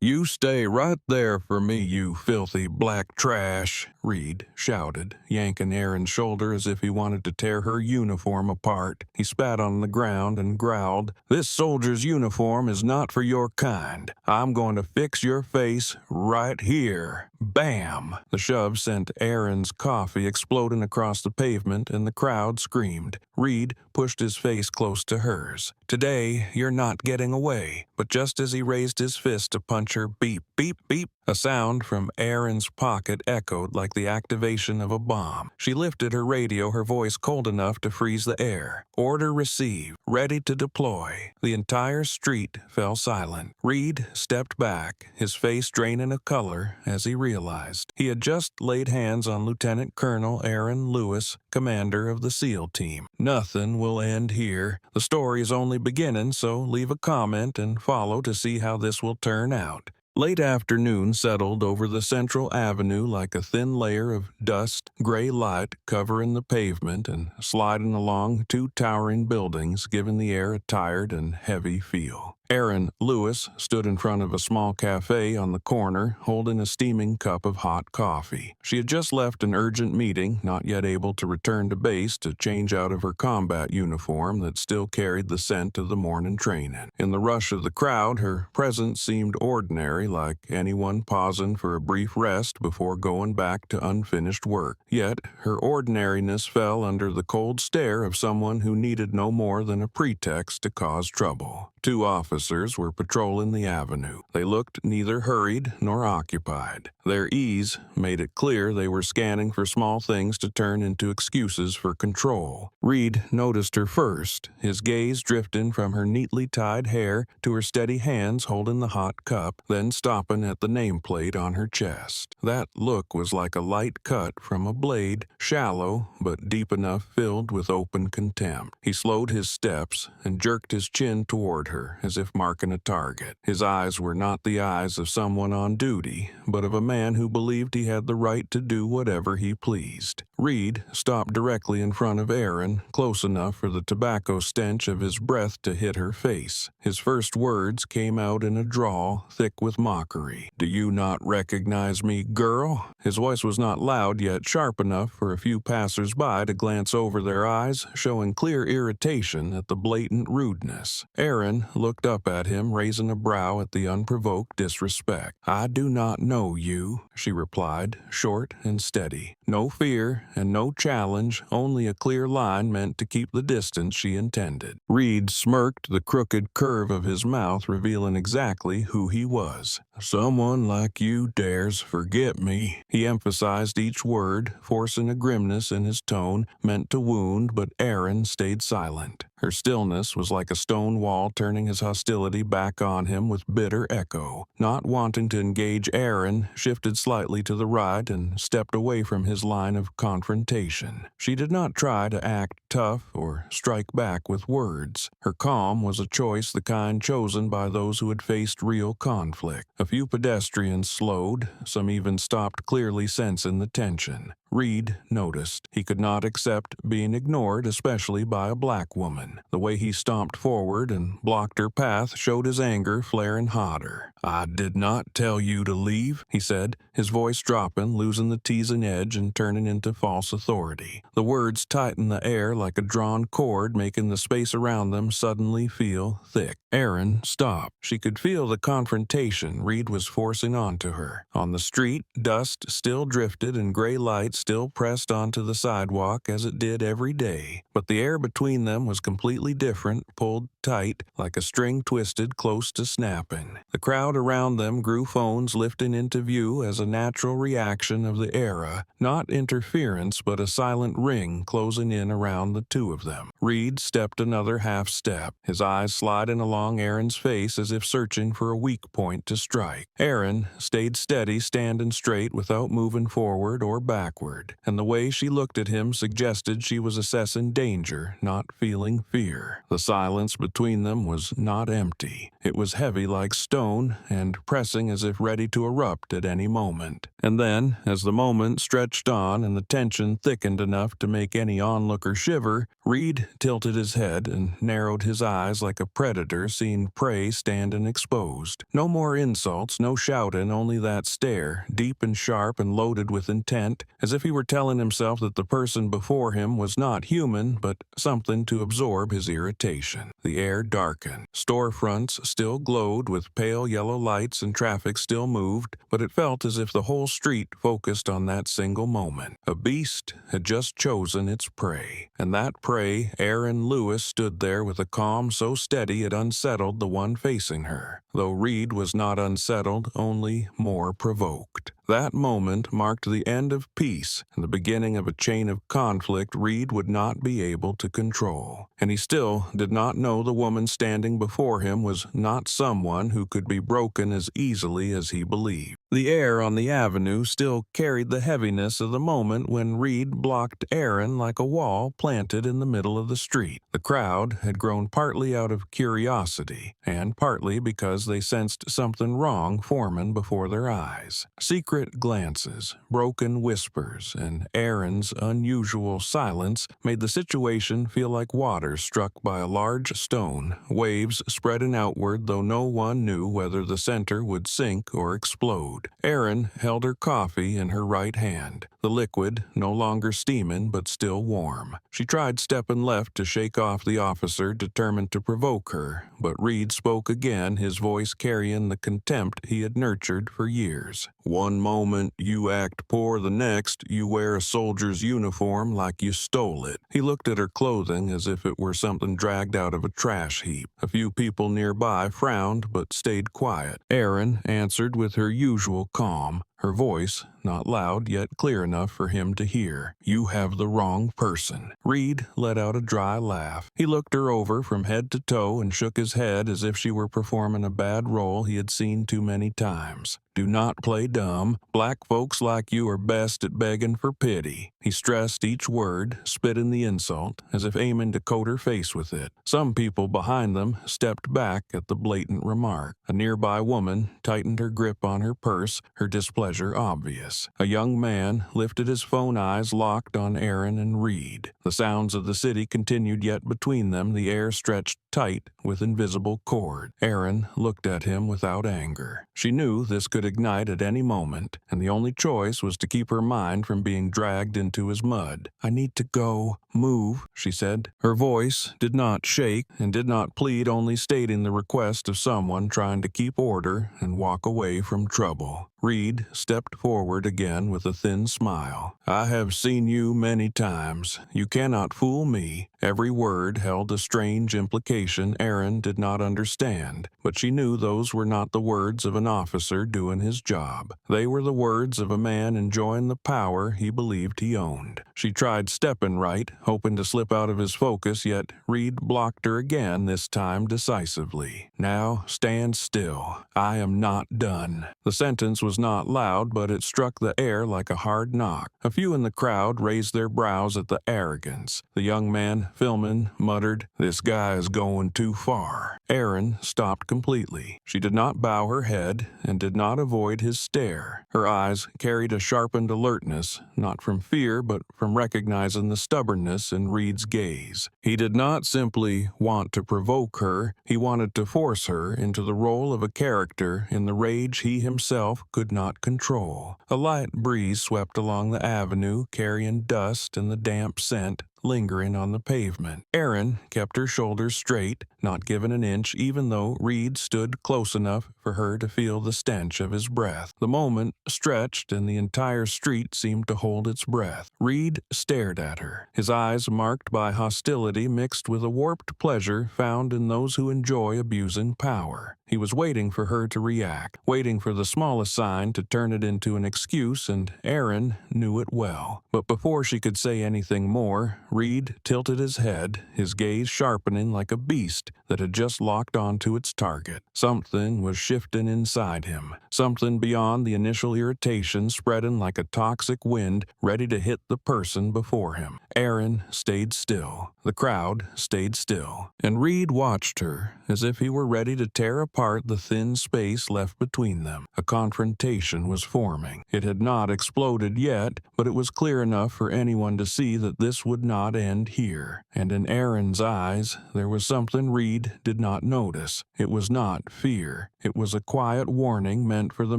"You stay right there for me, you filthy black trash," Reed shouted, yanking Aaron's shoulder as if he wanted to tear her uniform apart. He spat on the ground and growled, "This soldier's uniform is not for your kind. I'm going to fix your face right here." Bam! The shove sent Aaron's coffee exploding across the pavement, and the crowd screamed. Reed pushed his face close to hers. "Today, you're not getting away." But just as he raised his fist to punch her, beep, beep, beep, a sound from Aaron's pocket echoed like the activation of a bomb. She lifted her radio, her voice cold enough to freeze the air. "Order received. Ready to deploy." The entire street fell silent. Reed stepped back, his face draining of color as he realized he had just laid hands on Lieutenant Colonel Aaron Lewis, commander of the SEAL team. Nothing will end here. The story is only beginning, so leave a comment and follow to see how this will turn out. Late afternoon settled over the central avenue like a thin layer of dust, gray light covering the pavement and sliding along two towering buildings, giving the air a tired and heavy feel. Aaron Lewis stood in front of a small cafe on the corner, holding a steaming cup of hot coffee. She had just left an urgent meeting, not yet able to return to base to change out of her combat uniform that still carried the scent of the morning training. In the rush of the crowd, her presence seemed ordinary, like anyone pausing for a brief rest before going back to unfinished work. Yet, her ordinariness fell under the cold stare of someone who needed no more than a pretext to cause trouble. Two officers were patrolling the avenue. They looked neither hurried nor occupied. Their ease made it clear they were scanning for small things to turn into excuses for control. Reed noticed her first, his gaze drifting from her neatly tied hair to her steady hands holding the hot cup, then stopping at the nameplate on her chest. That look was like a light cut from a blade, shallow but deep enough filled with open contempt. He slowed his steps and jerked his chin toward her, as if marking a target. His eyes were not the eyes of someone on duty, but of a man who believed he had the right to do whatever he pleased. Reed stopped directly in front of Aaron, close enough for the tobacco stench of his breath to hit her face. His first words came out in a drawl, thick with mockery. "Do you not recognize me, girl?" His voice was not loud, yet sharp enough for a few passers-by to glance over their eyes, showing clear irritation at the blatant rudeness. Aaron looked up at him, raising a brow at the unprovoked disrespect. "I do not know you," she replied, short and steady. No fear and no challenge, only a clear line meant to keep the distance she intended. Reed smirked, the crooked curve of his mouth revealing exactly who he was. "Someone like you dares forget me." He emphasized each word, forcing a grimness in his tone meant to wound, but Aaron stayed silent. Her stillness was like a stone wall turning his hostility back on him with bitter echo. Not wanting to engage, Aaron shifted slightly to the right and stepped away from his line of confrontation. She did not try to act tough or strike back with words. Her calm was a choice, the kind chosen by those who had faced real conflict. A few pedestrians slowed, some even stopped, clearly sensing the tension. Reed noticed. He could not accept being ignored, especially by a black woman. The way he stomped forward and blocked her path showed his anger flaring hotter. "I did not tell you to leave," he said, his voice dropping, losing the teasing edge and turning into false authority. The words tightened the air like a drawn cord, making the space around them suddenly feel thick. Aaron stopped. She could feel the confrontation Reed was forcing onto her. On the street, dust still drifted and gray light still pressed onto the sidewalk as it did every day. But the air between them was completely different, pulled tight, like a string twisted close to snapping. The crowd around them grew, phones lifting into view as a natural reaction of the era, not interference but a silent ring closing in around the two of them. Reed stepped another half step, his eyes sliding along Aaron's face as if searching for a weak point to strike. Aaron stayed steady, standing straight without moving forward or backward, and the way she looked at him suggested she was assessing danger, not feeling fear. The silence between them was not empty. It was heavy like stone and pressing as if ready to erupt at any moment. And then, as the moment stretched on and the tension thickened enough to make any onlooker shiver, Reed tilted his head and narrowed his eyes like a predator seeing prey standing exposed. No more insults, no shouting, only that stare, deep and sharp and loaded with intent, as if he were telling himself that the person before him was not human, but something to absorb his irritation. The air darkened. Storefronts still glowed with pale yellow lights and traffic still moved, but it felt as if the whole street focused on that single moment. A beast had just chosen its prey, and that prey, Aaron Lewis, stood there with a calm so steady it unsettled the one facing her, though Reed was not unsettled, only more provoked. That moment marked the end of peace and the beginning of a chain of conflict Reed would not be able to control. And he still did not know the woman standing before him was not someone who could be broken as easily as he believed. The air on the avenue still carried the heaviness of the moment when Reed blocked Aaron like a wall planted in the middle of the street. The crowd had grown partly out of curiosity and partly because they sensed something wrong forming before their eyes. Secret glances, broken whispers, and Aaron's unusual silence made the situation feel like water struck by a large stone, waves spreading outward though no one knew whether the center would sink or explode. Aaron held her coffee in her right hand, the liquid no longer steaming but still warm. She tried stepping left to shake off the officer determined to provoke her, but Reed spoke again, his voice carrying the contempt he had nurtured for years. One moment you act poor, the next you wear a soldier's uniform like you stole it. He looked at her clothing as if it were something dragged out of a trash heap. A few people nearby frowned but stayed quiet. Aaron answered with her usual calm, her voice not loud yet clear enough for him to hear. You have the wrong person. Reed let out a dry laugh. He looked her over from head to toe and shook his head as if she were performing a bad role he had seen too many times. Do not play dumb. Black folks like you are best at begging for pity. He stressed each word, spitting the insult, as if aiming to coat her face with it. Some people behind them stepped back at the blatant remark. A nearby woman tightened her grip on her purse, her displeasure obvious. A young man lifted his phone, eyes locked on Aaron and Reed. The sounds of the city continued, yet between them the air stretched tight with invisible cord. Aaron looked at him without anger. She knew this could ignite at any moment, and the only choice was to keep her mind from being dragged into his mud. I need to go. Move, she said. Her voice did not shake and did not plead, only stating the request of someone trying to keep order and walk away from trouble. Reed stepped forward again with a thin smile. I have seen you many times. You cannot fool me. Every word held a strange implication Aaron did not understand, but she knew those were not the words of an officer doing his job. They were the words of a man enjoying the power he believed he owned. She tried stepping right, hoping to slip out of his focus, yet Reed blocked her again, this time decisively. Now stand still. I am not done. The sentence was not loud, but it struck the air like a hard knock. A few in the crowd raised their brows at the arrogance. The young man filming muttered, "This guy is going too far." Aaron stopped completely. She did not bow her head and did not avoid his stare. Her eyes carried a sharpened alertness, not from fear, but from recognizing the stubbornness in Reed's gaze. He did not simply want to provoke her, he wanted to force her into the role of a character in the rage he himself could not control. A light breeze swept along the avenue, carrying dust and the damp scent lingering on the pavement. Aaron kept her shoulders straight, not giving an inch, even though Reed stood close enough for her to feel the stench of his breath. The moment stretched, and the entire street seemed to hold its breath. Reed stared at her, his eyes marked by hostility mixed with a warped pleasure found in those who enjoy abusing power. He was waiting for her to react, waiting for the smallest sign to turn it into an excuse, and Aaron knew it well. But before she could say anything more, Reed tilted his head, his gaze sharpening like a beast that had just locked onto its target. Something was shifting inside him, something beyond the initial irritation spreading like a toxic wind ready to hit the person before him. Aaron stayed still. The crowd stayed still, and Reed watched her as if he were ready to tear apart the thin space left between them. A confrontation was forming. It had not exploded yet, but it was clear enough for anyone to see that this would not end here. And in Aaron's eyes, there was something Reed did not notice. It was not fear. It was a quiet warning meant for the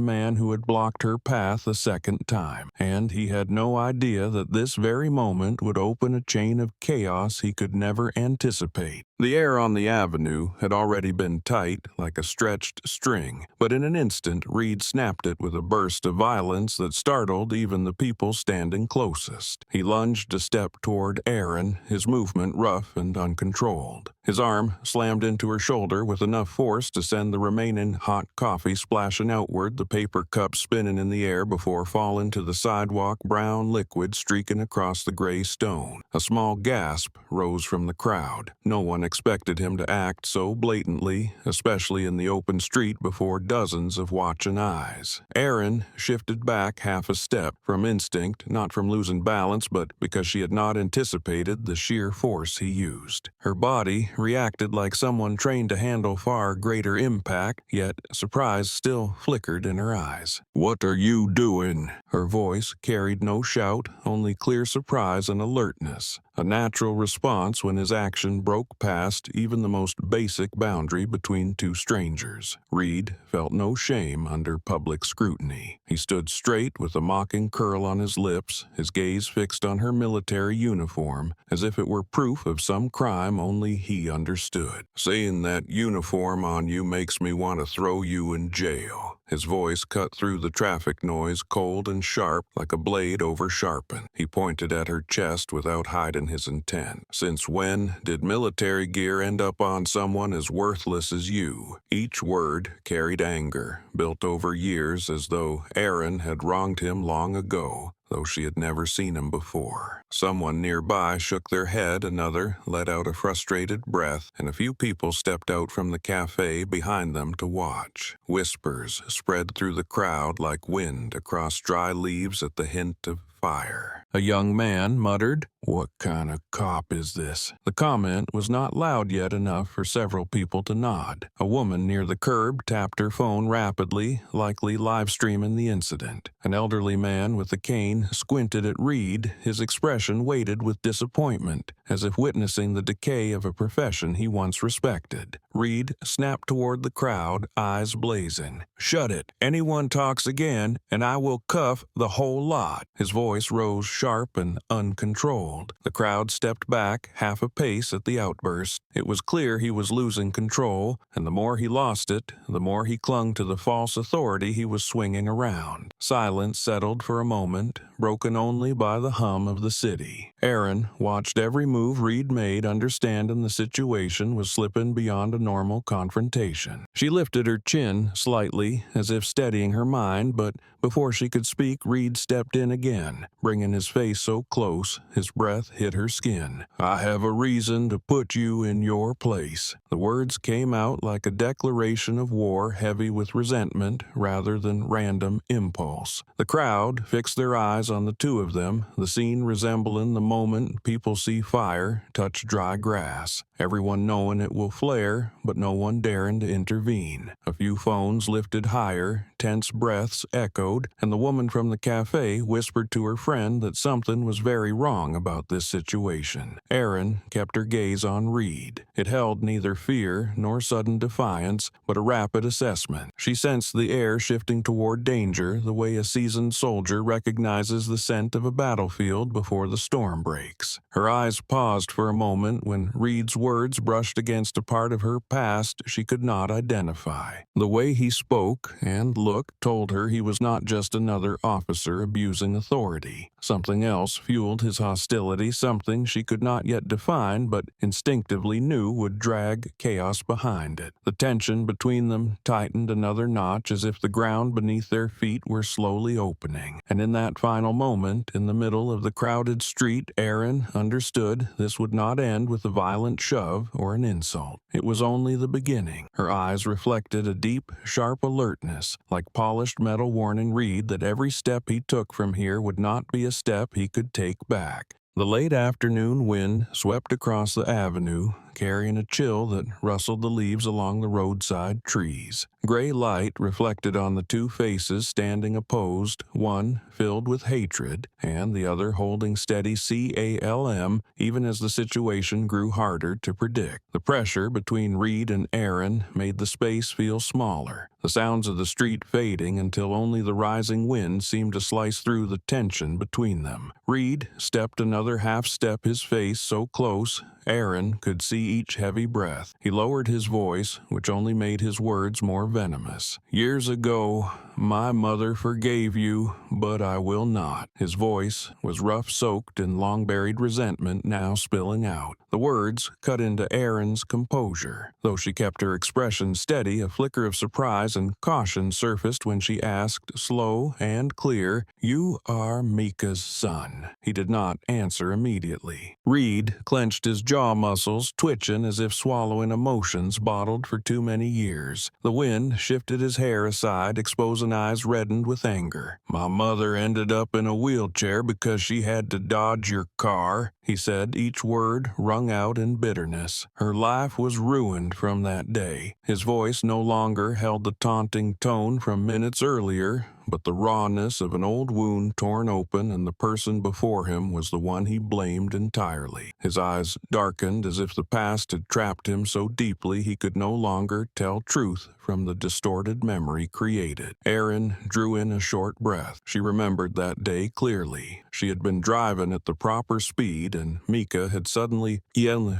man who had blocked her path a second time. And he had no idea that this very moment would open a chain of chaos he could never anticipate. The air on the avenue had already been tight, like a stretched string, but in an instant Reed snapped it with a burst of violence that startled even the people standing closest. He lunged a step toward Aaron, his movement rough and uncontrolled. His arm slammed into her shoulder with enough force to send the remaining hot coffee splashing outward, the paper cup spinning in the air before falling to the sidewalk, brown liquid streaking across the gray stone. A small gasp rose from the crowd. No one expected him to act so blatantly, especially in the open street before dozens of watching eyes. Aaron shifted back half a step, from instinct, not from losing balance, but because she had not anticipated the sheer force he used. Her body reacted like someone trained to handle far greater impact, yet surprise still flickered in her eyes. "What are you doing?" Her voice carried no shout, only clear surprise and alertness. A natural response when his action broke past even the most basic boundary between two strangers. Reed felt no shame under public scrutiny. He stood straight with a mocking curl on his lips, his gaze fixed on her military uniform, as if it were proof of some crime only he understood. "Seeing that uniform on you makes me want to throw you in jail." His voice cut through the traffic noise, cold and sharp, like a blade over-sharpened. He pointed at her chest without hiding his intent. "Since when did military gear end up on someone as worthless as you?" Each word carried anger, built over years, as though Aaron had wronged him long ago, though she had never seen him before. Someone nearby shook their head, another let out a frustrated breath, and a few people stepped out from the cafe behind them to watch. Whispers spread through the crowd like wind across dry leaves at the hint of fire. A young man muttered, "What kind of cop is this?" The comment was not loud yet enough for several people to nod. A woman near the curb tapped her phone rapidly, likely live streaming the incident. An elderly man with a cane squinted at Reed, his expression weighted with disappointment, as if witnessing the decay of a profession he once respected. Reed snapped toward the crowd, eyes blazing. "Shut it. Anyone talks again, and I will cuff the whole lot." His voice rose sharp and uncontrolled. The crowd stepped back half a pace at the outburst. It was clear he was losing control, and the more he lost it, the more he clung to the false authority he was swinging around. Silence settled for a moment, broken only by the hum of the city. Aaron watched every move Reed made, understanding the situation was slipping beyond a normal confrontation. She lifted her chin slightly, as if steadying her mind, but before she could speak, Reed stepped in again, bringing his face so close his breath hit her skin. "I have a reason to put you in your place." The words came out like a declaration of war, heavy with resentment rather than random impulse. The crowd fixed their eyes on the two of them, the scene resembling the moment people see fire touch dry grass. Everyone knowing it will flare, but no one daring to intervene. A few phones lifted higher, tense breaths echoed, and the woman from the cafe whispered to her friend that something was very wrong about this situation. Aaron kept her gaze on Reed. It held neither fear nor sudden defiance, but a rapid assessment. She sensed the air shifting toward danger, the way a seasoned soldier recognizes the scent of a battlefield before the storm breaks. Her eyes paused for a moment when Reed's words brushed against a part of her past she could not identify. The way he spoke and looked told her he was not just another officer abusing authority. authority. Something else fueled his hostility, something she could not yet define but instinctively knew would drag chaos behind it. The tension between them tightened another notch as if the ground beneath their feet were slowly opening. And in that final moment, in the middle of the crowded street, Aaron understood this would not end with a violent shove or an insult. It was only the beginning. Her eyes reflected a deep, sharp alertness, like polished metal warning Reed that every step he took from here would not be a step he could take back. The late afternoon wind swept across the avenue, carrying a chill that rustled the leaves along the roadside trees. Gray light reflected on the two faces standing opposed, one filled with hatred and the other holding steady calm, even as the situation grew harder to predict. The pressure between Reed and Aaron made the space feel smaller, the sounds of the street fading until only the rising wind seemed to slice through the tension between them. Reed stepped another half step, his face so close Aaron could see each heavy breath. He lowered his voice, which only made his words more venomous. "Years ago, my mother forgave you, but I will not." His voice was rough-soaked in long-buried resentment now spilling out. The words cut into Erin's composure. Though she kept her expression steady, a flicker of surprise and caution surfaced when she asked, slow and clear, "You are Mika's son." He did not answer immediately. Reed clenched his jaw muscles, twitching as if swallowing emotions bottled for too many years. The wind shifted his hair aside, exposing eyes reddened with anger. "My mother ended up in a wheelchair because she had to dodge your car," he said, each word wrung out in bitterness. "Her life was ruined from that day." His voice no longer held the taunting tone from minutes earlier, but the rawness of an old wound torn open, and the person before him was the one he blamed entirely. His eyes darkened as if the past had trapped him so deeply he could no longer tell truth from the distorted memory created. Erin drew in a short breath. She remembered that day clearly. She had been driving at the proper speed, and Mika had suddenly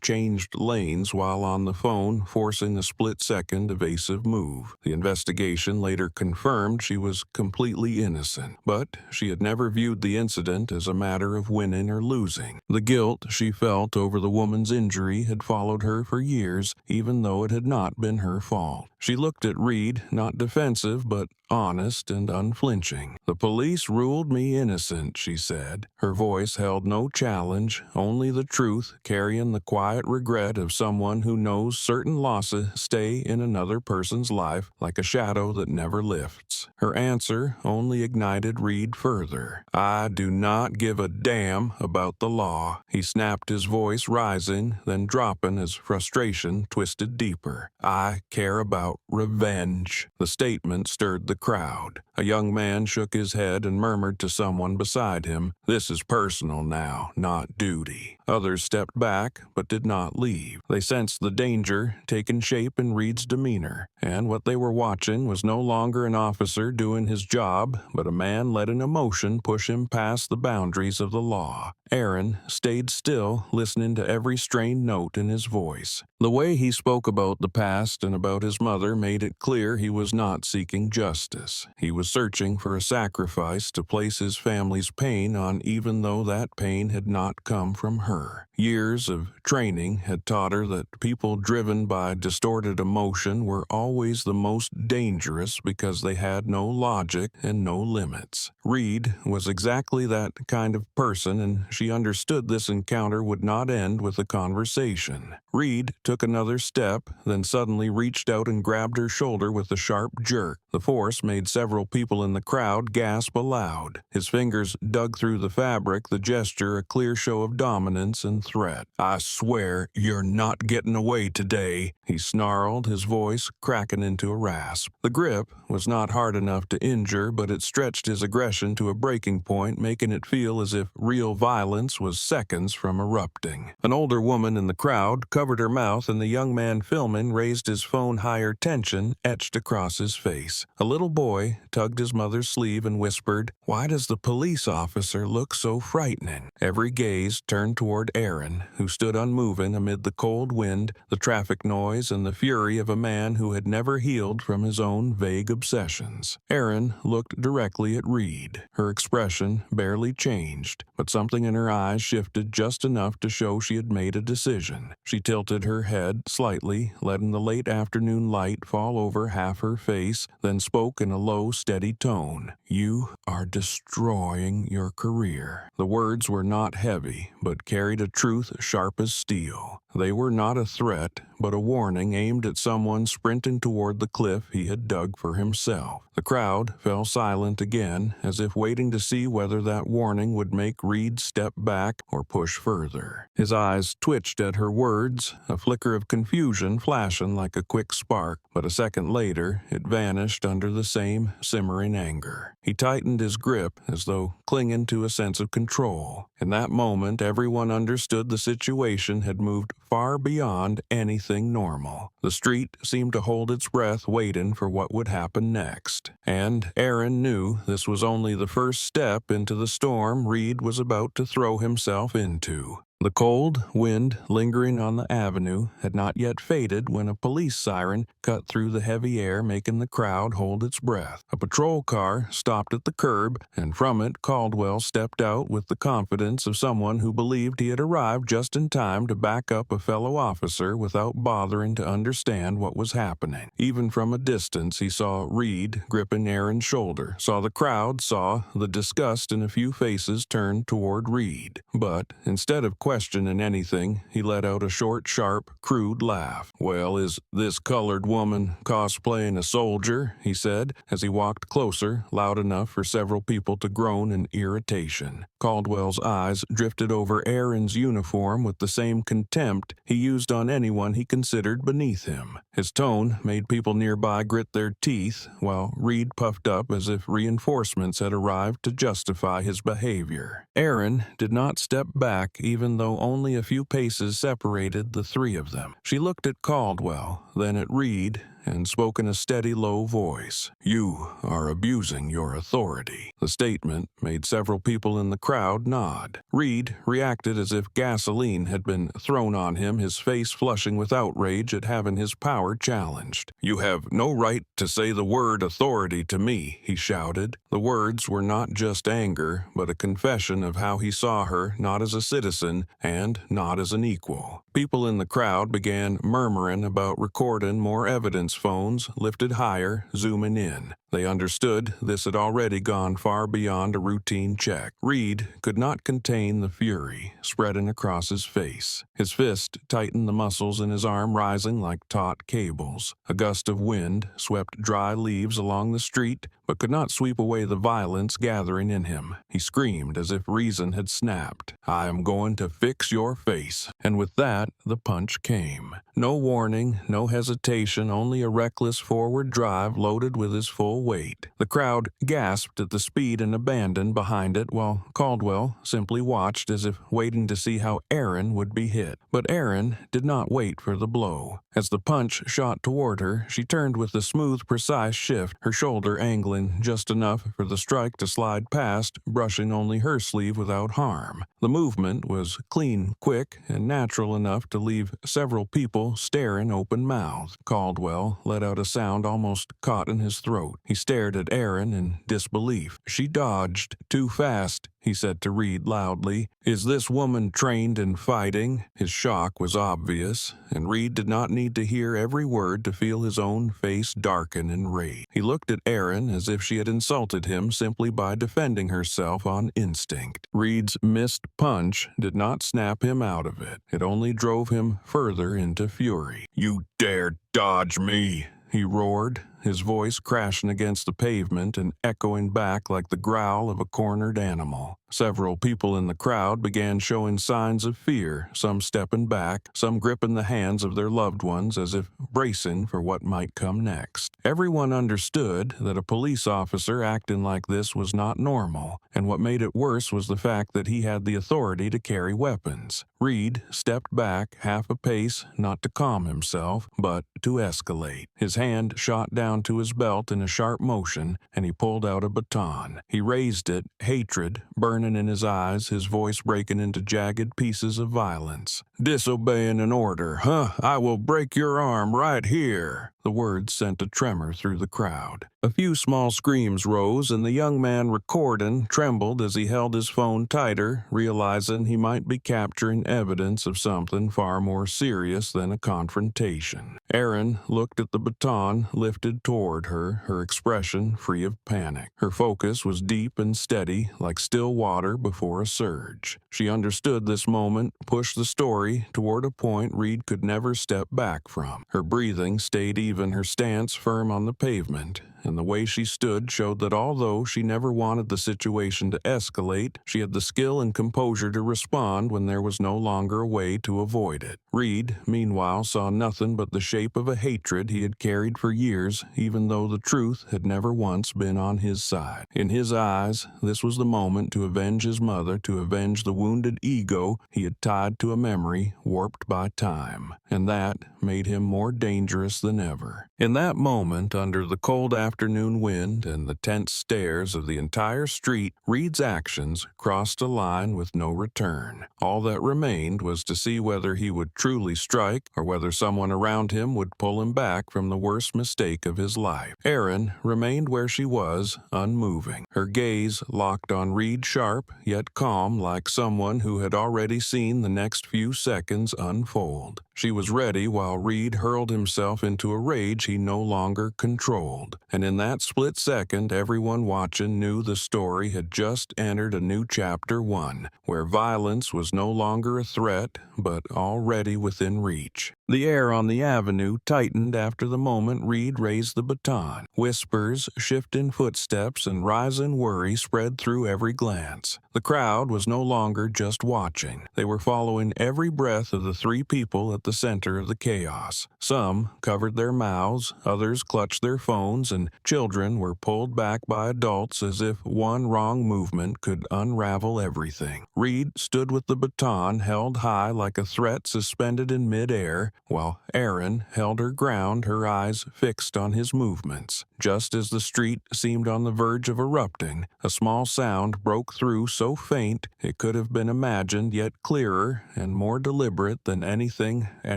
changed lanes while on the phone, forcing a split-second evasive move. The investigation later confirmed she was completely innocent, but she had never viewed the incident as a matter of winning or losing. The guilt she felt over the woman's injury had followed her for years, even though it had not been her fault. She looked at Reed, not defensive, but honest and unflinching. "The police ruled me innocent," she said. Her voice held no challenge, only the truth, carrying the quiet regret of someone who knows certain losses stay in another person's life like a shadow that never lifts. Her answer only ignited Reed further. "I do not give a damn about the law," he snapped, his voice rising, then dropping as frustration twisted deeper. "I care about revenge." The statement stirred the crowd. A young man shook his head and murmured to someone beside him, "This is personal now, not duty." Others stepped back, but did not leave. They sensed the danger taking shape in Reed's demeanor, and what they were watching was no longer an officer doing his job, but a man letting emotion push him past the boundaries of the law. Aaron stayed still, listening to every strained note in his voice. The way he spoke about the past and about his mother made it clear he was not seeking justice. He was searching for a sacrifice to place his family's pain on, even though that pain had not come from her. Years of training had taught her that people driven by distorted emotion were always the most dangerous because they had no logic and no limits. Reed was exactly that kind of person, and she understood this encounter would not end with a conversation. Reed took another step, then suddenly reached out and grabbed her shoulder with a sharp jerk. The force made several people in the crowd gasp aloud. His fingers dug through the fabric, the gesture a clear show of dominance and threat. "I swear you're not getting away today," he snarled, his voice cracking into a rasp. The grip was not hard enough to injure, but it stretched his aggression to a breaking point, making it feel as if real violence violence was seconds from erupting. An older woman in the crowd covered her mouth, and the young man filming raised his phone higher, tension etched across his face. A little boy tugged his mother's sleeve and whispered, "Why does the police officer look so frightening?" Every gaze turned toward Aaron, who stood unmoving amid the cold wind, the traffic noise, and the fury of a man who had never healed from his own vague obsessions. Aaron looked directly at Reed. Her expression barely changed, but something in her eyes shifted just enough to show she had made a decision. She tilted her head slightly, letting the late afternoon light fall over half her face, then spoke in a low, steady tone. "You are destroying your career." The words were not heavy, but carried a truth sharp as steel. They were not a threat, but a warning aimed at someone sprinting toward the cliff he had dug for himself. The crowd fell silent again, as if waiting to see whether that warning would make Reed step back or push further. His eyes twitched at her words, a flicker of confusion flashing like a quick spark, but a second later it vanished under the same simmering anger. He tightened his grip as though clinging to a sense of control. In that moment, everyone understood the situation had moved far beyond anything normal. The street seemed to hold its breath, waiting for what would happen next. And Aaron knew this was only the first step into the storm Reed was about to throw himself into. The cold wind lingering on the avenue had not yet faded when a police siren cut through the heavy air, making the crowd hold its breath. A patrol car stopped at the curb, and from it Caldwell stepped out with the confidence of someone who believed he had arrived just in time to back up a fellow officer without bothering to understand what was happening. Even from a distance, he saw Reed gripping Aaron's shoulder, saw the crowd, saw the disgust in a few faces turned toward Reed. But instead of questioning anything, he let out a short, sharp, crude laugh. "Well, is this colored woman cosplaying a soldier?" he said, as he walked closer, loud enough for several people to groan in irritation. Caldwell's eyes drifted over Aaron's uniform with the same contempt he used on anyone he considered beneath him. His tone made people nearby grit their teeth, while Reed puffed up as if reinforcements had arrived to justify his behavior. Aaron did not step back, even though only a few paces separated the three of them. She looked at Caldwell, then at Reed, and spoke in a steady, low voice. "You are abusing your authority." The statement made several people in the crowd nod. Reed reacted as if gasoline had been thrown on him, his face flushing with outrage at having his power challenged. "You have no right to say the word authority to me," he shouted. The words were not just anger, but a confession of how he saw her not as a citizen and not as an equal. People in the crowd began murmuring about recording more evidence phones lifted higher, zooming in. They understood this had already gone far beyond a routine check. Reed could not contain the fury spreading across his face. His fist tightened, the muscles in his arm rising like taut cables. A gust of wind swept dry leaves along the street, but could not sweep away the violence gathering in him. He screamed as if reason had snapped. "I am going to fix your face." And with that, the punch came. No warning, no hesitation, only a reckless forward drive loaded with his full weight. The crowd gasped at the speed and abandon behind it, while Caldwell simply watched as if waiting to see how Aaron would be hit. But Aaron did not wait for the blow. As the punch shot toward her, she turned with a smooth, precise shift, her shoulder angling just enough for the strike to slide past, brushing only her sleeve without harm. The movement was clean, quick, and natural enough to leave several people staring open-mouthed. Caldwell let out a sound almost caught in his throat. He stared at Aaron in disbelief. She dodged too fast, he said to Reed loudly. "Is this woman trained in fighting?" His shock was obvious, and Reed did not need to hear every word to feel his own face darken in rage. He looked at Aaron as if she had insulted him simply by defending herself on instinct. Reed's missed punch did not snap him out of it. It only drove him further into fury. "You dare dodge me!" he roared, his voice crashing against the pavement and echoing back like the growl of a cornered animal. Several people in the crowd began showing signs of fear, some stepping back, some gripping the hands of their loved ones as if bracing for what might come next. Everyone understood that a police officer acting like this was not normal, and what made it worse was the fact that he had the authority to carry weapons. Reed stepped back half a pace, not to calm himself, but to escalate. His hand shot down to his belt in a sharp motion, and he pulled out a baton. He raised it, hatred burning in his eyes, his voice breaking into jagged pieces of violence. "Disobeying an order, huh? I will break your arm right here." The words sent a tremor through the crowd. A few small screams rose, and the young man recording trembled as he held his phone tighter, realizing he might be capturing evidence of something far more serious than a confrontation. Erin looked at the baton lifted toward her, her expression free of panic. Her focus was deep and steady, like still water before a surge. She understood this moment pushed the story toward a point Reed could never step back from. Her breathing stayed even, her stance firm on the pavement, and the way she stood showed that although she never wanted the situation to escalate, she had the skill and composure to respond when there was no longer a way to avoid it. Reed, meanwhile, saw nothing but the shape of a hatred he had carried for years, even though the truth had never once been on his side. In his eyes, this was the moment to avenge his mother, to avenge the wounded ego he had tied to a memory warped by time, and that made him more dangerous than ever. In that moment, under the cold afternoon wind and the tense stares of the entire street, Reed's actions crossed a line with no return. All that remained was to see whether he would truly strike or whether someone around him would pull him back from the worst mistake of his life. Erin remained where she was, unmoving, her gaze locked on Reed, sharp yet calm, like someone who had already seen the next few seconds unfold. She was ready while Reed hurled himself into a rage he no longer controlled. And in that split second, everyone watching knew the story had just entered a new chapter 1, where violence was no longer a threat, but already within reach. The air on the avenue tightened after the moment Reed raised the baton. Whispers, shifting footsteps, and rising worry spread through every glance. The crowd was no longer just watching. They were following every breath of the three people at the center of the chaos. Some covered their mouths, others clutched their phones, and children were pulled back by adults as if one wrong movement could unravel everything. Reed stood with the baton held high like a threat suspended in midair, while Erin held her ground, her eyes fixed on his movements. Just as the street seemed on the verge of erupting, a small sound broke through so faint it could have been imagined, yet clearer and more deliberate than anything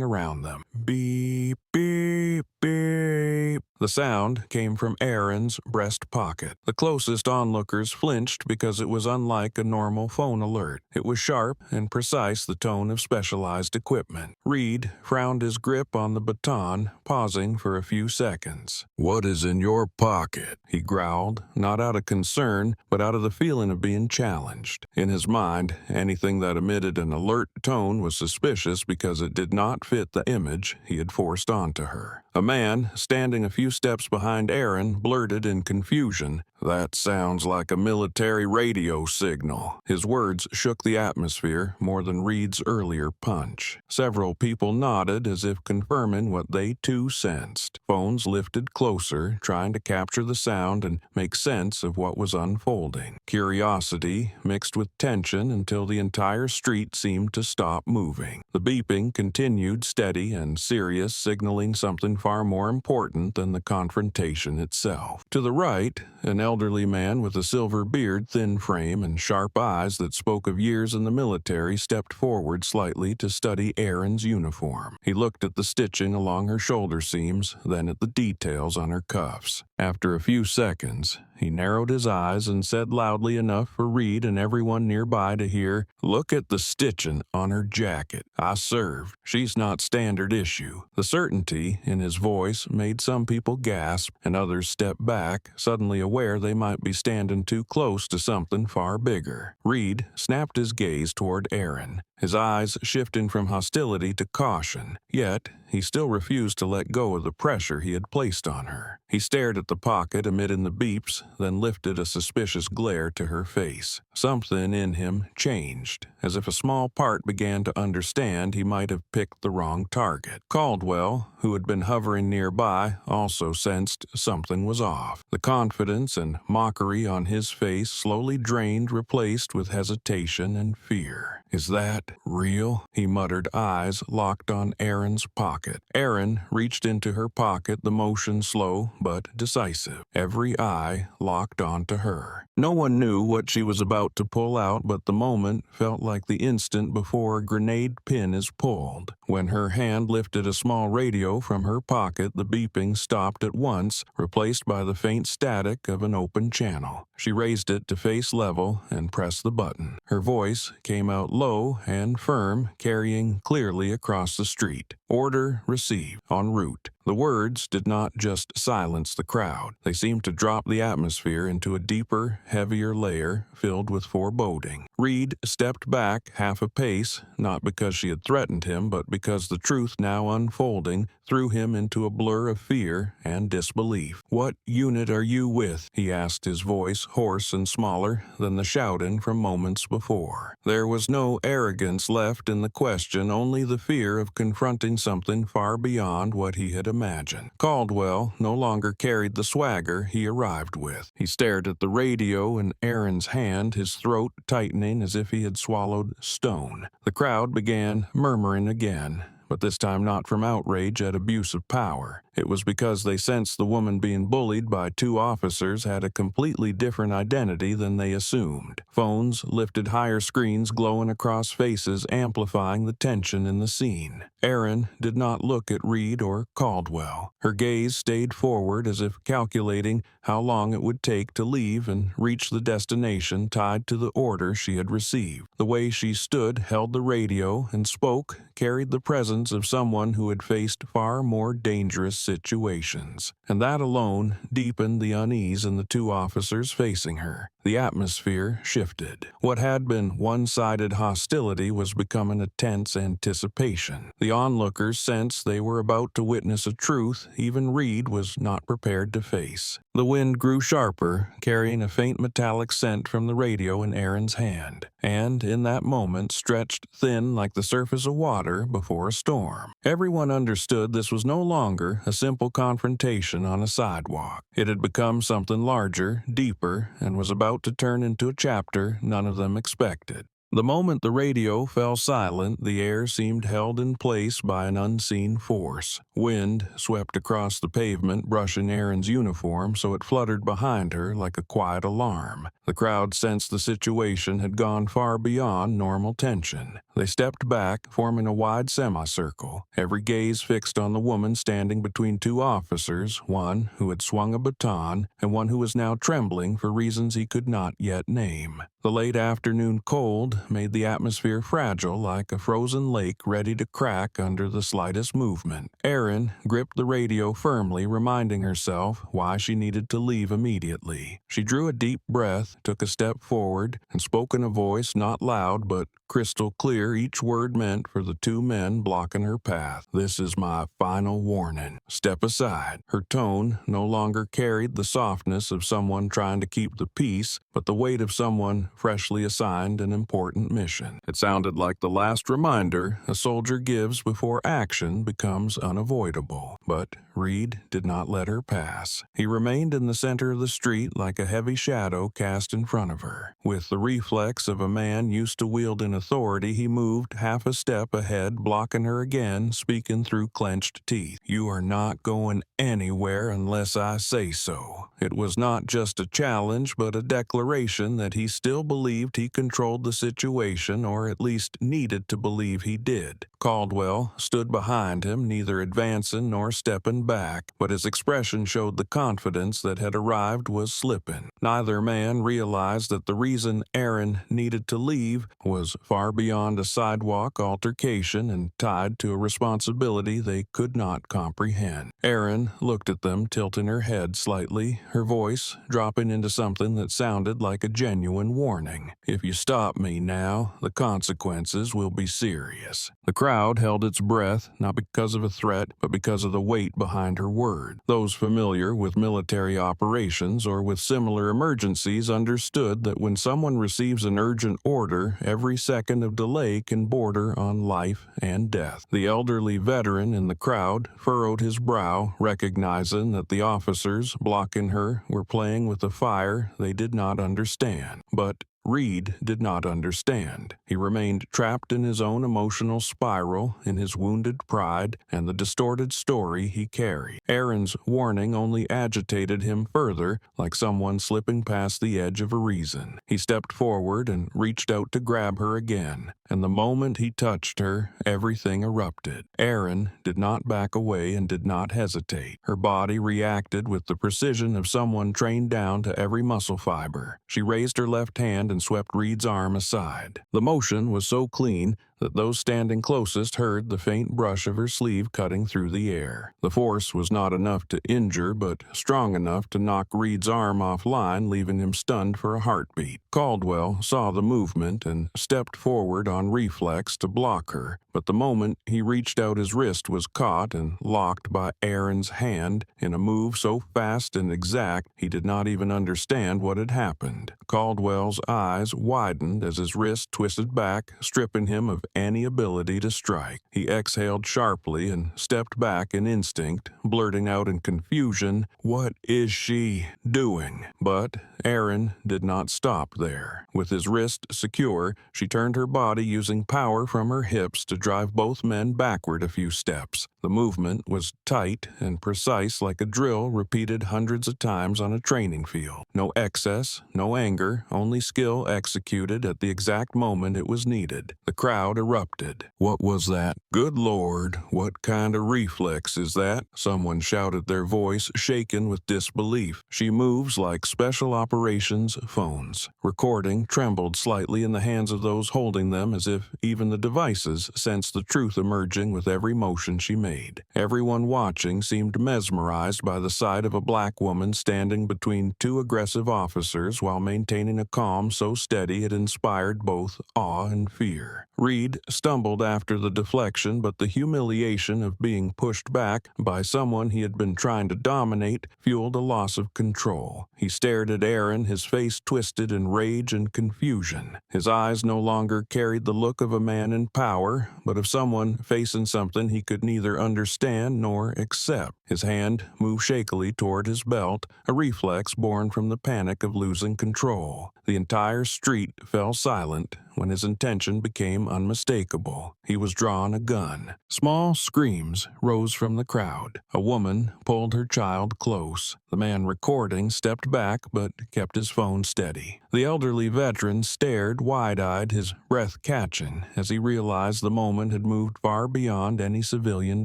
around them. Beep, beep, beep. The sound came from Erin's breast pocket. The closest onlookers flinched because it was unlike a normal phone alert. It was sharp and precise, the tone of specialized equipment. Reed frowned his grip on the baton, pausing for a few seconds. "What is in your pocket?" he growled, not out of concern, but out of the feeling of being challenged. In his mind, anything that emitted an alert tone was suspicious because it did not fit the image he had forced onto her. A man, standing a few steps behind Erin, blurted in confusion, "That sounds like a military radio signal." His words shook the atmosphere more than Reed's earlier punch. Several people nodded as if confirming what they too sensed. Phones lifted closer, trying to capture the sound and make sense of what was unfolding. Curiosity mixed with tension until the entire street seemed to stop moving. The beeping continued, steady and serious, signaling something far more important than the confrontation itself. To the right, an elderly man with a silver beard, thin frame, and sharp eyes that spoke of years in the military stepped forward slightly to study Erin's uniform. He looked at the stitching along her shoulder seams, then at the details on her cuffs. After a few seconds, he narrowed his eyes and said loudly enough for Reed and everyone nearby to hear, "Look at the stitching on her jacket. I served. She's not standard issue." The certainty in his voice made some people gasp and others step back, suddenly aware they might be standing too close to something far bigger. Reed snapped his gaze toward Erin, his eyes shifting from hostility to caution. Yet, he still refused to let go of the pressure he had placed on her. He stared at the pocket emitting the beeps, then lifted a suspicious glare to her face. Something in him changed, as if a small part began to understand he might have picked the wrong target. Caldwell, who had been hovering nearby, also sensed something was off. The confidence and mockery on his face slowly drained, replaced with hesitation and fear. "Is that real?" he muttered, eyes locked on Aaron's pocket. Aaron reached into her pocket, the motion slow but decisive. Every eye locked onto her. No one knew what she was about to pull out, but the moment felt like the instant before a grenade pin is pulled. When her hand lifted a small radio from her pocket, the beeping stopped at once, replaced by the faint static of an open channel. She raised it to face level and pressed the button. Her voice came out low and firm, carrying clearly across the street. "Order received. En route." The words did not just silence the crowd. They seemed to drop the atmosphere into a deeper, heavier layer filled with foreboding. Reed stepped back half a pace, not because she had threatened him, but because the truth now unfolding threw him into a blur of fear and disbelief. "What unit are you with?" he asked, his voice hoarse and smaller than the shouting from moments before. There was no arrogance left in the question, only the fear of confronting something far beyond what he had imagined. Caldwell no longer carried the swagger he arrived with. He stared at the radio in Aaron's hand, his throat tightening as if he had swallowed stone. The crowd began murmuring again, but this time not from outrage at abusive power. It was because they sensed the woman being bullied by two officers had a completely different identity than they assumed. Phones lifted higher, screens glowing across faces, amplifying the tension in the scene. Aaron did not look at Reed or Caldwell. Her gaze stayed forward as if calculating how long it would take to leave and reach the destination tied to the order she had received. The way she stood, held the radio, and spoke carried the presence of someone who had faced far more dangerous situations, and that alone deepened the unease in the two officers facing her. The atmosphere shifted. What had been one-sided hostility was becoming a tense anticipation. The onlookers sensed they were about to witness a truth even Reed was not prepared to face. The wind grew sharper, carrying a faint metallic scent from the radio in Aaron's hand, and in that moment stretched thin like the surface of water before a storm. Everyone understood this was no longer a simple confrontation on a sidewalk. It had become something larger, deeper, and was about to turn into a chapter none of them expected. The moment the radio fell silent, the air seemed held in place by an unseen force. Wind swept across the pavement, brushing Aaron's uniform so it fluttered behind her like a quiet alarm. The crowd sensed the situation had gone far beyond normal tension. They stepped back, forming a wide semicircle, every gaze fixed on the woman standing between two officers, one who had swung a baton and one who was now trembling for reasons he could not yet name. The late afternoon cold made the atmosphere fragile like a frozen lake ready to crack under the slightest movement. Aaron gripped the radio firmly, reminding herself why she needed to leave immediately. She drew a deep breath, took a step forward, and spoke in a voice not loud but crystal clear, each word meant for the two men blocking her path. "This is my final warning. Step aside." Her tone no longer carried the softness of someone trying to keep the peace, but the weight of someone freshly assigned an important mission. It sounded like the last reminder a soldier gives before action becomes unavoidable. But Reed did not let her pass. He remained in the center of the street like a heavy shadow cast in front of her. With the reflex of a man used to wielding authority, he moved half a step ahead, blocking her again, speaking through clenched teeth. "You are not going anywhere unless I say so." It was not just a challenge, but a declaration that he still believed he controlled the situation, or at least needed to believe he did. Caldwell stood behind him, neither advancing nor stepping back, but his expression showed the confidence that had arrived was slipping. Neither man realized that the reason Aaron needed to leave was far beyond a sidewalk altercation and tied to a responsibility they could not comprehend. Aaron looked at them, tilting her head slightly, her voice dropping into something that sounded like a genuine warning. "If you stop me now, the consequences will be serious." The crowd crowd held its breath, not because of a threat, but because of the weight behind her word. Those familiar with military operations or with similar emergencies understood that when someone receives an urgent order, every second of delay can border on life and death. The elderly veteran in the crowd furrowed his brow, recognizing that the officers blocking her were playing with a fire they did not understand. But Reed did not understand. He remained trapped in his own emotional spiral, in his wounded pride, and the distorted story he carried. Aaron's warning only agitated him further, like someone slipping past the edge of a reason. He stepped forward and reached out to grab her again, and the moment he touched her, everything erupted. Aaron did not back away and did not hesitate. Her body reacted with the precision of someone trained down to every muscle fiber. She raised her left hand and swept Reed's arm aside. The motion was so clean that those standing closest heard the faint brush of her sleeve cutting through the air. The force was not enough to injure, but strong enough to knock Reed's arm offline, leaving him stunned for a heartbeat. Caldwell saw the movement and stepped forward on reflex to block her, but the moment he reached out, his wrist was caught and locked by Aaron's hand in a move so fast and exact he did not even understand what had happened. Caldwell's eyes widened as his wrist twisted back, stripping him of any ability to strike. He exhaled sharply and stepped back in instinct, blurting out in confusion, "What is she doing?" But Aaron did not stop there. With his wrist secure, she turned her body using power from her hips to drive both men backward a few steps. The movement was tight and precise, like a drill repeated hundreds of times on a training field. No excess, no anger, only skill executed at the exact moment it was needed. The crowd erupted. "What was that? Good Lord, what kind of reflex is that?" Someone shouted, their voice shaken with disbelief. "She moves like special operations phones." Recording trembled slightly in the hands of those holding them, as if even the devices sensed the truth emerging with every motion she made. Everyone watching seemed mesmerized by the sight of a black woman standing between two aggressive officers while maintaining a calm so steady it inspired both awe and fear. Reed stumbled after the deflection, but the humiliation of being pushed back by someone he had been trying to dominate fueled a loss of control. He stared at Aaron, his face twisted in rage and confusion. His eyes no longer carried the look of a man in power, but of someone facing something he could neither understand nor accept. His hand moved shakily toward his belt, a reflex born from the panic of losing control. The entire street fell silent when his intention became unmistakable. He was drawing a gun. Small screams rose from the crowd. A woman pulled her child close. The man recording stepped back but kept his phone steady. The elderly veteran stared wide-eyed, his breath catching, as he realized the moment had moved far beyond any civilian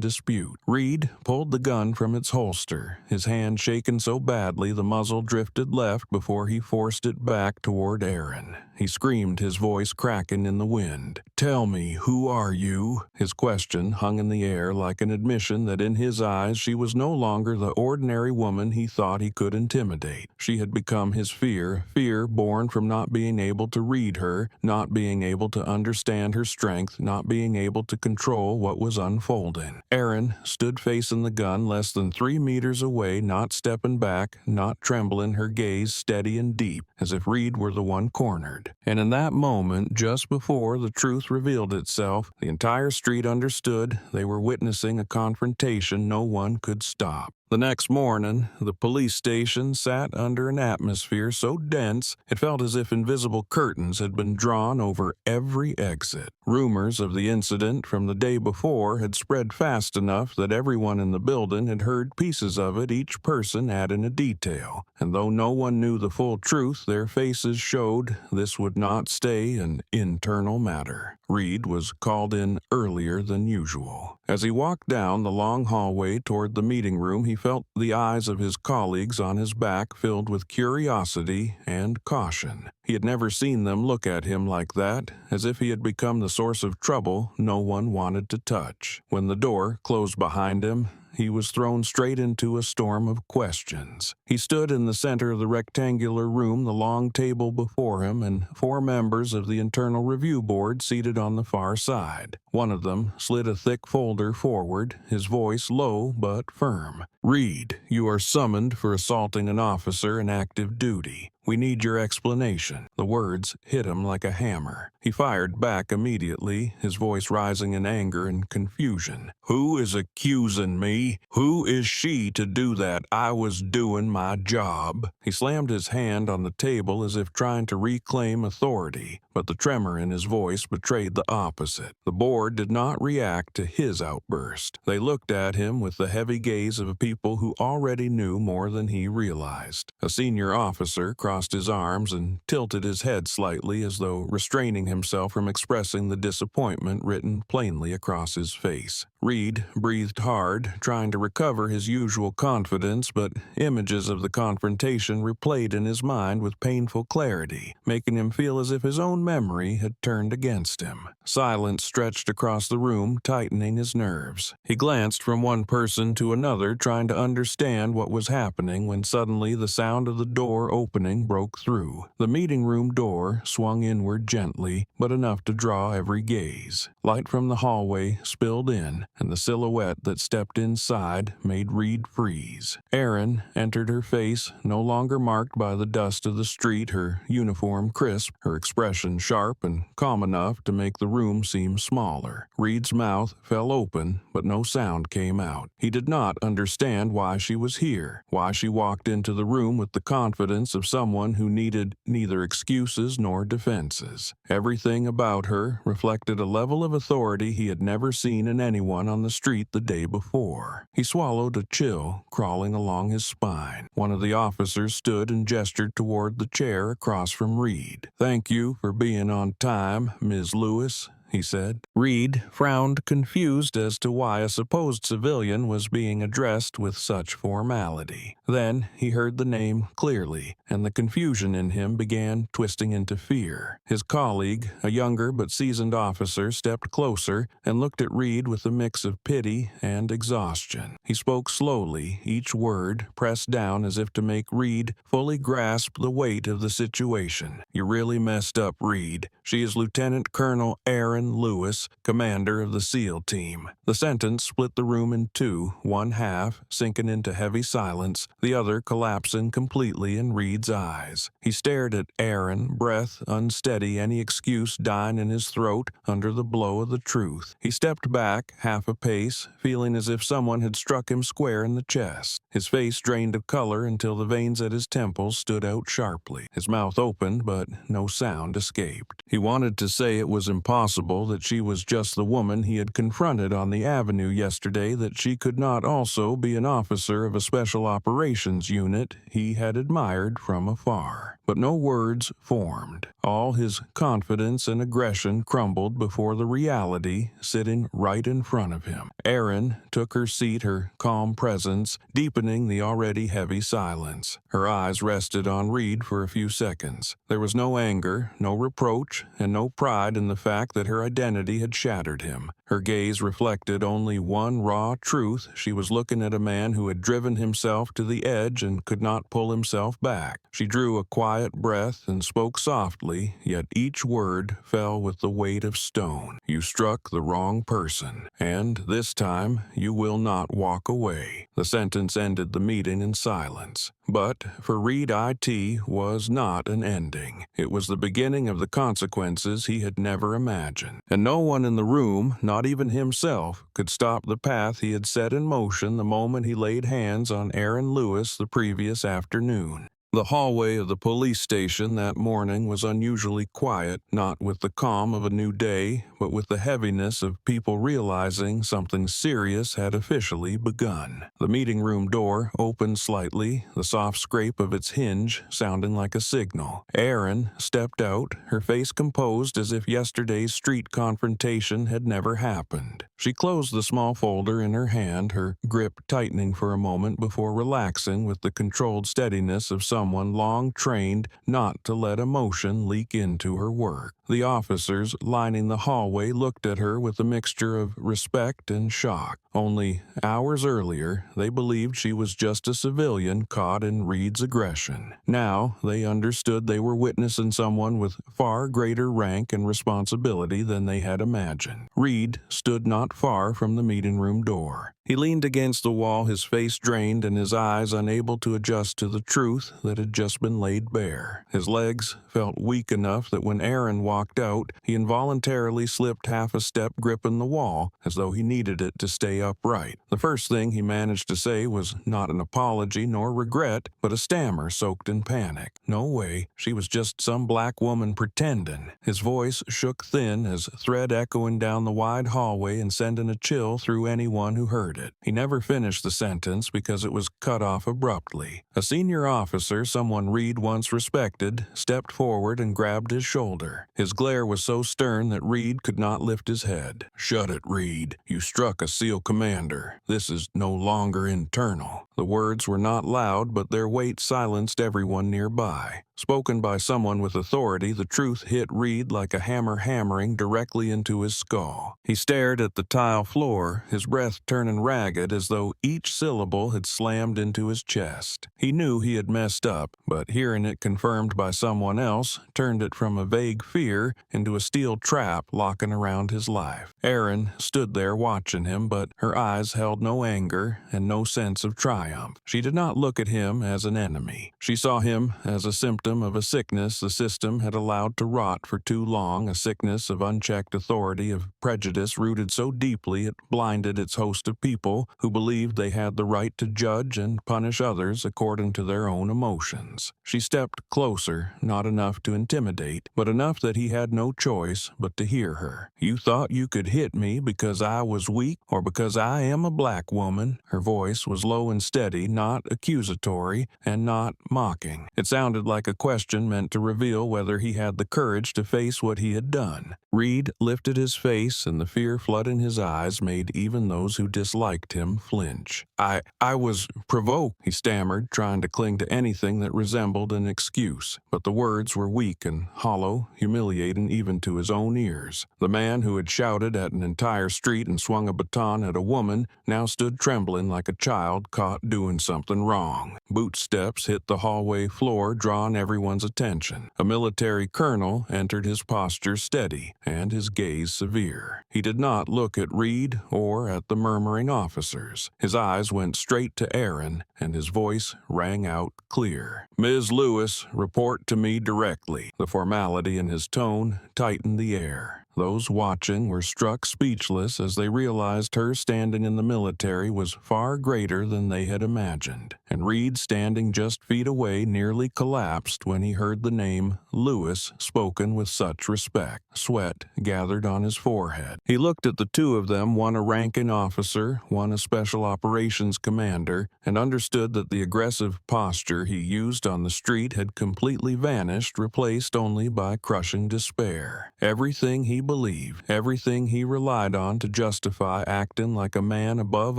dispute. Reed pulled the gun from its holster, his hand shaken so badly the muzzle drifted left before he forced it back toward Aaron. He screamed, his voice cracking in the wind. "Tell me, who are you?" His question hung in the air like an admission that in his eyes she was no longer the ordinary woman he thought he could intimidate. She had become his fear born from not being able to read her, not being able to understand her strength, not being able to control what was unfolding. Aaron stood facing the gun less than 3 meters away, not stepping back, not trembling, her gaze steady and deep, as if Reed were the one cornered. And in that moment, just before the truth revealed itself, the entire street understood they were witnessing a confrontation no one could stop. The next morning, the police station sat under an atmosphere so dense it felt as if invisible curtains had been drawn over every exit. Rumors of the incident from the day before had spread fast enough that everyone in the building had heard pieces of it, each person adding a detail. And though no one knew the full truth, their faces showed this would not stay an internal matter. Reed was called in earlier than usual. As he walked down the long hallway toward the meeting room, he felt the eyes of his colleagues on his back filled with curiosity and caution. He had never seen them look at him like that, as if he had become the source of trouble no one wanted to touch. When the door closed behind him, he was thrown straight into a storm of questions. He stood in the center of the rectangular room, the long table before him, and 4 members of the Internal Review Board seated on the far side. One of them slid a thick folder forward, his voice low but firm. "Reed, you are summoned for assaulting an officer in active duty. We need your explanation." The words hit him like a hammer. He fired back immediately, his voice rising in anger and confusion. "Who is accusing me? Who is she to do that? I was doing my job." He slammed his hand on the table as if trying to reclaim authority, but the tremor in his voice betrayed the opposite. The board did not react to his outburst. They looked at him with the heavy gaze of people who already knew more than he realized. A senior officer crossed his arms and tilted his head slightly as though restraining himself from expressing the disappointment written plainly across his face. Reed breathed hard, trying to recover his usual confidence, but images of the confrontation replayed in his mind with painful clarity, making him feel as if his own memory had turned against him. Silence stretched across the room, tightening his nerves. He glanced from one person to another, trying to understand what was happening, when suddenly the sound of the door opening broke through. The meeting room door swung inward gently, but enough to draw every gaze. Light from the hallway spilled in, and the silhouette that stepped inside made Reed freeze. Erin entered, her face no longer marked by the dust of the street, her uniform crisp, her expression sharp and calm enough to make the room seem smaller. Reed's mouth fell open, but no sound came out. He did not understand why she was here, why she walked into the room with the confidence of someone who needed neither excuses nor defenses. Everything about her reflected a level of authority he had never seen in anyone on the street the day before. He swallowed, a chill crawling along his spine. One of the officers stood and gestured toward the chair across from Reed. "Thank you for being on time, Ms. Lewis," he said. Reed frowned, confused as to why a supposed civilian was being addressed with such formality. Then he heard the name clearly, and the confusion in him began twisting into fear. His colleague, a younger but seasoned officer, stepped closer and looked at Reed with a mix of pity and exhaustion. He spoke slowly, each word pressed down as if to make Reed fully grasp the weight of the situation. "You really messed up, Reed. She is Lieutenant Colonel Erin Lewis, commander of the SEAL team." The sentence split the room in two, one half sinking into heavy silence, the other collapsing completely in Reed's eyes. He stared at Erin, breath unsteady, any excuse dying in his throat under the blow of the truth. He stepped back half a pace, feeling as if someone had struck him square in the chest. His face drained of color until the veins at his temples stood out sharply. His mouth opened, but no sound escaped. He wanted to say it was impossible that she was just the woman he had confronted on the avenue yesterday, that she could not also be an officer of a special operations unit he had admired from afar. But no words formed. All his confidence and aggression crumbled before the reality sitting right in front of him. Erin took her seat, her calm presence deepening the already heavy silence. Her eyes rested on Reed for a few seconds. There was no anger, no reproach, and no pride in the fact that her identity had shattered him. Her gaze reflected only one raw truth. She was looking at a man who had driven himself to the edge and could not pull himself back. She drew a quiet breath and spoke softly, yet each word fell with the weight of stone. "You struck the wrong person, and this time you will not walk away." The sentence ended the meeting in silence. But for Reed, it was not an ending. It was the beginning of the consequences he had never imagined. And no one in the room, not even himself, could stop the path he had set in motion the moment he laid hands on Erin Lewis the previous afternoon. The hallway of the police station that morning was unusually quiet, not with the calm of a new day, but with the heaviness of people realizing something serious had officially begun. The meeting room door opened slightly, the soft scrape of its hinge sounding like a signal. Erin stepped out, her face composed as if yesterday's street confrontation had never happened. She closed the small folder in her hand, her grip tightening for a moment before relaxing with the controlled steadiness of someone someone long trained not to let emotion leak into her work. The officers lining the hallway looked at her with a mixture of respect and shock. Only hours earlier, they believed she was just a civilian caught in Reed's aggression. Now, they understood they were witnessing someone with far greater rank and responsibility than they had imagined. Reed stood not far from the meeting room door. He leaned against the wall, his face drained and his eyes unable to adjust to the truth that had just been laid bare. His legs felt weak enough that when Aaron walked out, he involuntarily slipped half a step, gripping the wall, as though he needed it to stay upright. The first thing he managed to say was not an apology nor regret, but a stammer soaked in panic. No way, she was just some black woman pretending. His voice shook thin as thread echoing down the wide hallway and sending a chill through anyone who heard it. He never finished the sentence because it was cut off abruptly. A senior officer, someone Reed once respected, stepped forward and grabbed his shoulder. His glare was so stern that Reed could not lift his head. "Shut it, Reed. You struck a SEAL commander. This is no longer internal." The words were not loud, but their weight silenced everyone nearby. Spoken by someone with authority, the truth hit Reed like a hammer hammering directly into his skull. He stared at the tile floor, his breath turning ragged as though each syllable had slammed into his chest. He knew he had messed up, but hearing it confirmed by someone else turned it from a vague fear into a steel trap locking around his life. Erin stood there watching him, but her eyes held no anger and no sense of triumph. She did not look at him as an enemy. She saw him as a symptom of a sickness the system had allowed to rot for too long, a sickness of unchecked authority, of prejudice rooted so deeply it blinded its host of people who believed they had the right to judge and punish others according to their own emotions. She stepped closer, not enough to intimidate, but enough that he had no choice but to hear her. "You thought you could hit me because I was weak or because I am a black woman?" Her voice was low and steady, not accusatory and not mocking. It sounded like a question meant to reveal whether he had the courage to face what he had done. Reed lifted his face, and the fear flooding his eyes made even those who disliked him flinch. I was provoked," he stammered, trying to cling to anything that resembled an excuse. But the words were weak and hollow, humiliating even to his own ears. The man who had shouted at an entire street and swung a baton at a woman now stood trembling like a child caught doing something wrong. Boot steps hit the hallway floor, drawing everyone's attention. A military colonel entered, his posture steady and his gaze severe. He did not look at Reed or at the murmuring officers. His eyes went straight to Aaron, and his voice rang out clear. "Ms. Lewis, report to me directly." The formality in his tone tightened the air. Those watching were struck speechless as they realized her standing in the military was far greater than they had imagined, and Reed, standing just feet away, nearly collapsed when he heard the name Lewis spoken with such respect. Sweat gathered on his forehead. He looked at the two of them, one a ranking officer, one a special operations commander, and understood that the aggressive posture he used on the street had completely vanished, replaced only by crushing despair. Everything he believed, everything he relied on to justify acting like a man above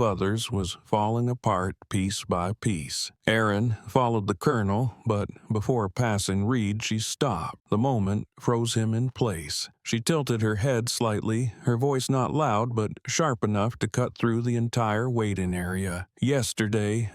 others, was falling apart piece by piece. Aaron followed the colonel, but before passing Reed, she stopped. The moment froze him in place. She tilted her head slightly, her voice not loud but sharp enough to cut through the entire waiting area. "Yesterday,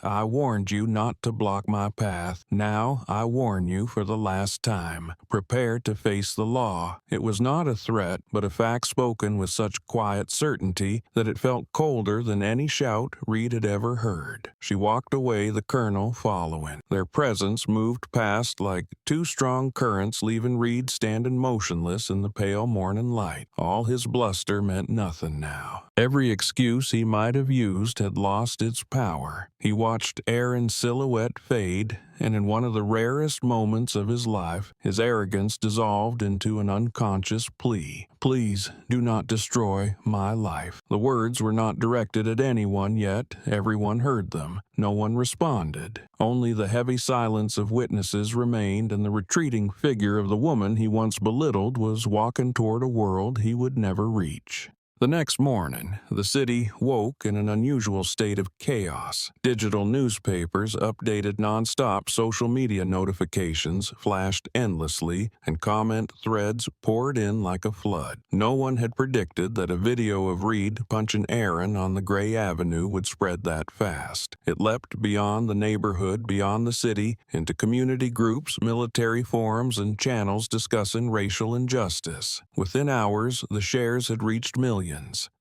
I warned you not to block my path. Now I warn you for the last time. Prepare to face the law." It was not a threat, but a fact spoken with such quiet certainty that it felt colder than any shout Reed had ever heard. She walked away, the colonel following. Their presence moved past like two strong currents, leaving Reed standing motionless in the pale morning light. All his bluster meant nothing now. Every excuse he might have used had lost its power. He watched Aaron's silhouette fade, and in one of the rarest moments of his life, his arrogance dissolved into an unconscious plea. "Please do not destroy my life." The words were not directed at anyone, yet everyone heard them. No one responded. Only the heavy silence of witnesses remained, and the retreating figure of the woman he once belittled was walking toward a world he would never reach. The next morning, the city woke in an unusual state of chaos. Digital newspapers updated nonstop, social media notifications flashed endlessly, and comment threads poured in like a flood. No one had predicted that a video of Reed punching Aaron on the Gray Avenue would spread that fast. It leapt beyond the neighborhood, beyond the city, into community groups, military forums, and channels discussing racial injustice. Within hours, the shares had reached millions.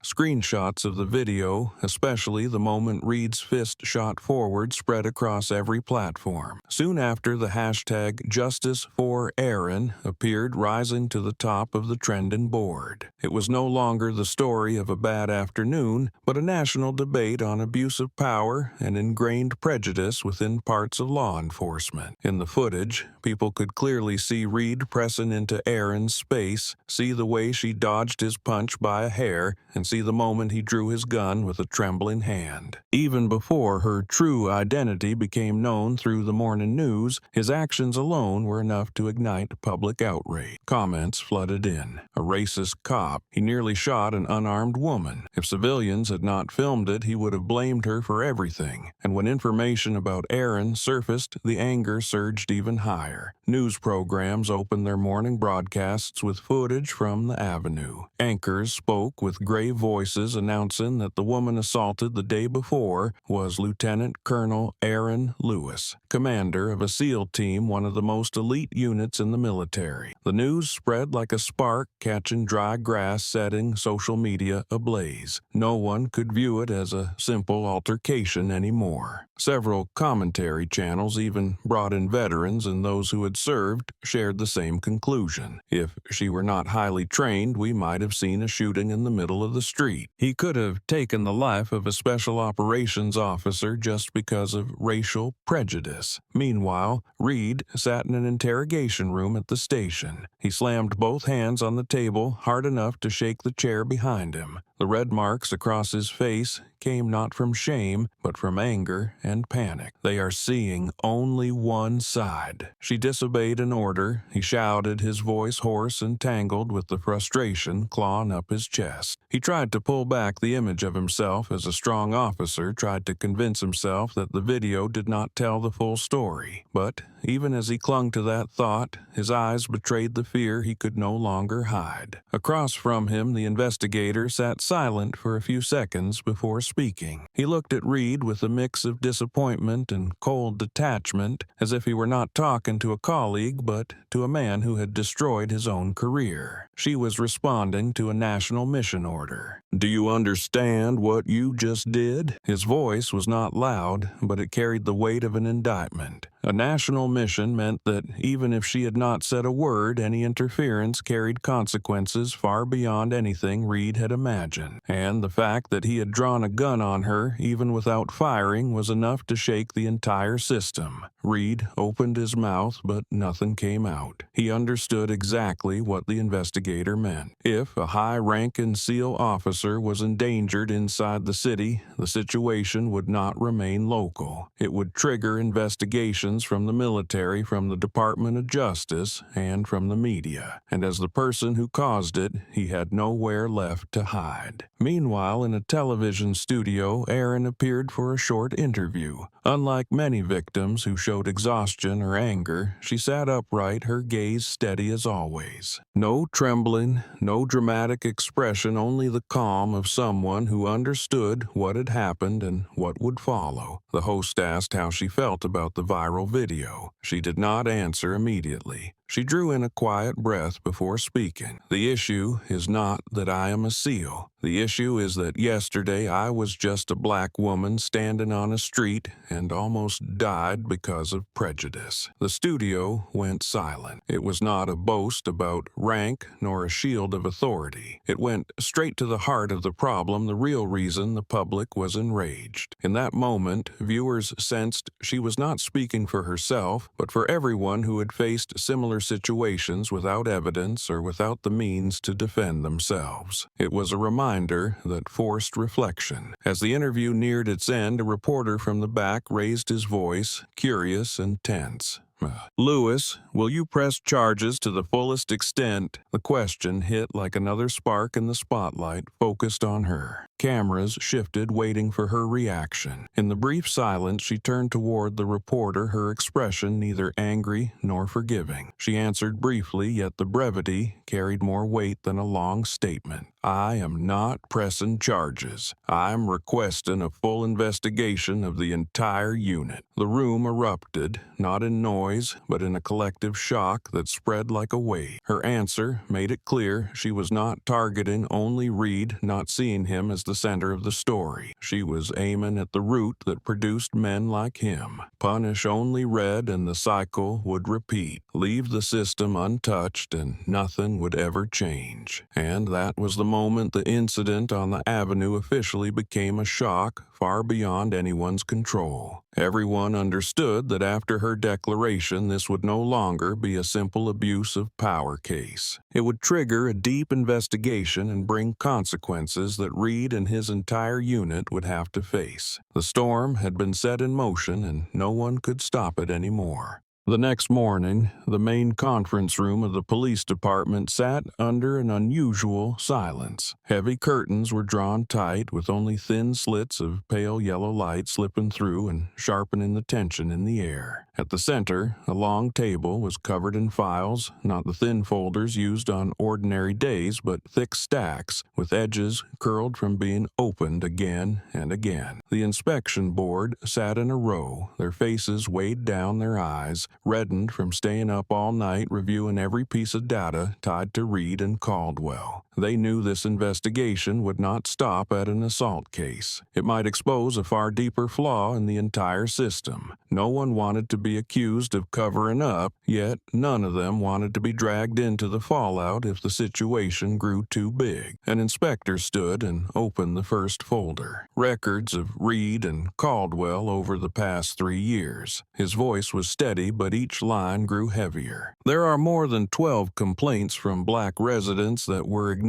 Screenshots of the video, especially the moment Reed's fist shot forward, spread across every platform. Soon after, the hashtag #JusticeForAaron appeared, rising to the top of the trending board. It was no longer the story of a bad afternoon, but a national debate on abusive power and ingrained prejudice within parts of law enforcement. In the footage, people could clearly see Reed pressing into Aaron's space, see the way she dodged his punch by a hair, and see the moment he drew his gun with a trembling hand. Even before her true identity became known through the morning news, his actions alone were enough to ignite public outrage. Comments flooded in. A racist cop. He nearly shot an unarmed woman. If civilians had not filmed it, he would have blamed her for everything. And when information about Aaron surfaced, the anger surged even higher. News programs opened their morning broadcasts with footage from the avenue. Anchors spoke with grave voices announcing that the woman assaulted the day before was Lieutenant Colonel Aaron Lewis, commander of a SEAL team, one of the most elite units in the military. The news spread like a spark catching dry grass, setting social media ablaze. No one could view it as a simple altercation anymore. Several commentary channels, even brought in veterans and those who had served, shared the same conclusion. If she were not highly trained, we might have seen a shooting in the middle of the street. He could have taken the life of a special operations officer just because of racial prejudice. Meanwhile, Reed sat in an interrogation room at the station. He slammed both hands on the table hard enough to shake the chair behind him. The red marks across his face came not from shame, but from anger and panic. They are seeing only one side. She disobeyed an order, he shouted, his voice hoarse and tangled with the frustration clawing up his chest. He tried to pull back the image of himself as a strong officer, tried to convince himself that the video did not tell the full story. But even as he clung to that thought, his eyes betrayed the fear he could no longer hide. Across from him, the investigator sat silent for a few seconds before speaking. He looked at Reed with a mix of disappointment and cold detachment, as if he were not talking to a colleague but to a man who had destroyed his own career. She was responding to a national mission order. "Do you understand what you just did?" His voice was not loud, but it carried the weight of an indictment. A national mission meant that even if she had not said a word, any interference carried consequences far beyond anything Reed had imagined. And the fact that he had drawn a gun on her, even without firing, was enough to shake the entire system. Reed opened his mouth, but nothing came out. He understood exactly what the investigator meant. If a high-ranking SEAL officer was endangered inside the city, the situation would not remain local. It would trigger investigations from the military, from the Department of Justice, and from the media. And as the person who caused it, he had nowhere left to hide. Meanwhile, in a television studio, Aaron appeared for a short interview. Unlike many victims who showed exhaustion or anger, she sat upright, her gaze steady as always. No trembling, no dramatic expression, only the calm of someone who understood what had happened and what would follow. The host asked how she felt about the viral video. She did not answer immediately. She drew in a quiet breath before speaking. "The issue is not that I am a SEAL. The issue is that yesterday I was just a black woman standing on a street and almost died because of prejudice." The studio went silent. It was not a boast about rank nor a shield of authority. It went straight to the heart of the problem, the real reason the public was enraged. In that moment, viewers sensed she was not speaking for herself, but for everyone who had faced similar situations without evidence or without the means to defend themselves. It was a reminder that forced reflection. As the interview neared its end, a reporter from the back raised his voice, curious and tense. Lewis, will you press charges to the fullest extent? The question hit like another spark in the spotlight focused on her. Cameras shifted, waiting for her reaction. In the brief silence, she turned toward the reporter, her expression neither angry nor forgiving. She answered briefly, yet the brevity carried more weight than a long statement. I am not pressing charges. I'm requesting a full investigation of the entire unit. The room erupted, not in noise, but in a collective shock that spread like a wave. Her answer made it clear she was not targeting only Reed, not seeing him as the center of the story. She was aiming at the root that produced men like him. Punish only Red and the cycle would repeat. Leave the system untouched and nothing would ever change. And that was the moment the incident on the avenue officially became a shock far beyond anyone's control. Everyone understood that after her declaration, this would no longer be a simple abuse of power case. It would trigger a deep investigation and bring consequences that Reed and his entire unit would have to face. The storm had been set in motion and no one could stop it anymore. The next morning, the main conference room of the police department sat under an unusual silence. Heavy curtains were drawn tight, with only thin slits of pale yellow light slipping through and sharpening the tension in the air. At the center, a long table was covered in files, not the thin folders used on ordinary days, but thick stacks, with edges curled from being opened again and again. The inspection board sat in a row, their faces weighed down their eyes, reddened from staying up all night reviewing every piece of data tied to Reed and Caldwell. They knew this investigation would not stop at an assault case. It might expose a far deeper flaw in the entire system. No one wanted to be accused of covering up, yet none of them wanted to be dragged into the fallout if the situation grew too big. An inspector stood and opened the first folder. Records of Reed and Caldwell over the past 3 years. His voice was steady, but each line grew heavier. There are more than 12 complaints from black residents that were ignored.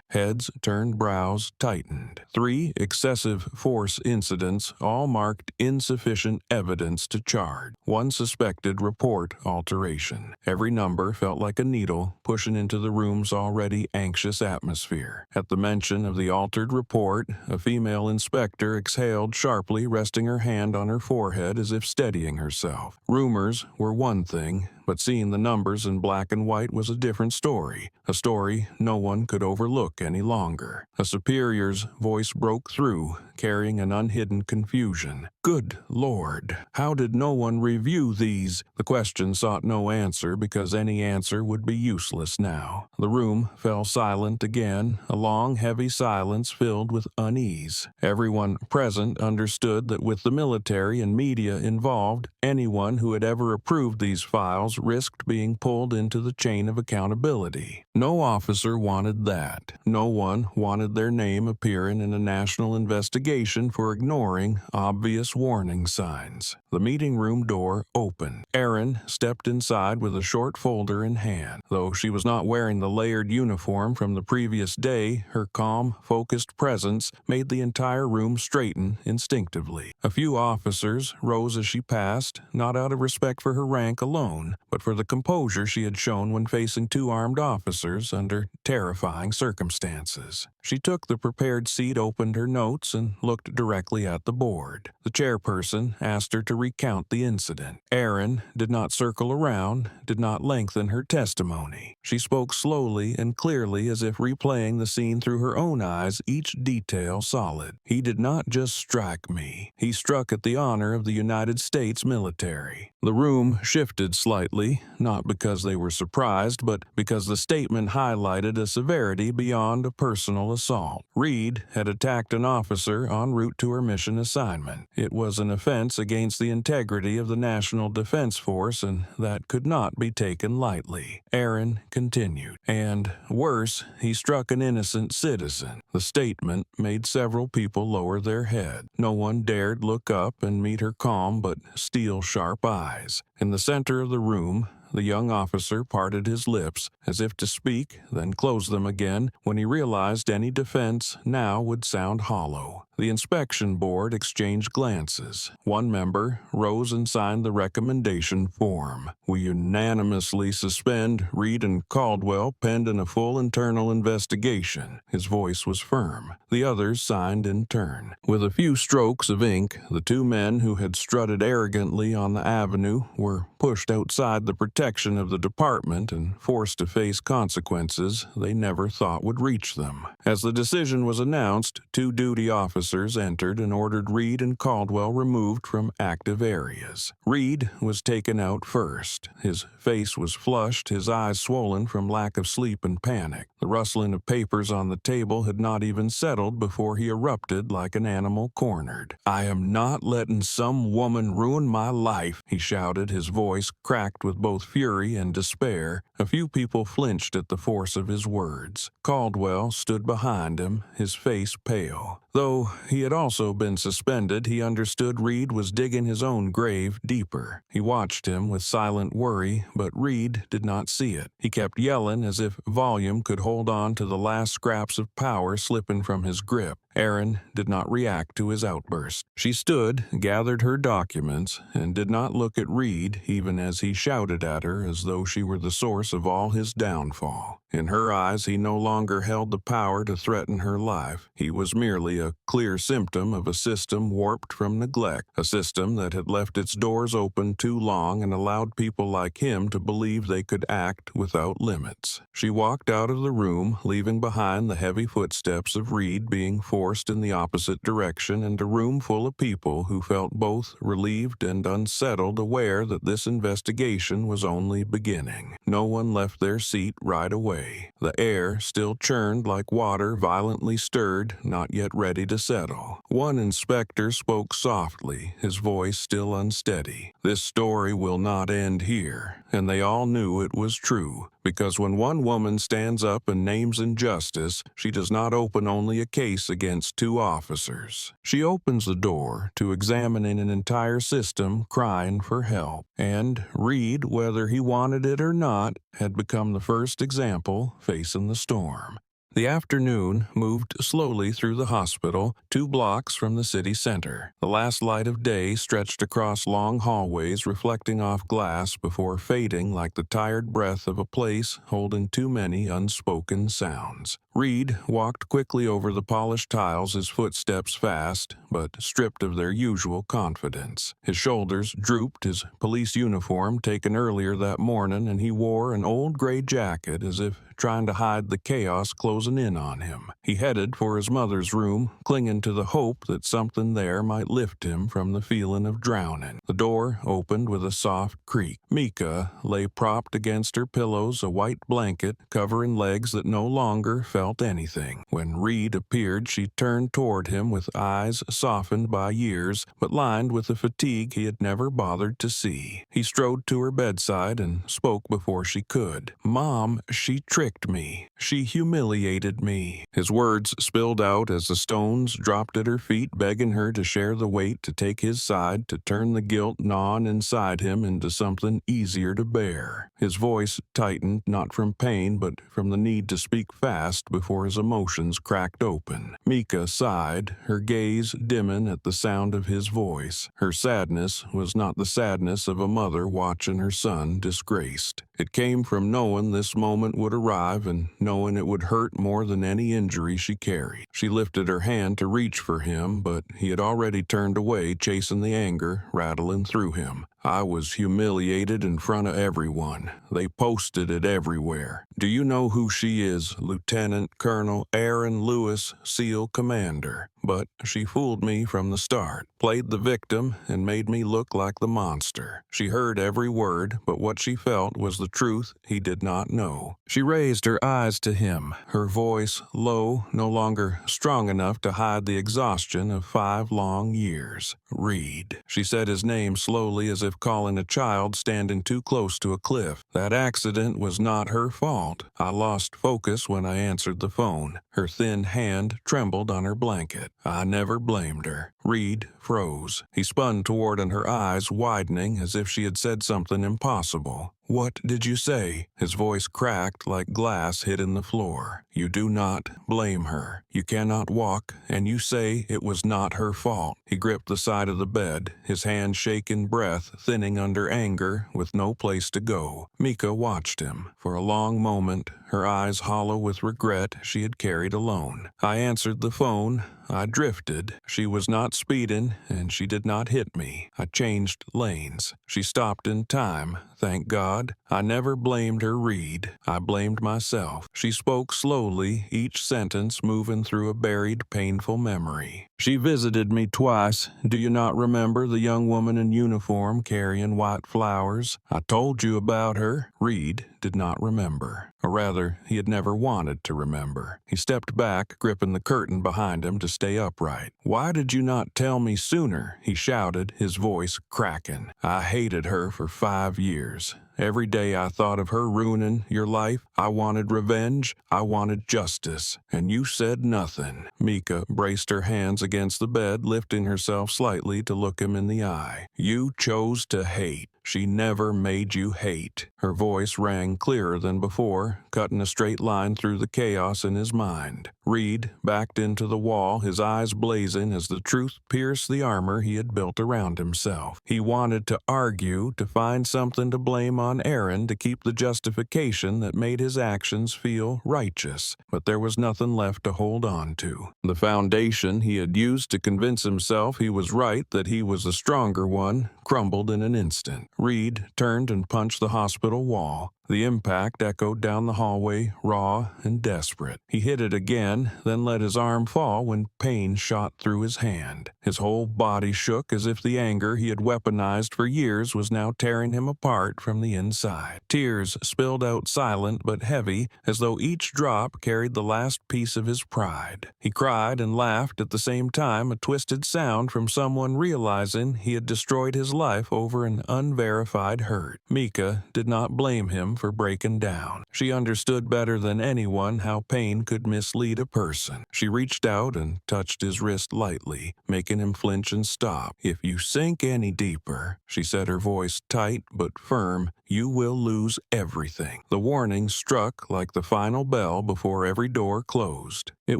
Heads turned, brows tightened. 3 excessive force incidents, all marked insufficient evidence to charge. 1 suspected report alteration. Every number felt like a needle pushing into the room's already anxious atmosphere. At the mention of the altered report, a female inspector exhaled sharply, resting her hand on her forehead as if steadying herself. Rumors were one thing, but seeing the numbers in black and white was a different story, a story no one could overlook any longer. A superior's voice broke through, carrying an unhidden confusion. Good Lord, how did no one review these? The question sought no answer because any answer would be useless now. The room fell silent again, a long, heavy silence filled with unease. Everyone present understood that with the military and media involved, anyone who had ever approved these files risked being pulled into the chain of accountability. No officer wanted that. No one wanted their name appearing in a national investigation for ignoring obvious warning signs. The meeting room door opened. Erin stepped inside with a short folder in hand. Though she was not wearing the layered uniform from the previous day, her calm, focused presence made the entire room straighten instinctively. A few officers rose as she passed, not out of respect for her rank alone, but for the composure she had shown when facing 2 armed officers under terrifying circumstances. She took the prepared seat, opened her notes, and looked directly at the board. The chairperson asked her to recount the incident. Erin did not circle around, did not lengthen her testimony. She spoke slowly and clearly as if replaying the scene through her own eyes, each detail solid. He did not just strike me. He struck at the honor of the United States military. The room shifted slightly, not because they were surprised, but because the statement highlighted a severity beyond a personal assault. Reed had attacked an officer en route to her mission assignment. It was an offense against the integrity of the National Defense Force, and that could not be taken lightly. Erin continued. And, worse, he struck an innocent citizen. The statement made several people lower their head. No one dared look up and meet her calm but steel-sharp eyes. In the center of the room, the young officer parted his lips, as if to speak, then closed them again when he realized any defense now would sound hollow. The inspection board exchanged glances. One member rose and signed the recommendation form. We unanimously suspend Reed and Caldwell pending a full internal investigation. His voice was firm. The others signed in turn. With a few strokes of ink, the two men who had strutted arrogantly on the avenue were pushed outside the protection of the department and forced to face consequences they never thought would reach them. As the decision was announced, two duty officers entered and ordered Reed and Caldwell removed from active areas. Reed was taken out first. His face was flushed, his eyes swollen from lack of sleep and panic. The rustling of papers on the table had not even settled before he erupted like an animal cornered. "I am not letting some woman ruin my life," he shouted, his voice cracked with both fury and despair. A few people flinched at the force of his words. Caldwell stood behind him, his face pale. Though he had also been suspended, he understood Reed was digging his own grave deeper. He watched him with silent worry, but Reed did not see it. He kept yelling as if volume could hold on to the last scraps of power slipping from his grip. Erin did not react to his outburst. She stood, gathered her documents, and did not look at Reed even as he shouted at her as though she were the source of all his downfall. In her eyes, he no longer held the power to threaten her life. He was merely a clear symptom of a system warped from neglect, a system that had left its doors open too long and allowed people like him to believe they could act without limits. She walked out of the room, leaving behind the heavy footsteps of Reed being forced in the opposite direction and a room full of people who felt both relieved and unsettled, aware that this investigation was only beginning. No one left their seat right away. The air still churned like water violently stirred, not yet ready to settle. One inspector spoke softly, his voice still unsteady. "This story will not end here," and they all knew it was true. Because when one woman stands up and names injustice, she does not open only a case against two officers. She opens the door to examining an entire system crying for help. And Reed, whether he wanted it or not, had become the first example facing the storm. The afternoon moved slowly through the hospital, 2 blocks from the city center. The last light of day stretched across long hallways, reflecting off glass before fading like the tired breath of a place holding too many unspoken sounds. Reed walked quickly over the polished tiles, his footsteps fast, but stripped of their usual confidence. His shoulders drooped, his police uniform taken earlier that morning, and he wore an old gray jacket as if trying to hide the chaos closing in on him. He headed for his mother's room, clinging to the hope that something there might lift him from the feeling of drowning. The door opened with a soft creak. Mika lay propped against her pillows, a white blanket covering legs that no longer felt anything. When Reed appeared, she turned toward him with eyes softened by years, but lined with a fatigue he had never bothered to see. He strode to her bedside and spoke before she could. "Mom, she tricked me. She humiliated me." His words spilled out as the stones dropped at her feet, begging her to share the weight, to take his side, to turn the guilt gnawing inside him into something easier to bear. His voice tightened, not from pain, but from the need to speak fast before his emotions cracked open. Mika sighed, her gaze dimming at the sound of his voice. Her sadness was not the sadness of a mother watching her son disgraced. It came from knowing this moment would arrive and knowing it would hurt more than any injury she carried. She lifted her hand to reach for him, but he had already turned away, chasing the anger rattling through him. "I was humiliated in front of everyone. They posted it everywhere. Do you know who she is? Lieutenant Colonel Erin Lewis, SEAL Commander. But she fooled me from the start, played the victim, and made me look like the monster. She heard every word, but what she felt was the truth he did not know." She raised her eyes to him, her voice low, no longer strong enough to hide the exhaustion of 5 long years. "Reed." She said his name slowly, as if calling a child standing too close to a cliff. "That accident was not her fault. I lost focus when I answered the phone." Her thin hand trembled on her blanket. "I never blamed her." Reed froze. He spun toward her, eyes widening as if she had said something impossible. "What did you say?" His voice cracked like glass hit in the floor. "You do not blame her. You cannot walk, and you say it was not her fault." He gripped the side of the bed, his hand shaking, breath thinning under anger, with no place to go. Mika watched him. For a long moment, her eyes hollow with regret she had carried alone. "I answered the phone. I drifted. She was not speeding, and she did not hit me. I changed lanes. She stopped in time, thank God. I never blamed her, Reed. I blamed myself." She spoke slowly, each sentence moving through a buried, painful memory. "She visited me twice. Do you not remember the young woman in uniform carrying white flowers? I told you about her." Reed did not remember. Or rather, he had never wanted to remember. He stepped back, gripping the curtain behind him to stay upright. "Why did you not tell me sooner?" he shouted, his voice cracking. "I hated her for 5 years. Every day I thought of her ruining your life. I wanted revenge. I wanted justice. And you said nothing." Mika braced her hands against the bed, lifting herself slightly to look him in the eye. "You chose to hate. She never made you hate." Her voice rang clearer than before, cutting a straight line through the chaos in his mind. Reed backed into the wall, his eyes blazing as the truth pierced the armor he had built around himself. He wanted to argue, to find something to blame on Aaron, to keep the justification that made his actions feel righteous, but there was nothing left to hold on to. The foundation he had used to convince himself he was right, that he was the stronger one, crumbled in an instant. Reed turned and punched the hospital wall. The impact echoed down the hallway, raw and desperate. He hit it again, then let his arm fall when pain shot through his hand. His whole body shook as if the anger he had weaponized for years was now tearing him apart from the inside. Tears spilled out silent but heavy, as though each drop carried the last piece of his pride. He cried and laughed at the same time, a twisted sound from someone realizing he had destroyed his life over an unverified hurt. Mika did not blame him for breaking down. She understood better than anyone how pain could mislead a person. She reached out and touched his wrist lightly, making him flinch and stop. "If you sink any deeper," she said, her voice tight but firm, "you will lose everything." The warning struck like the final bell before every door closed. It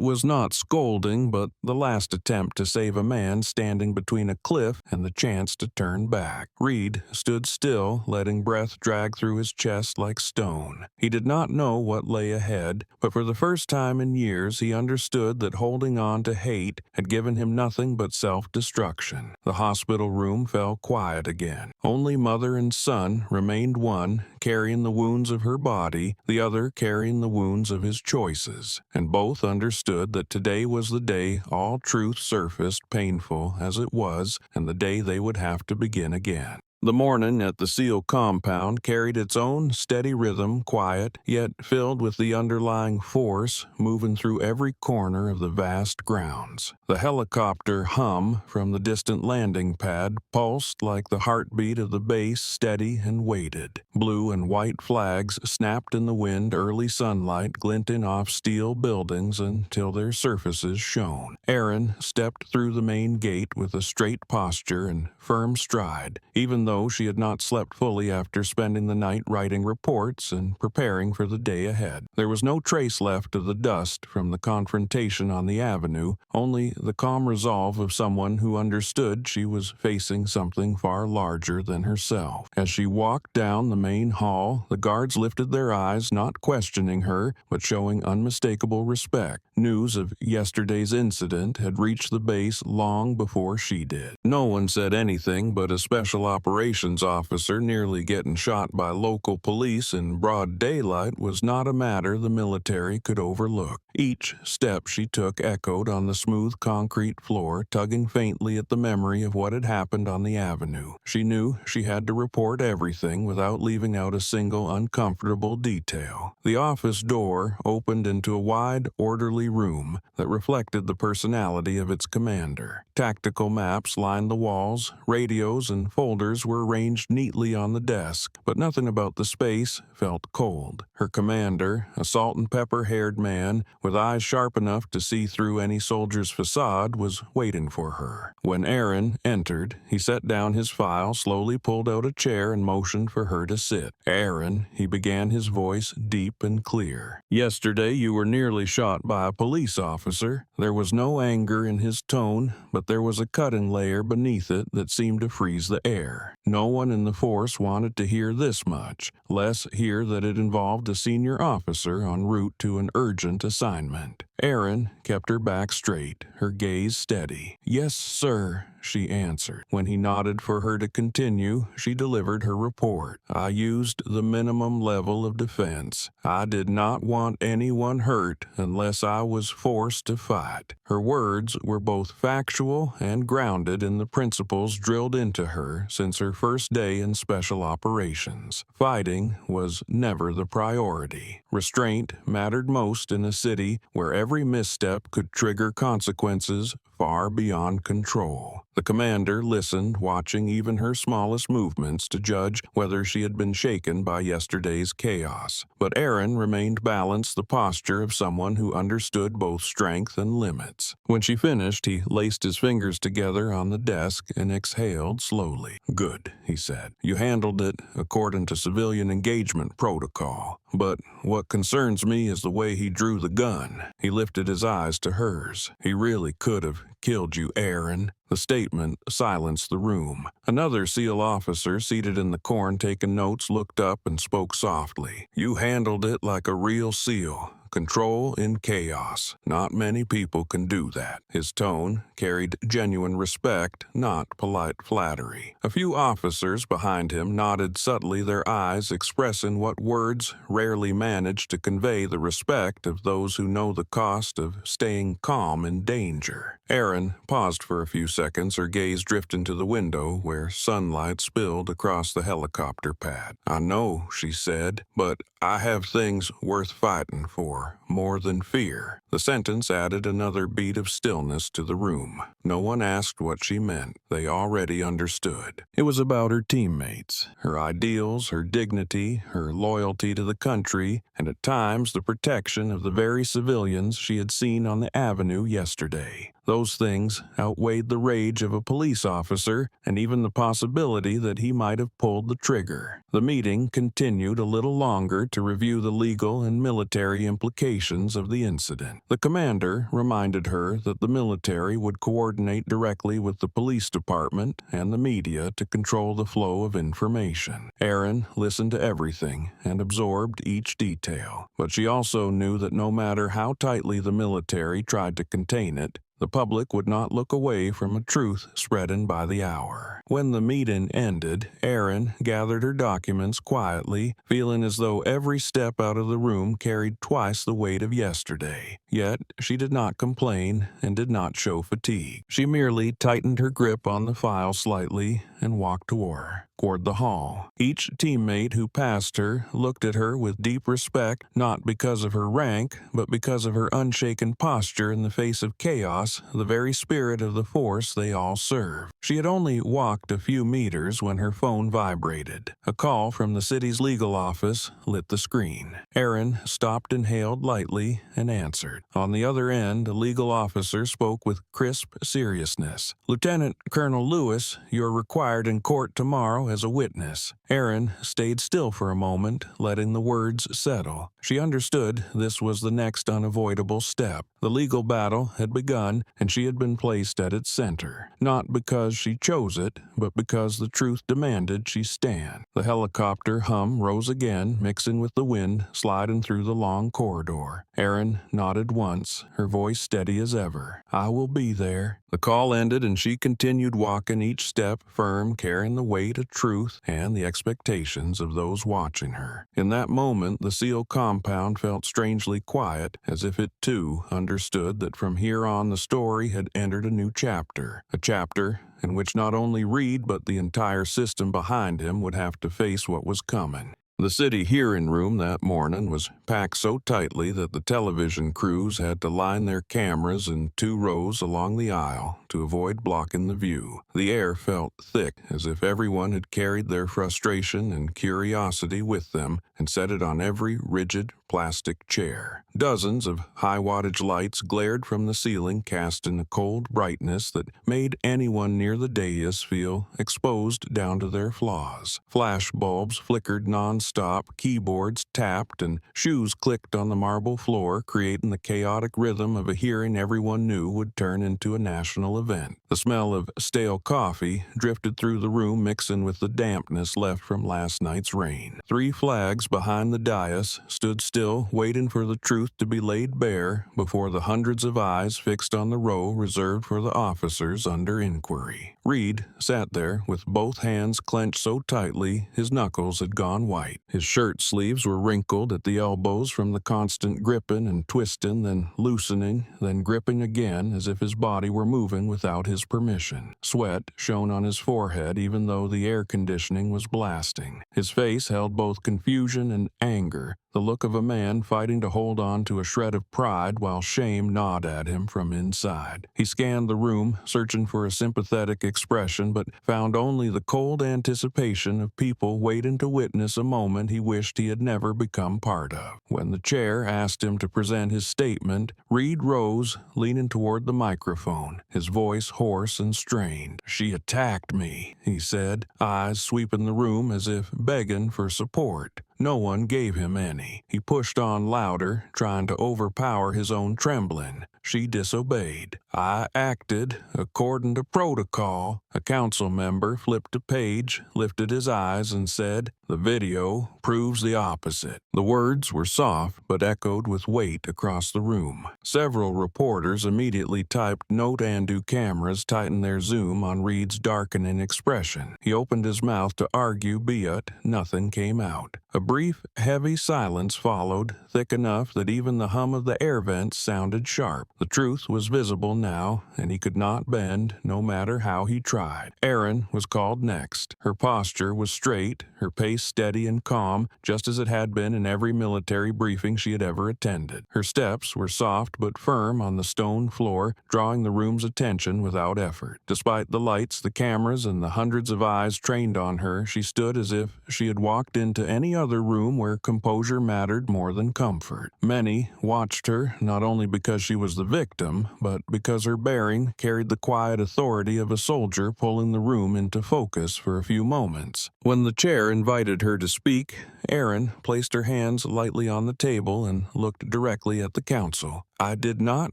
was not scolding, but the last attempt to save a man standing between a cliff and the chance to turn back. Reed stood still, letting breath drag through his chest like stone. He did not know what lay ahead, but for the first time in years he understood that holding on to hate had given him nothing but self-destruction. The hospital room fell quiet again. Only mother and son remained, one carrying the wounds of her body, the other carrying the wounds of his choices, and both understood that today was the day all truth surfaced, painful as it was, and the day they would have to begin again. The morning at the SEAL compound carried its own steady rhythm, quiet, yet filled with the underlying force moving through every corner of the vast grounds. The helicopter hum from the distant landing pad pulsed like the heartbeat of the base, steady and weighted. Blue and white flags snapped in the wind, early sunlight glinting off steel buildings until their surfaces shone. Aaron stepped through the main gate with a straight posture and firm stride, even though she had not slept fully after spending the night writing reports and preparing for the day ahead. There was no trace left of the dust from the confrontation on the avenue, only the calm resolve of someone who understood she was facing something far larger than herself. As she walked down the main hall, the guards lifted their eyes, not questioning her, but showing unmistakable respect. News of yesterday's incident had reached the base long before she did. No one said anything, but a special operations officer nearly getting shot by local police in broad daylight was not a matter the military could overlook. Each step she took echoed on the smooth concrete floor, tugging faintly at the memory of what had happened on the avenue. She knew she had to report everything without leaving out a single uncomfortable detail. The office door opened into a wide, orderly room that reflected the personality of its commander. Tactical maps lined the walls, radios and folders papers were arranged neatly on the desk, but nothing about the space felt cold. Her commander, a salt-and-pepper-haired man with eyes sharp enough to see through any soldier's facade, was waiting for her. When Aaron entered, he set down his file, slowly pulled out a chair, and motioned for her to sit. "Aaron," he began, his voice deep and clear. "Yesterday you were nearly shot by a police officer." There was no anger in his tone, but there was a cutting layer beneath it that seemed to freeze the air. No one in the force wanted to hear this much, less hear that it involved a senior officer en route to an urgent assignment. Aaron kept her back straight, her gaze steady. "Yes, sir," she answered. When he nodded for her to continue, she delivered her report. "I used the minimum level of defense. I did not want anyone hurt unless I was forced to fight." Her words were both factual and grounded in the principles drilled into her since her first day in special operations. Fighting was never the priority. Restraint mattered most in a city where every misstep could trigger consequences far beyond control. The commander listened, watching even her smallest movements to judge whether she had been shaken by yesterday's chaos. But Aaron remained balanced, the posture of someone who understood both strength and limits. When she finished, he laced his fingers together on the desk and exhaled slowly. "Good," he said. "You handled it according to civilian engagement protocol. But what concerns me is the way he drew the gun." He lifted his eyes to hers. "He really could have killed you, Aaron." The statement silenced the room. Another SEAL officer seated in the corn taking notes looked up and spoke softly. "You handled it like a real SEAL. Control in chaos. Not many people can do that." His tone carried genuine respect, not polite flattery. A few officers behind him nodded subtly, their eyes expressing what words rarely manage to convey the respect of those who know the cost of staying calm in danger. Aaron paused for a few seconds, her gaze drifting to the window where sunlight spilled across the helicopter pad. "I know," she said, "but I have things worth fighting for, more than fear." The sentence added another beat of stillness to the room. No one asked what she meant. They already understood. It was about her teammates, her ideals, her dignity, her loyalty to the country, and at times the protection of the very civilians she had seen on the avenue yesterday. Those things outweighed the rage of a police officer and even the possibility that he might have pulled the trigger. The meeting continued a little longer to review the legal and military implications of the incident. The commander reminded her that the military would coordinate directly with the police department and the media to control the flow of information. Aaron listened to everything and absorbed each detail, but she also knew that no matter how tightly the military tried to contain it, the public would not look away from a truth spreading by the hour. When the meeting ended, Aaron gathered her documents quietly, feeling as though every step out of the room carried twice the weight of yesterday. Yet she did not complain and did not show fatigue. She merely tightened her grip on the file slightly and walked toward the hall. Each teammate who passed her looked at her with deep respect, not because of her rank, but because of her unshaken posture in the face of chaos, the very spirit of the force they all served. She had only walked a few meters when her phone vibrated. A call from the city's legal office lit the screen. Aaron stopped and hailed lightly and answered. On the other end, a legal officer spoke with crisp seriousness. "Lieutenant Colonel Lewis, you're required in court tomorrow as a witness." Aaron stayed still for a moment, letting the words settle. She understood this was the next unavoidable step. The legal battle had begun, and she had been placed at its center, not because she chose it, but because the truth demanded she stand. The helicopter hum rose again, mixing with the wind, sliding through the long corridor. Aaron nodded once, her voice steady as ever. "I will be there." The call ended, and she continued walking, each step firm, carrying the weight of truth and the expectations of those watching her. In that moment, the SEAL compound felt strangely quiet, as if it too understood that from here on the story had entered a new chapter, a chapter in which not only Reed but the entire system behind him would have to face what was coming. The city hearing room that morning was packed so tightly that the television crews had to line their cameras in 2 rows along the aisle to to avoid blocking the view. The air felt thick, as if everyone had carried their frustration and curiosity with them and set it on every rigid plastic chair. Dozens of high-wattage lights glared from the ceiling, casting a cold brightness that made anyone near the dais feel exposed down to their flaws. Flash bulbs flickered non-stop, keyboards tapped, and shoes clicked on the marble floor, creating the chaotic rhythm of a hearing everyone knew would turn into a national event. The smell of stale coffee drifted through the room, mixing with the dampness left from last night's rain. 3 flags behind the dais stood still, waiting for the truth to be laid bare before the hundreds of eyes fixed on the row reserved for the officers under inquiry. Reed sat there with both hands clenched so tightly his knuckles had gone white. His shirt sleeves were wrinkled at the elbows from the constant gripping and twisting, then loosening, then gripping again, as if his body were moving without his permission. Sweat shone on his forehead even though the air conditioning was blasting. His face held both confusion and anger, the look of a man fighting to hold on to a shred of pride while shame gnawed at him from inside. He scanned the room, searching for a sympathetic expression, but found only the cold anticipation of people waiting to witness a moment he wished he had never become part of. When the chair asked him to present his statement, Reed rose, leaning toward the microphone, his voice hoarse and strained. "She attacked me," he said, eyes sweeping the room as if begging for support. No one gave him any. He pushed on louder, trying to overpower his own trembling. She disobeyed. "I acted according to protocol." A council member flipped a page, lifted his eyes, and said, "The video proves the opposite." The words were soft but echoed with weight across the room. Several reporters immediately typed note, and cameras tightened their zoom on Reed's darkening expression. He opened his mouth to argue, but nothing came out. A brief, heavy silence followed, thick enough that even the hum of the air vents sounded sharp. The truth was visible now, and he could not bend, no matter how he tried. Erin was called next. Her posture was straight, her pace steady and calm, just as it had been in every military briefing she had ever attended. Her steps were soft but firm on the stone floor, drawing the room's attention without effort. Despite the lights, the cameras, and the hundreds of eyes trained on her, she stood as if she had walked into any other room where composure mattered more than comfort. Many watched her, not only because she was the victim, but because her bearing carried the quiet authority of a soldier pulling the room into focus for a few moments. When the chair invited her to speak, Erin placed her hands lightly on the table and looked directly at the council. "I did not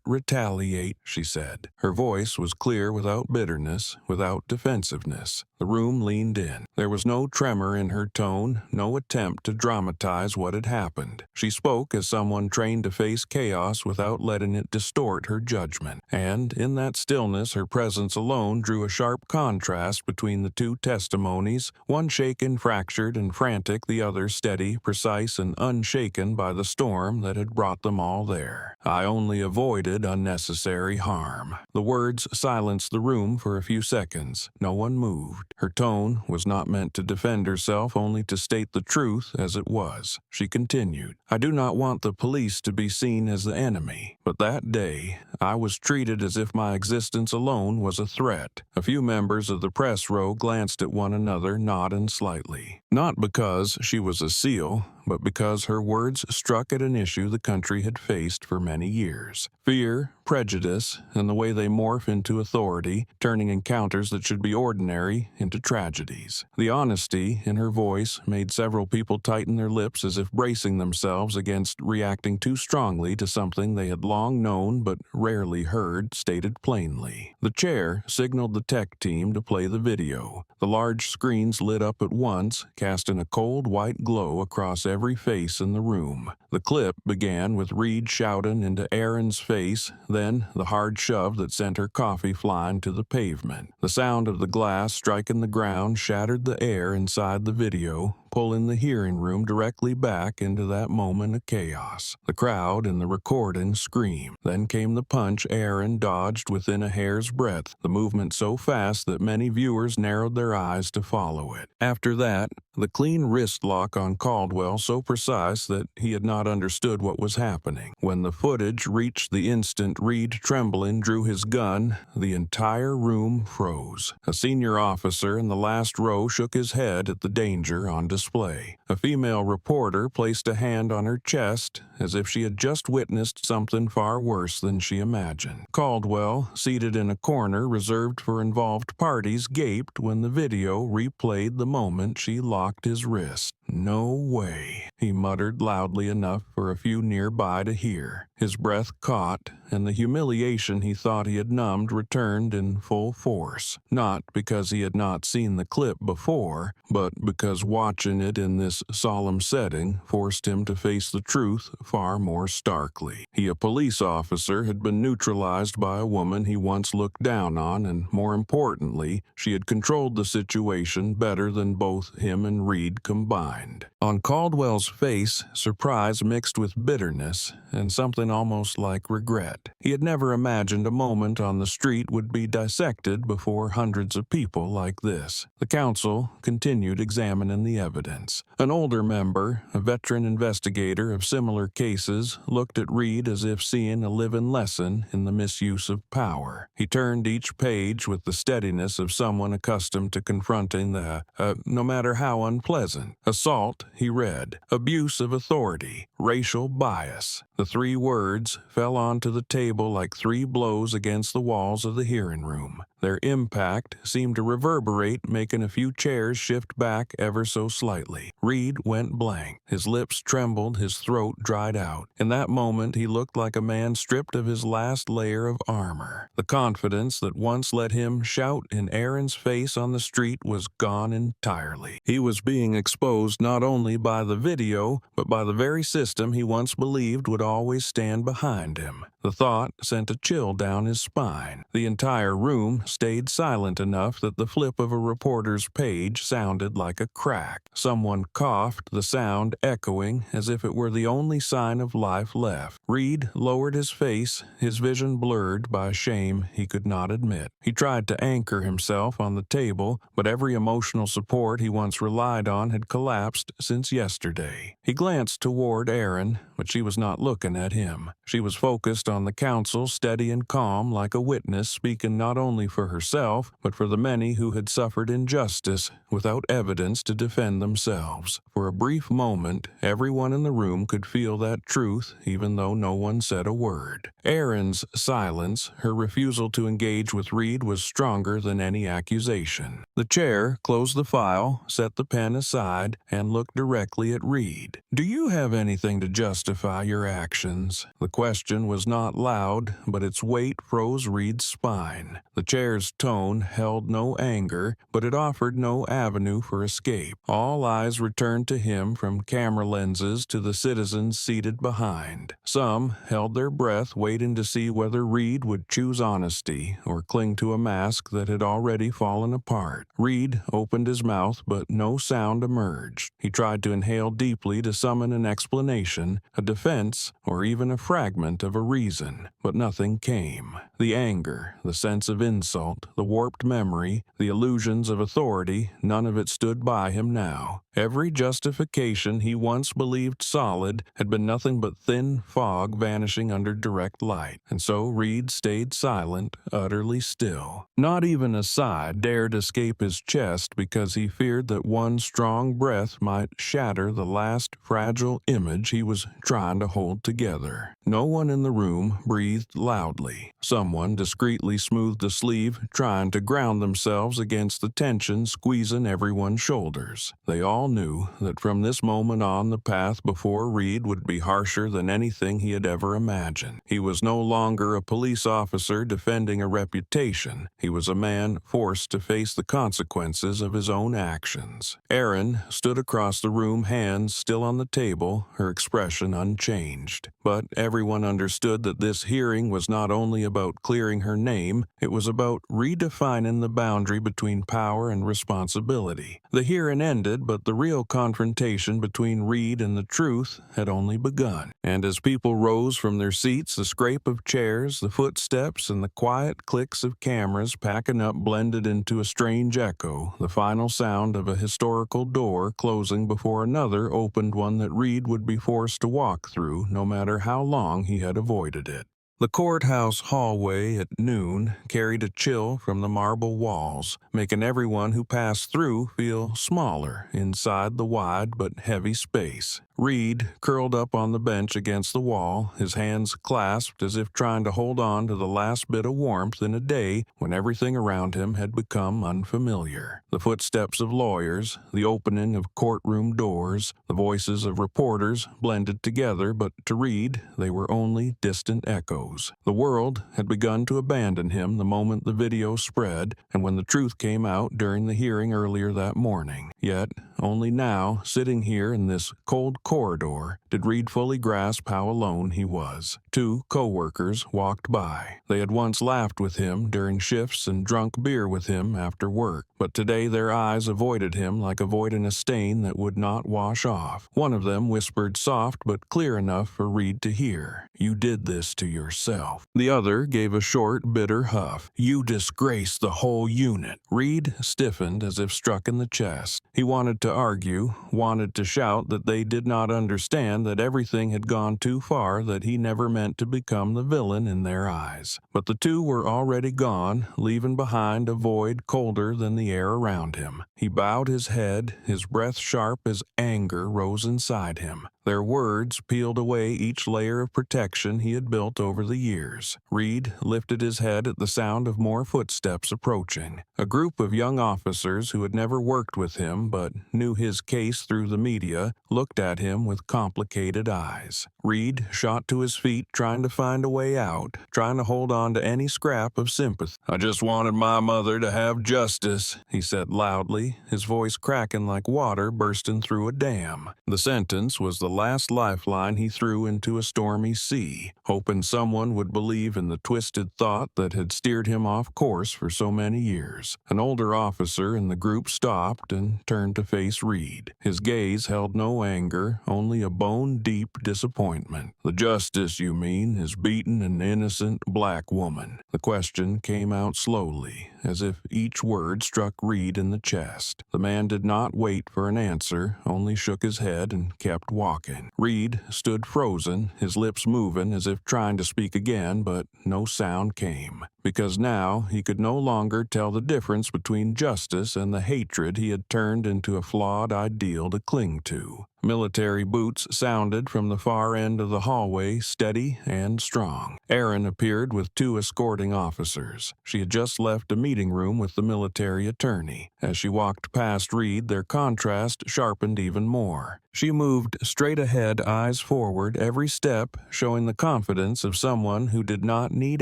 retaliate," she said. Her voice was clear, without bitterness, without defensiveness. The room leaned in. There was no tremor in her tone, no attempt to dramatize what had happened. She spoke as someone trained to face chaos without letting it distort her judgment. And in that stillness, her presence alone drew a sharp contrast between the two testimonies, one shaken, fractured, and frantic, the other steady, precise, and unshaken by the storm that had brought them all there. "I only avoided unnecessary harm." The words silenced the room for a few seconds. No one moved. Her tone was not meant to defend herself, only to state the truth as it was. She continued, "I do not want the police to be seen as the enemy, but that day I was treated as if my existence alone was a threat." A few members of the press row glanced at one another, nodding slightly. Not because she was a SEAL, but because her words struck at an issue the country had faced for many years. Fear, prejudice, and the way they morph into authority, turning encounters that should be ordinary into tragedies. The honesty in her voice made several people tighten their lips as if bracing themselves against reacting too strongly to something they had long known but rarely heard stated plainly. The chair signaled the tech team to play the video. The large screens lit up at once, casting a cold white glow across every face in the room. The clip began with Reed shouting into Erin's face, then the hard shove that sent her coffee flying to the pavement. The sound of the glass striking the ground shattered the air inside the video, pulling the hearing room directly back into that moment of chaos. The crowd in the recording screamed. Then came the punch Aaron dodged within a hair's breadth, the movement so fast that many viewers narrowed their eyes to follow it. After that, the clean wrist lock on Caldwell so precise that he had not understood what was happening. When the footage reached the instant Reed, trembling, drew his gun, the entire room froze. A senior officer in the last row shook his head at the danger on display. A female reporter placed a hand on her chest as if she had just witnessed something far worse than she imagined. Caldwell, seated in a corner reserved for involved parties, gaped when the video replayed the moment she locked his wrist. "No way," he muttered loudly enough for a few nearby to hear. His breath caught, and the humiliation he thought he had numbed returned in full force. Not because he had not seen the clip before, but because watching it in this solemn setting forced him to face the truth far more starkly. He, a police officer, had been neutralized by a woman he once looked down on, and more importantly, she had controlled the situation better than both him and Reed combined. On Caldwell's face, surprise mixed with bitterness and something almost like regret. He had never imagined a moment on the street would be dissected before hundreds of people like this. The counsel continued examining the evidence. An older member, a veteran investigator of similar cases, looked at Reed as if seeing a living lesson in the misuse of power. He turned each page with the steadiness of someone accustomed to confronting no matter how unpleasant. Assault, he read. Abuse of authority. Racial bias. The three words fell onto the table like three blows against the walls of the hearing room. Their impact seemed to reverberate, making a few chairs shift back ever so slightly. Reed went blank. His lips trembled, his throat dried out. In that moment, he looked like a man stripped of his last layer of armor. The confidence that once let him shout in Aaron's face on the street was gone entirely. He was being exposed not only by the video, but by the very system he once believed would always stand behind him. The thought sent a chill down his spine. The entire room stayed silent enough that the flip of a reporter's page sounded like a crack. Someone coughed, the sound echoing as if it were the only sign of life left. Reed lowered his face, his vision blurred by shame he could not admit. He tried to anchor himself on the table, but every emotional support he once relied on had collapsed since yesterday. He glanced toward Aaron, but she was not looking at him. She was focused on the counsel, steady and calm like a witness, speaking not only for herself, but for the many who had suffered injustice without evidence to defend themselves. For a brief moment, everyone in the room could feel that truth, even though no one said a word. Aaron's silence, her refusal to engage with Reed, was stronger than any accusation. The chair closed the file, set the pen aside, and looked directly at Reed. "Do you have anything to justify your actions?" The question was not loud, but its weight froze Reed's spine. The chair's tone held no anger, but it offered no avenue for escape. All eyes returned to him from camera lenses to the citizens seated behind. Some held their breath, waiting to see whether Reed would choose honesty or cling to a mask that had already fallen apart. Reed opened his mouth, but no sound emerged. He tried to inhale deeply to summon an explanation, a defense, or even a fragment of a reason, but nothing came. The anger, the sense of insult, the warped memory, the illusions of authority, none of it stood by him now. Every justification he once believed solid had been nothing but thin fog vanishing under direct light, and so Reed stayed silent, utterly still. Not even a sigh dared escape his chest because he feared that one strong breath might shatter the last fragile image he was trying to hold together. No one in the room breathed loudly. Someone discreetly smoothed the sleeve, trying to ground themselves against the tension squeezing everyone's shoulders. They all knew that from this moment on the path before Reed would be harsher than anything he had ever imagined. He was no longer a police officer defending a reputation. He was a man forced to face the consequences of his own actions. Aaron stood across the room, hands still on the table, her expression unchanged. But everyone understood that this hearing was not only about clearing her name, it was about redefining the boundary between power and responsibility. The hearing ended, but the the real confrontation between Reed and the truth had only begun. And as people rose from their seats, the scrape of chairs, the footsteps, and the quiet clicks of cameras packing up blended into a strange echo, the final sound of a historical door closing before another opened, one that Reed would be forced to walk through, no matter how long he had avoided it. The courthouse hallway at noon carried a chill from the marble walls, making everyone who passed through feel smaller inside the wide but heavy space. Reed curled up on the bench against the wall, his hands clasped as if trying to hold on to the last bit of warmth in a day when everything around him had become unfamiliar. The footsteps of lawyers, the opening of courtroom doors, the voices of reporters blended together, but to Reed they were only distant echoes. The world had begun to abandon him the moment the video spread and when the truth came out during the hearing earlier that morning. Yet, only now, sitting here in this cold corridor, did Reed fully grasp how alone he was. Two co-workers walked by. They had once laughed with him during shifts and drunk beer with him after work, but today their eyes avoided him like avoiding a stain that would not wash off. One of them whispered soft but clear enough for Reed to hear, "You did this to yourself." The other gave a short, bitter huff. "You disgraced the whole unit." Reed stiffened as if struck in the chest. He wanted to argue, wanted to shout that they did not understand that everything had gone too far, that he never meant to become the villain in their eyes. But the two were already gone, leaving behind a void colder than the air around him. He bowed his head, his breath sharp as anger rose inside him. Their words peeled away each layer of protection he had built over the years. Reed lifted his head at the sound of more footsteps approaching. A group of young officers who had never worked with him but knew his case through the media looked at him with complicated eyes. Reed shot to his feet, trying to find a way out, trying to hold on to any scrap of sympathy. "I just wanted my mother to have justice," he said loudly, his voice cracking like water bursting through a dam. The sentence was the last lifeline he threw into a stormy sea, hoping someone would believe in the twisted thought that had steered him off course for so many years. An older officer in the group stopped and turned to face Reed. His gaze held no anger, only a bone-deep disappointment. "The justice, you mean, is beating an innocent black woman." The question came out slowly, as if each word struck Reed in the chest. The man did not wait for an answer, only shook his head and kept walking. Reed stood frozen, his lips moving as if trying to speak again, but no sound came. Because now he could no longer tell the difference between justice and the hatred he had turned into a flawed ideal to cling to. Military boots sounded from the far end of the hallway, steady and strong. Erin appeared with two escorting officers. She had just left a meeting room with the military attorney. As she walked past Reed, their contrast sharpened even more. She moved straight ahead, eyes forward, every step showing the confidence of someone who did not need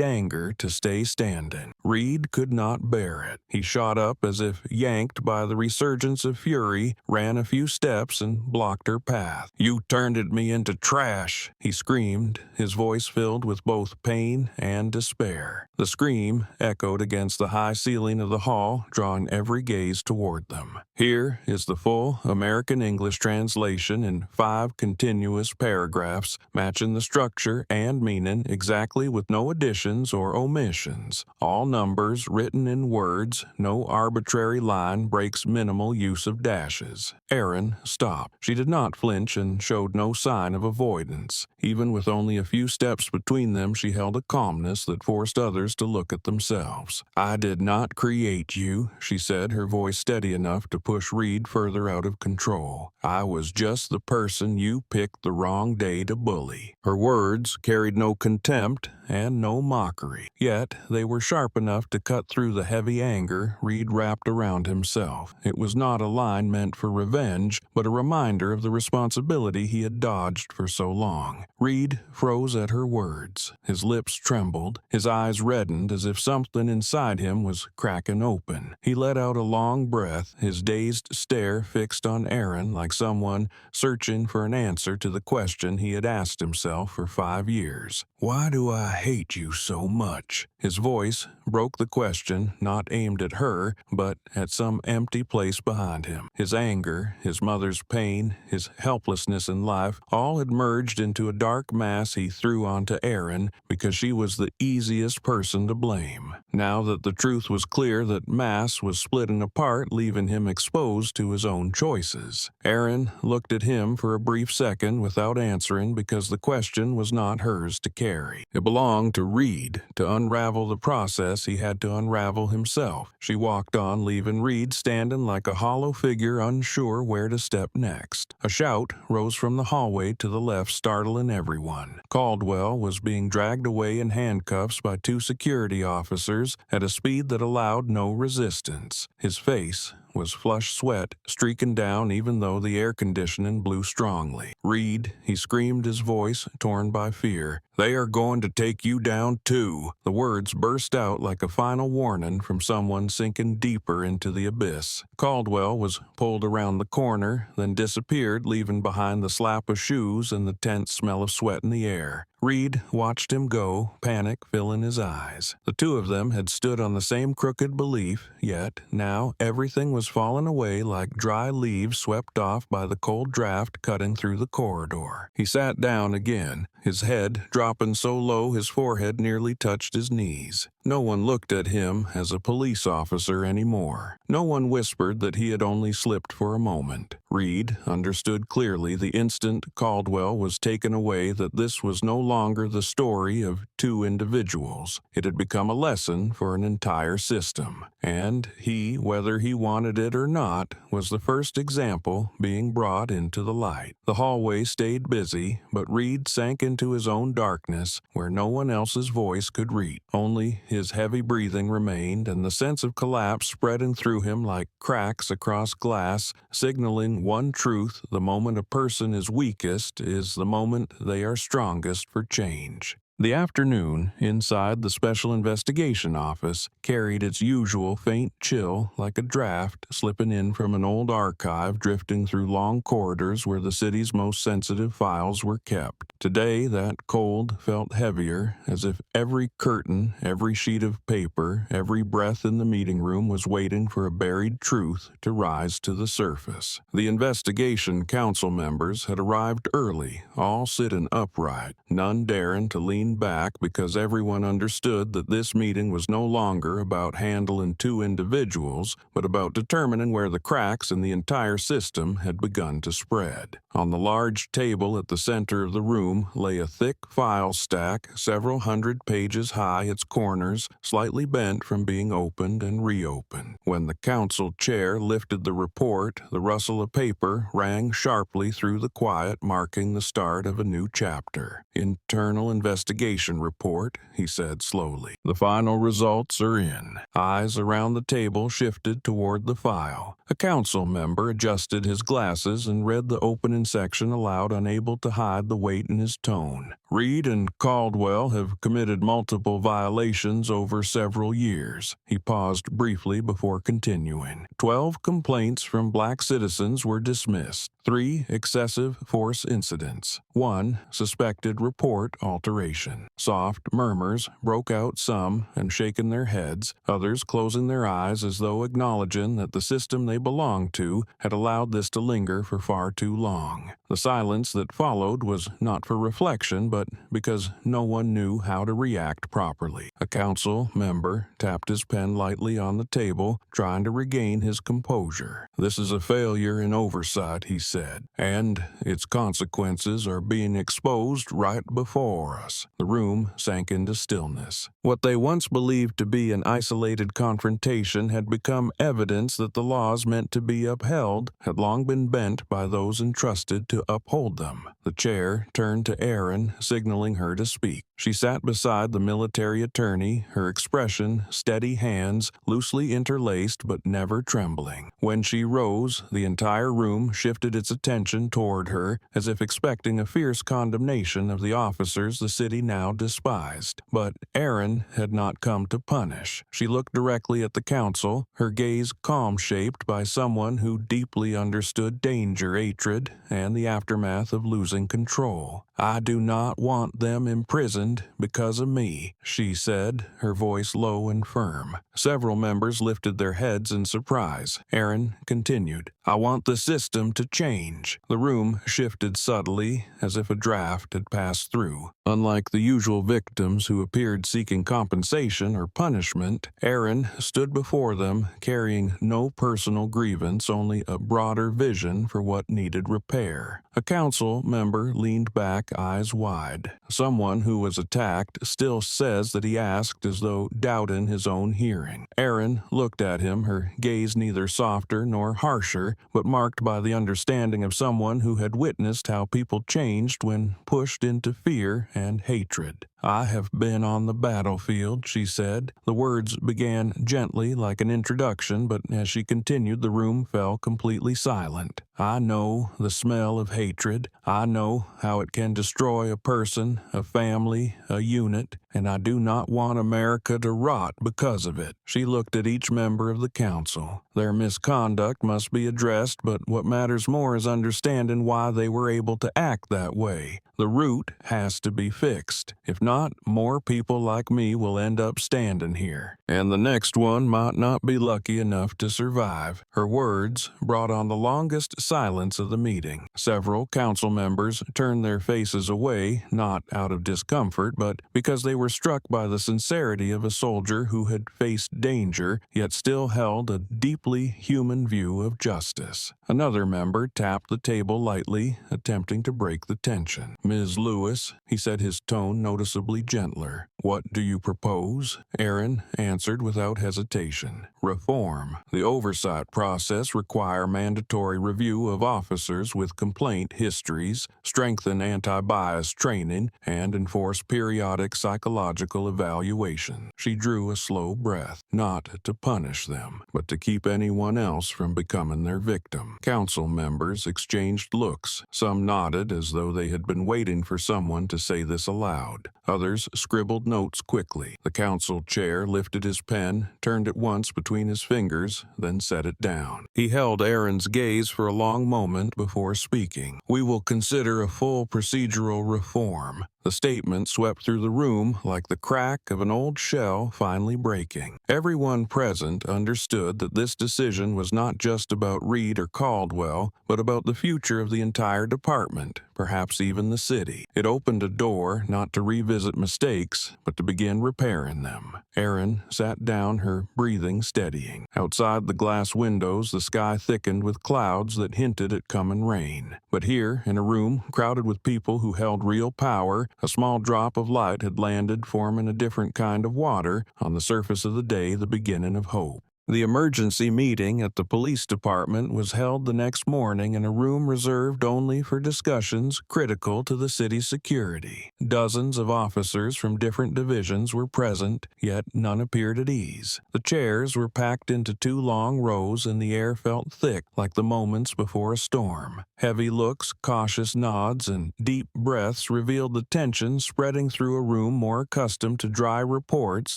anger to stay standing. Reed could not bear it. He shot up as if yanked by the resurgence of fury, ran a few steps, and blocked her path. "You turned me into trash," he screamed, his voice filled with both pain and despair. The scream echoed against the high ceiling of the hall, drawing every gaze toward them. Here is the full American English translation in 5 continuous paragraphs, matching the structure and meaning exactly with no additions or omissions. All numbers written in words, no arbitrary line breaks minimal use of dashes. Erin stopped. She did not flinch and showed no sign of avoidance. Even with only a few steps between them, she held a calmness that forced others to look at themselves. "I did not create you," she said, her voice steady enough to push Reed further out of control. "I was just the person you picked the wrong day to bully." Her words carried no contempt and no mockery, yet they were sharp enough to cut through the heavy anger Reed wrapped around himself. It was not a line meant for revenge, but a reminder of the responsibility he had dodged for so long. Reed froze at her words. His lips trembled, his eyes reddened as if something inside him was cracking open. He let out a long breath, his dazed stare fixed on Erin like someone searching for an answer to the question he had asked himself for 5 years. Why do I hate you so much? His voice broke the question, not aimed at her, but at some empty place behind him. His anger, his mother's pain, his helplessness in life, all had merged into a dark mass he threw onto Erin because she was the easiest person to blame. Now that the truth was clear, that mass was splitting apart, leaving him exposed to his own choices. Erin looked at him for a brief second without answering because the question was not hers to carry. It belonged to Reed to unravel the process he had to unravel himself. She walked on, leaving Reed standing like a hollow figure, unsure where to step next. A shout rose from the hallway to the left, startling everyone. Caldwell was being dragged away in handcuffs by two security officers at a speed that allowed no resistance. His face was flush sweat streaking down even though the air conditioning blew strongly. "Reed," he screamed, his voice torn by fear. "They are going to take you down too." The words burst out like a final warning from someone sinking deeper into the abyss. Caldwell was pulled around the corner, then disappeared, leaving behind the slap of shoes and the tense smell of sweat in the air. Reed watched him go, panic filling his eyes. The two of them had stood on the same crooked belief, yet now everything was falling away like dry leaves swept off by the cold draft cutting through the corridor. He sat down again, his head dropping so low his forehead nearly touched his knees. No one looked at him as a police officer anymore. No one whispered that he had only slipped for a moment. Reed understood clearly the instant Caldwell was taken away that this was no longer the story of two individuals. It had become a lesson for an entire system. And he, whether he wanted it or not, was the first example being brought into the light. The hallway stayed busy, but Reed sank into his own darkness where no one else's voice could reach. Only his heavy breathing remained, and the sense of collapse spreading through him like cracks across glass, signaling one truth: the moment a person is weakest is the moment they are strongest for change. The afternoon inside the Special Investigation Office carried its usual faint chill like a draft slipping in from an old archive drifting through long corridors where the city's most sensitive files were kept. Today, that cold felt heavier, as if every curtain, every sheet of paper, every breath in the meeting room was waiting for a buried truth to rise to the surface. The investigation council members had arrived early, all sitting upright, none daring to lean back because everyone understood that this meeting was no longer about handling two individuals, but about determining where the cracks in the entire system had begun to spread. On the large table at the center of the room lay a thick file stack, several hundred pages high, its corners slightly bent from being opened and reopened. When the council chair lifted the report, the rustle of paper rang sharply through the quiet, marking the start of a new chapter. "Internal investigation report," he said slowly. "The final results are in." Eyes around the table shifted toward the file. A council member adjusted his glasses and read the opening section aloud, unable to hide the weight in his tone. "Reed and Caldwell have committed multiple violations over several years." He paused briefly before continuing. 12 complaints from black citizens were dismissed. 3 excessive force incidents. 1 suspected report alteration. Soft murmurs broke out, some and shaking their heads, others closing their eyes as though acknowledging that the system they belonged to had allowed this to linger for far too long. The silence that followed was not for reflection, but because no one knew how to react properly. A council member tapped his pen lightly on the table, trying to regain his composure. "This is a failure in oversight," he said, "and its consequences are being exposed right before us." The room sank into stillness. What they once believed to be an isolated confrontation had become evidence that the laws meant to be upheld had long been bent by those entrusted to uphold them. The chair turned to Erin, signaling her to speak. She sat beside the military attorney, her expression steady, hands loosely interlaced but never trembling. When she rose, the entire room shifted its attention toward her, as if expecting a fierce condemnation of the officers the city now despised. But Erin had not come to punish. She looked directly at the council, her gaze calm-shaped by someone who deeply understood danger, hatred, and the aftermath of losing control. I do not want them imprisoned because of me," she said, her voice low and firm. Several members lifted their heads in surprise. Aaron continued, "I want the system to change." The room shifted subtly, as if a draft had passed through. Unlike the usual victims who appeared seeking compensation or punishment, Aaron stood before them carrying no personal grievance, only a broader vision for what needed repair. A council member leaned back, eyes wide. Someone who was attacked still says that he asked as though doubting his own hearing. Aaron looked at him, her gaze neither softer nor harsher, but marked by the understanding of someone who had witnessed how people changed when pushed into fear and hatred. "I have been on the battlefield," she said. The words began gently like an introduction, but as she continued, the room fell completely silent. "I know the smell of hatred. I know how it can destroy a person, a family, a unit, and I do not want America to rot because of it." She looked at each member of the council. Their misconduct must be addressed, but what matters more is understanding why they were able to act that way. The root has to be fixed. If not, more people like me will end up standing here. And the next one might not be lucky enough to survive. Her words brought on the longest silence of the meeting. Several council members turned their faces away, not out of discomfort, but because they were struck by the sincerity of a soldier who had faced danger, yet still held a deeply human view of justice. Another member tapped the table lightly, attempting to break the tension. "Ms. Lewis," he said, his tone noticeably gentler. "What do you propose?" Aaron answered without hesitation. "Reform. The oversight process require mandatory review of officers with complaint histories, strengthen anti-bias training, and enforce periodic psychological evaluation." She drew a slow breath, not to punish them, but to keep anyone else from becoming their victim. Council members exchanged looks. Some nodded as though they had been waiting for someone to say this aloud. Others scribbled notes quickly. The council chair lifted his pen, turned it once between his fingers, then set it down. He held Aaron's gaze for a long moment before speaking. "We will consider a full procedural reform." The statement swept through the room like the crack of an old shell finally breaking. Everyone present understood that this decision was not just about Reed or Caldwell, but about the future of the entire department, perhaps even the city. It opened a door not to revisit mistakes, but to begin repairing them. Erin sat down, her breathing steadying. Outside the glass windows, the sky thickened with clouds that hinted at coming rain. But here, in a room crowded with people who held real power, a small drop of light had landed, forming a different kind of water on the surface of the day, the beginning of hope. The emergency meeting at the police department was held the next morning in a room reserved only for discussions critical to the city's security. Dozens of officers from different divisions were present, yet none appeared at ease. The chairs were packed into two long rows and the air felt thick like the moments before a storm. Heavy looks, cautious nods, and deep breaths revealed the tension spreading through a room more accustomed to dry reports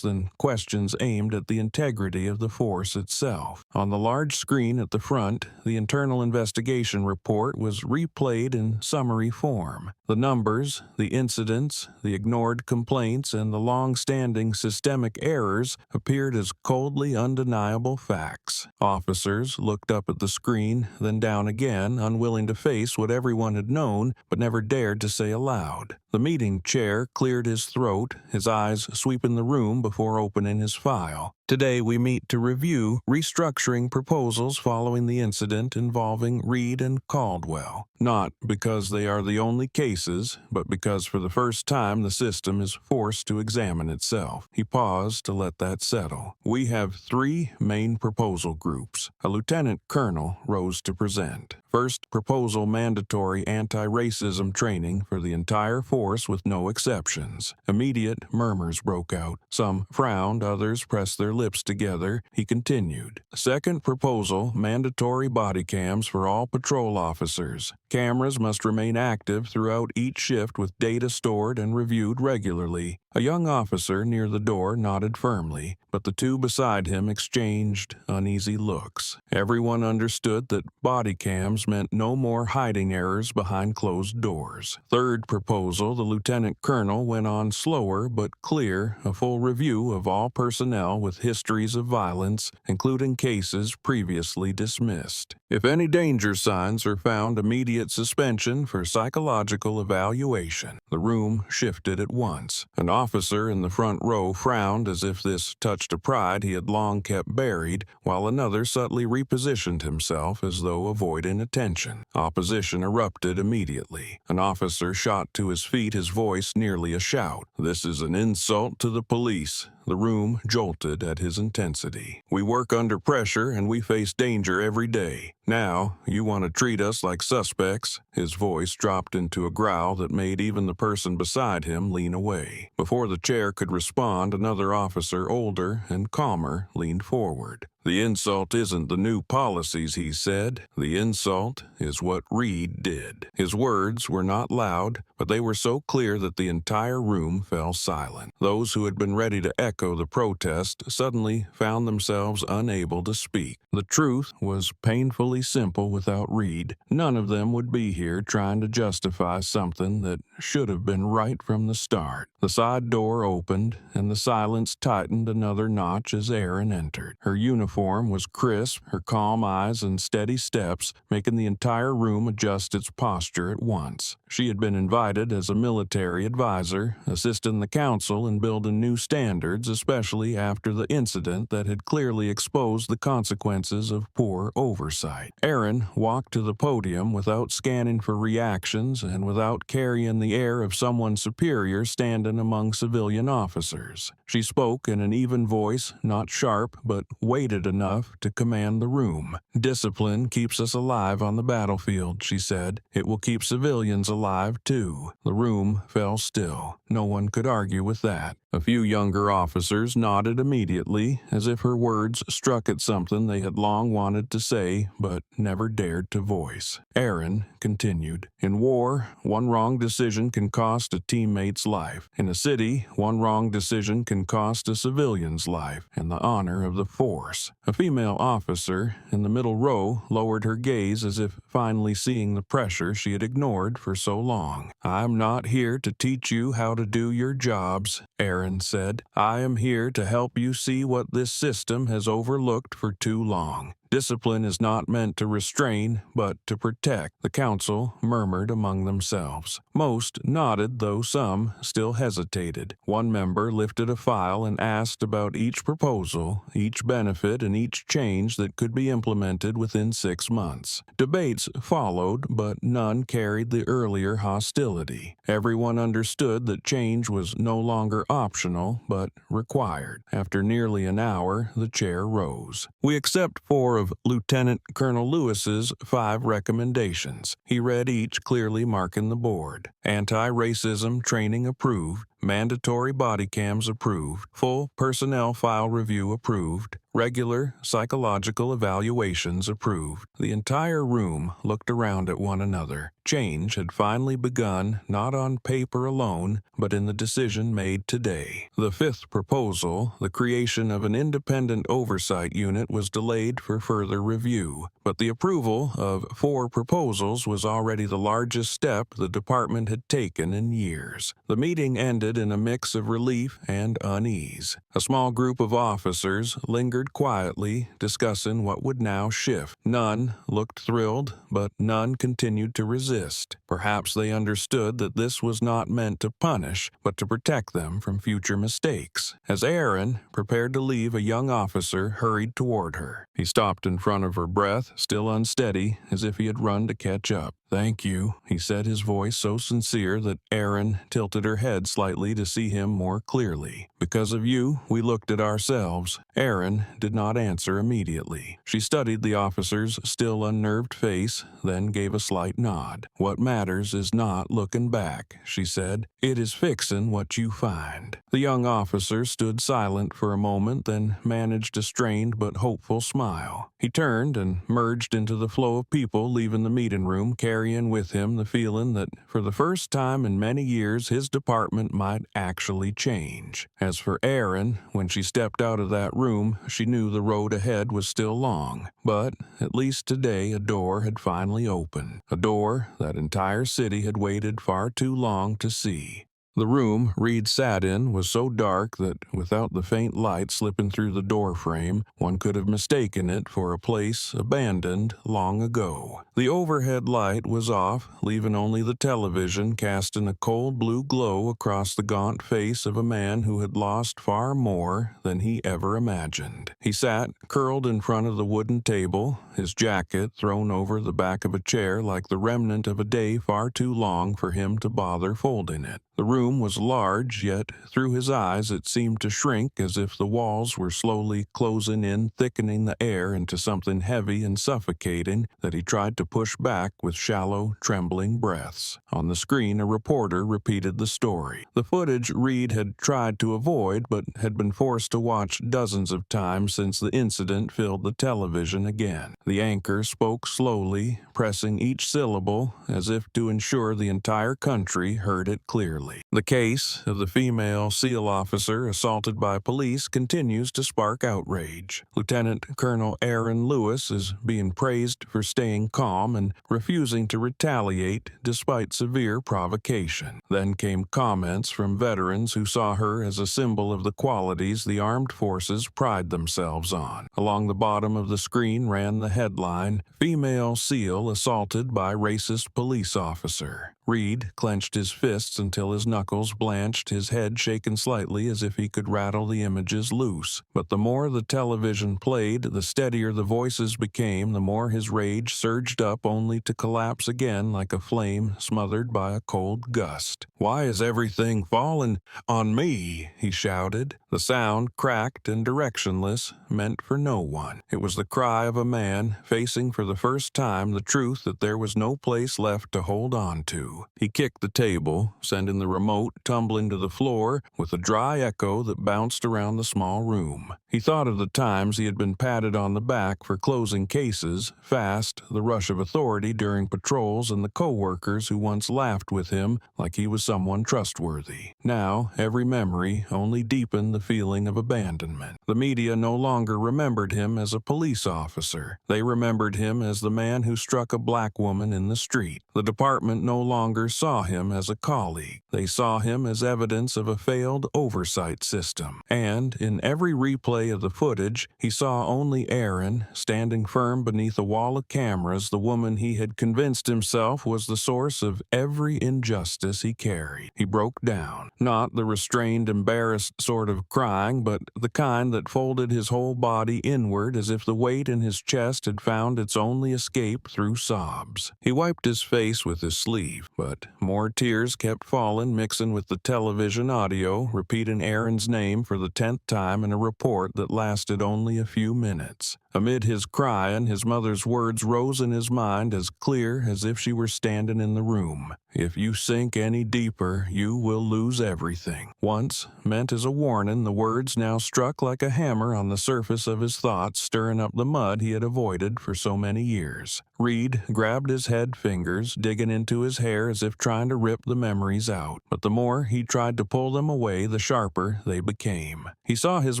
than questions aimed at the integrity of the force itself. On the large screen at the front, the internal investigation report was replayed in summary form. The numbers, the incidents, the ignored complaints, and the long-standing systemic errors appeared as coldly undeniable facts. Officers looked up at the screen, then down again, unwilling to face what everyone had known but never dared to say aloud. The meeting chair cleared his throat, his eyes sweeping the room before opening his file. "Today we meet to review restructuring proposals following the incident involving Reed and Caldwell. Not because they are the only cases, but because for the first time the system is forced to examine itself." He paused to let that settle. "We have three main proposal groups." A lieutenant colonel rose to present. First proposal, mandatory anti-racism training for the entire force with no exceptions. Immediate murmurs broke out. Some frowned, others pressed their lips together. He continued. Second proposal, mandatory body cams for all patrol officers. Cameras must remain active throughout each shift with data stored and reviewed regularly. A young officer near the door nodded firmly, but the two beside him exchanged uneasy looks. Everyone understood that body cams laws meant no more hiding errors behind closed doors. Third proposal, the lieutenant colonel went on slower but clear, a full review of all personnel with histories of violence, including cases previously dismissed. If any danger signs are found, immediate suspension for psychological evaluation. The room shifted at once. An officer in the front row frowned as if this touched a pride he had long kept buried, while another subtly repositioned himself as though avoiding attention. Opposition erupted immediately. An officer shot to his feet, his voice nearly a shout. "This is an insult to the police." The room jolted at his intensity. "We work under pressure and we face danger every day. Now, you want to treat us like suspects?" His voice dropped into a growl that made even the person beside him lean away. Before the chair could respond, another officer, older and calmer, leaned forward. "The insult isn't the new policies," he said. "The insult is what Reed did." His words were not loud, but they were so clear that the entire room fell silent. Those who had been ready to echo the protest suddenly found themselves unable to speak. The truth was painfully simple without Reed. None of them would be here trying to justify something that should have been right from the start. The side door opened, and the silence tightened another notch as Erin entered. Her uniform was crisp, her calm eyes and steady steps making the entire room adjust its posture at once. She had been invited as a military advisor, assisting the council in building new standards, especially after the incident that had clearly exposed the consequences of poor oversight. Erin walked to the podium without scanning for reactions and without carrying the air of someone superior standing among civilian officers. She spoke in an even voice, not sharp, but weighted enough to command the room. "Discipline keeps us alive on the battlefield," she said. "It will keep civilians alive, too." The room fell still. No one could argue with that. A few younger officers nodded immediately, as if her words struck at something they had long wanted to say, but never dared to voice. Erin continued, "In war, one wrong decision can cost a teammate's life. In a city, one wrong decision can cost a civilian's life and the honor of the force." A female officer in the middle row lowered her gaze as if finally seeing the pressure she had ignored for so long. "I'm not here to teach you how to do your jobs," Erin said. "I am here to help you see what this system has overlooked for too long. Discipline is not meant to restrain, but to protect." The council murmured among themselves. Most nodded, though some still hesitated. One member lifted a file and asked about each proposal, each benefit, and each change that could be implemented within 6 months. Debates followed, but none carried the earlier hostility. Everyone understood that change was no longer optional, but required. After nearly an hour, the chair rose. "We accept 4 of Lieutenant Colonel Lewis's 5 recommendations." He read each, clearly marking the board. "Anti-racism training approved. Mandatory body cams approved. Full personnel file review approved. Regular psychological evaluations approved." The entire room looked around at one another. Change had finally begun, not on paper alone, but in the decision made today. The 5th proposal, the creation of an independent oversight unit, was delayed for further review, but the approval of 4 proposals was already the largest step the department had taken in years. The meeting ended in a mix of relief and unease. A small group of officers lingered quietly, discussing what would now shift. None looked thrilled, but none continued to resist. Perhaps they understood that this was not meant to punish, but to protect them from future mistakes. As Erin prepared to leave, a young officer hurried toward her. He stopped in front of her, breath still unsteady, as if he had run to catch up. "Thank you," he said, his voice so sincere that Erin tilted her head slightly to see him more clearly. "Because of you, we looked at ourselves." Erin did not answer immediately. She studied the officer's still unnerved face, then gave a slight nod. "What matters is not looking back," she said. "It is fixing what you find." The young officer stood silent for a moment, then managed a strained but hopeful smile. He turned and merged into the flow of people leaving the meeting room, carrying with him the feeling that for the first time in many years his department might might actually change. As for Erin, when she stepped out of that room, she knew the road ahead was still long. But at least today a door had finally opened. A door that entire city had waited far too long to see. The room Reed sat in was so dark that, without the faint light slipping through the doorframe, one could have mistaken it for a place abandoned long ago. The overhead light was off, leaving only the television casting a cold blue glow across the gaunt face of a man who had lost far more than he ever imagined. He sat, curled in front of the wooden table, his jacket thrown over the back of a chair like the remnant of a day far too long for him to bother folding it. The room was large, yet through his eyes it seemed to shrink as if the walls were slowly closing in, thickening the air into something heavy and suffocating that he tried to push back with shallow, trembling breaths. On the screen, a reporter repeated the story. The footage Reed had tried to avoid but had been forced to watch dozens of times since the incident filled the television again. The anchor spoke slowly, pressing each syllable as if to ensure the entire country heard it clearly. The case of the female SEAL officer assaulted by police continues to spark outrage. Lieutenant Colonel Aaron Lewis is being praised for staying calm and refusing to retaliate despite severe provocation. Then came comments from veterans who saw her as a symbol of the qualities the armed forces pride themselves on. Along the bottom of the screen ran the headline, "Female SEAL Assaulted by Racist Police Officer." Reed clenched his fists until his knuckles blanched, his head shaken slightly as if he could rattle the images loose. But the more the television played, the steadier the voices became, the more his rage surged up only to collapse again like a flame smothered by a cold gust. "Why is everything falling on me?" he shouted. The sound, cracked and directionless, meant for no one. It was the cry of a man facing for the first time the truth that there was no place left to hold on to. He kicked the table, sending the remote tumbling to the floor with a dry echo that bounced around the small room. He thought of the times he had been patted on the back for closing cases, fast, the rush of authority during patrols, and the co-workers who once laughed with him like he was someone trustworthy. Now, every memory only deepened the feeling of abandonment. The media no longer remembered him as a police officer. They remembered him as the man who struck a black woman in the street. The department no longer saw him as a colleague. They saw him as evidence of a failed oversight system. And in every replay of the footage, he saw only Erin, standing firm beneath a wall of cameras, the woman he had convinced himself was the source of every injustice he carried. He broke down. Not the restrained, embarrassed sort of crying, but the kind that folded his whole body inward as if the weight in his chest had found its only escape through sobs. He wiped his face with his sleeve, but more tears kept falling, mixing with the television audio, repeating Aaron's name for the 10th time in a report that lasted only a few minutes. Amid his crying, his mother's words rose in his mind as clear as if she were standing in the room. "If you sink any deeper, you will lose everything." Once, meant as a warning, the words now struck like a hammer on the surface of his thoughts, stirring up the mud he had avoided for so many years. Reed grabbed his head fingers, digging into his hair as if trying to rip the memories out. But the more he tried to pull them away, the sharper they became. He saw his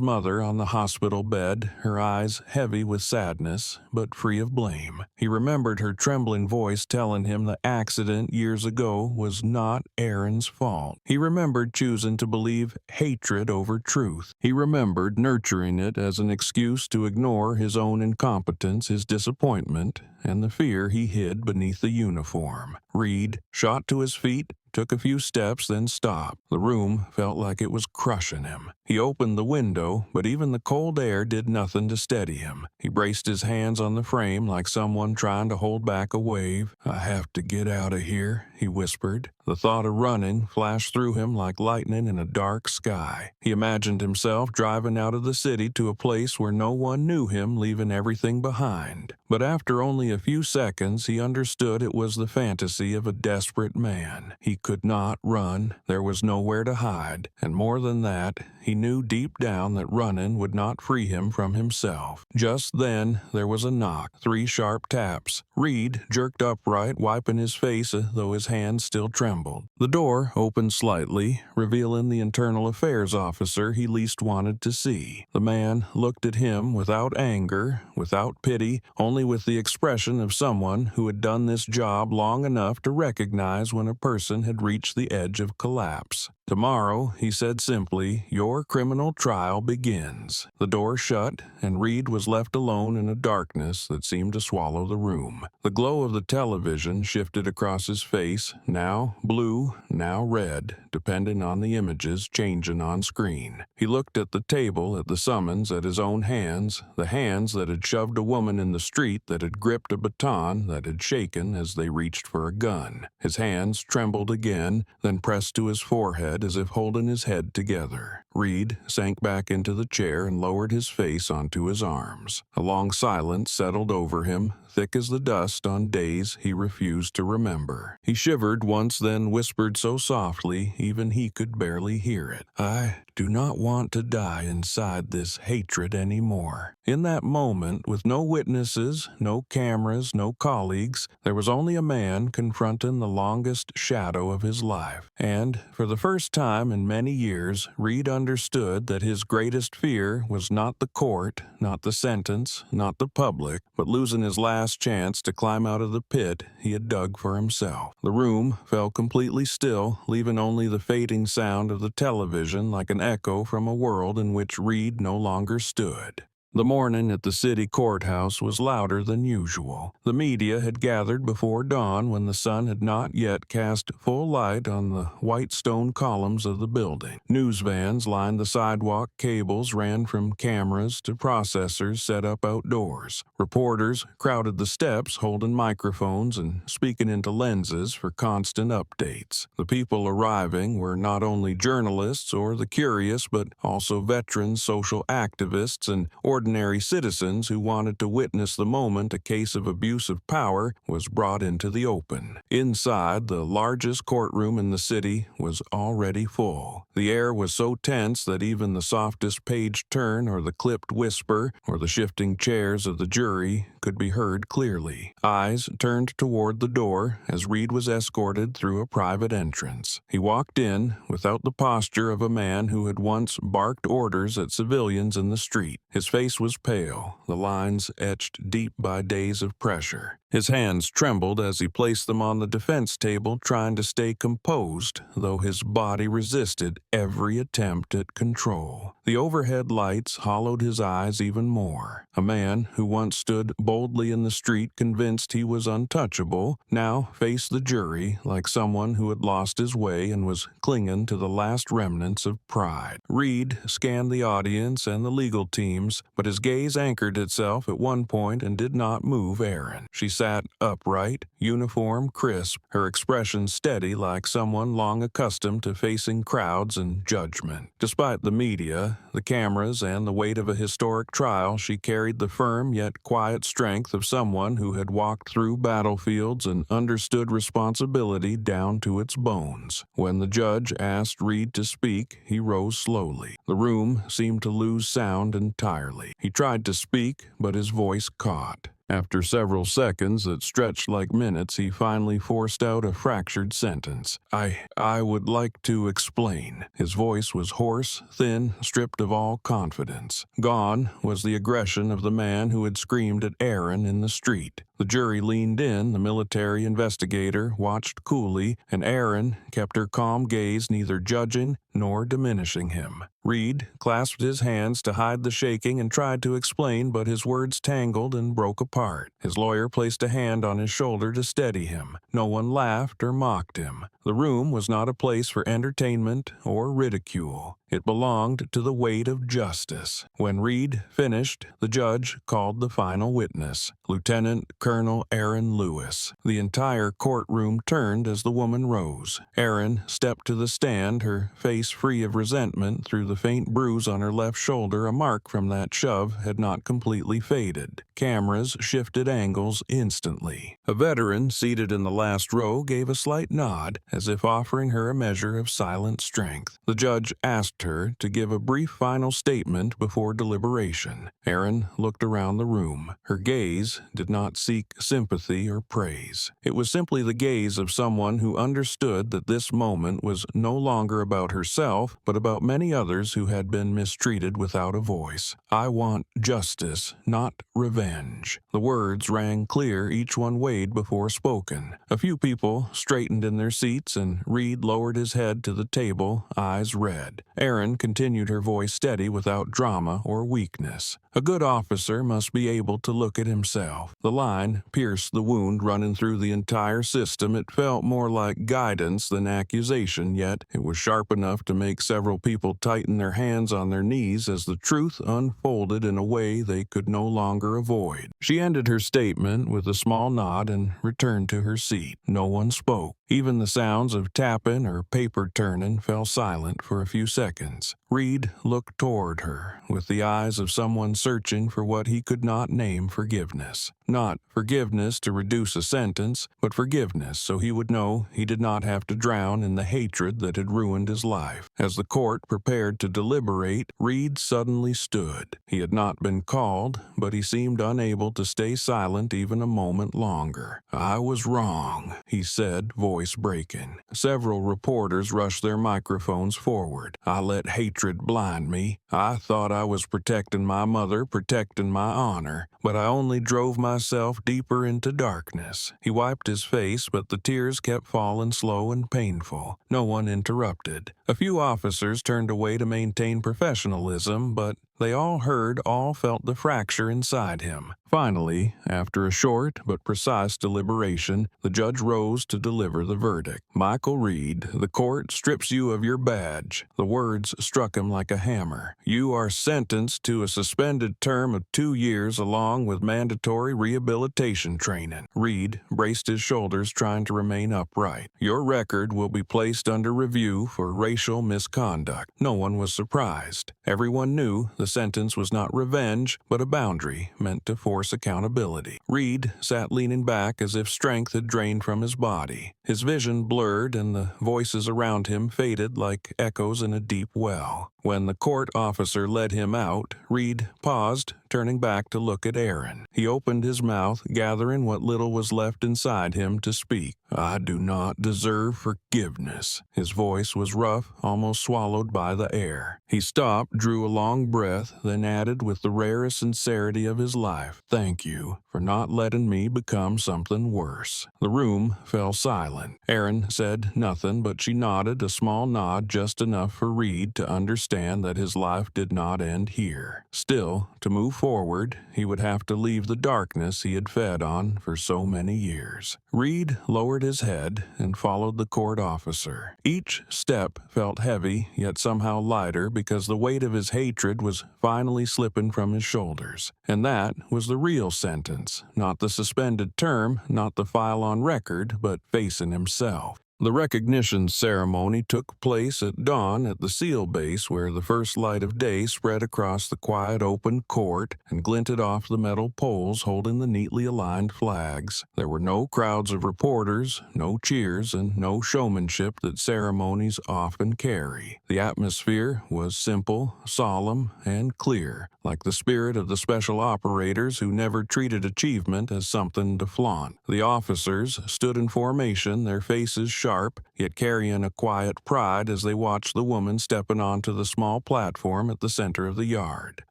mother on the hospital bed, her eyes heavy with sadness, but free of blame. He remembered her trembling voice telling him the accident years ago was not Aaron's fault. He remembered choosing to believe hatred over truth. He remembered nurturing it as an excuse to ignore his own incompetence, his disappointment, and the fear he hid beneath the uniform. Reed shot to his feet, took a few steps, then stopped. The room felt like it was crushing him. He opened the window, but even the cold air did nothing to steady him. He braced his hands on the frame like someone trying to hold back a wave. "I have to get out of here," he whispered. The thought of running flashed through him like lightning in a dark sky. He imagined himself driving out of the city to a place where no one knew him, leaving everything behind. But after only a few seconds, he understood it was the fantasy of a desperate man. He could not run. There was nowhere to hide. And more than that, he knew deep down that running would not free him from himself. Just then, there was a knock, 3 sharp taps. Reed jerked upright, wiping his face, though his hands still trembled. The door opened slightly, revealing the internal affairs officer he least wanted to see. The man looked at him without anger, without pity, only with the expression of someone who had done this job long enough to recognize when a person had reached the edge of collapse. "Tomorrow," he said simply, "your criminal trial begins." The door shut, and Reed was left alone in a darkness that seemed to swallow the room. The glow of the television shifted across his face, now blue, now red, depending on the images changing on screen. He looked at the table, at the summons, at his own hands, the hands that had shoved a woman in the street, that had gripped a baton, that had shaken as they reached for a gun. His hands trembled again, then pressed to his forehead as if holding his head together. Reed sank back into the chair and lowered his face onto his arms. A long silence settled over him, thick as the dust on days he refused to remember. He shivered once, then whispered so softly even he could barely hear it, "I do not want to die inside this hatred anymore." In that moment, with no witnesses, no cameras, no colleagues, there was only a man confronting the longest shadow of his life. And, for the first time in many years, Reed understood that his greatest fear was not the court, not the sentence, not the public, but losing his last chance to climb out of the pit he had dug for himself. The room fell completely still, leaving only the fading sound of the television like an echo from a world in which Reed no longer stood. The morning at the city courthouse was louder than usual. The media had gathered before dawn when the sun had not yet cast full light on the white stone columns of the building. News vans lined the sidewalk, cables ran from cameras to processors set up outdoors. Reporters crowded the steps holding microphones and speaking into lenses for constant updates. The people arriving were not only journalists or the curious, but also veterans, social activists, and ordinary citizens who wanted to witness the moment a case of abuse of power was brought into the open. Inside, the largest courtroom in the city was already full. The air was so tense that even the softest page turn or the clipped whisper or the shifting chairs of the jury could be heard clearly. Eyes turned toward the door as Reed was escorted through a private entrance. He walked in without the posture of a man who had once barked orders at civilians in the street. His face was pale, the lines etched deep by days of pressure. His hands trembled as he placed them on the defense table, trying to stay composed, though his body resisted every attempt at control. The overhead lights hollowed his eyes even more. A man who once stood boldly in the street convinced he was untouchable, now faced the jury like someone who had lost his way and was clinging to the last remnants of pride. Reed scanned the audience and the legal teams, but his gaze anchored itself at one point and did not move Erin. She sat upright, uniform crisp, her expression steady like someone long accustomed to facing crowds and judgment. Despite the media, the cameras, and the weight of a historic trial, she carried the firm yet quiet strength of someone who had walked through battlefields and understood responsibility down to its bones. When the judge asked Reed to speak, he rose slowly. The room seemed to lose sound entirely. He tried to speak, but his voice caught. After several seconds that stretched like minutes, he finally forced out a fractured sentence. I would like to explain." His voice was hoarse, thin, stripped of all confidence. Gone was the aggression of the man who had screamed at Erin in the street. The jury leaned in, the military investigator watched coolly, and Erin kept her calm gaze neither judging nor diminishing him. Reed clasped his hands to hide the shaking and tried to explain, but his words tangled and broke apart. His lawyer placed a hand on his shoulder to steady him. No one laughed or mocked him. The room was not a place for entertainment or ridicule. It belonged to the weight of justice. When Reed finished, the judge called the final witness, Lieutenant Colonel Aaron Lewis. The entire courtroom turned as the woman rose. Aaron stepped to the stand, her face free of resentment. Through the faint bruise on her left shoulder, a mark from that shove had not completely faded. Cameras shifted angles instantly. A veteran seated in the last row gave a slight nod, as if offering her a measure of silent strength. The judge asked her to give a brief final statement before deliberation. Aaron looked around the room. Her gaze did not seek sympathy or praise. It was simply the gaze of someone who understood that this moment was no longer about herself, but about many others who had been mistreated without a voice. "I want justice, not revenge." The words rang clear, each one weighed before spoken. A few people straightened in their seats, and Reed lowered his head to the table, eyes red. Aaron continued, her voice steady without drama or weakness. "A good officer must be able to look at himself." The line pierced the wound running through the entire system. It felt more like guidance than accusation, yet it was sharp enough to make several people tighten their hands on their knees as the truth unfolded in a way they could no longer avoid. She ended her statement with a small nod and returned to her seat. No one spoke. Even the sounds of tapping or paper turning fell silent for a few seconds. Reed looked toward her with the eyes of someone searching for what he could not name forgiveness. Not forgiveness to reduce a sentence, but forgiveness so he would know he did not have to drown in the hatred that had ruined his life. As the court prepared to deliberate, Reed suddenly stood. He had not been called, but he seemed unable to stay silent even a moment longer. "I was wrong," he said, voice breaking. Several reporters rushed their microphones forward. "I let hatred blind me. I thought I was protecting my mother, protecting my honor, but I only drove myself deeper into darkness." He wiped his face, but the tears kept falling slow and painful. No one interrupted. A few officers turned away to maintain professionalism, but they all felt the fracture inside him. Finally, after a short but precise deliberation, the judge rose to deliver the verdict. "Michael Reed, the court strips you of your badge." The words struck him like a hammer. "You are sentenced to a suspended term of 2 years along with mandatory rehabilitation training." Reed braced his shoulders, trying to remain upright. "Your record will be placed under review for racial misconduct." No one was surprised. Everyone knew the sentence was not revenge, but a boundary meant to force accountability. Reed sat leaning back as if strength had drained from his body. His vision blurred and the voices around him faded like echoes in a deep well. When the court officer led him out, Reed paused, turning back to look at Aaron. He opened his mouth, gathering what little was left inside him to speak. "I do not deserve forgiveness." His voice was rough, almost swallowed by the air. He stopped, drew a long breath, then added with the rarest sincerity of his life, "Thank you for not letting me become something worse." The room fell silent. Aaron said nothing, but she nodded, a small nod just enough for Reed to understand that his life did not end here. Still, to move forward, he would have to leave the darkness he had fed on for so many years. Reed lowered his head and followed the court officer. Each step felt heavy, yet somehow lighter, because the weight of his hatred was finally slipping from his shoulders. And that was the real sentence, not the suspended term, not the file on record, but facing himself. The recognition ceremony took place at dawn at the SEAL base, where the first light of day spread across the quiet open court and glinted off the metal poles holding the neatly aligned flags. There were no crowds of reporters, no cheers, and no showmanship that ceremonies often carry. The atmosphere was simple, solemn, and clear, like the spirit of the special operators who never treated achievement as something to flaunt. The officers stood in formation, their faces sharp, yet carrying a quiet pride as they watched the woman stepping onto the small platform at the center of the yard.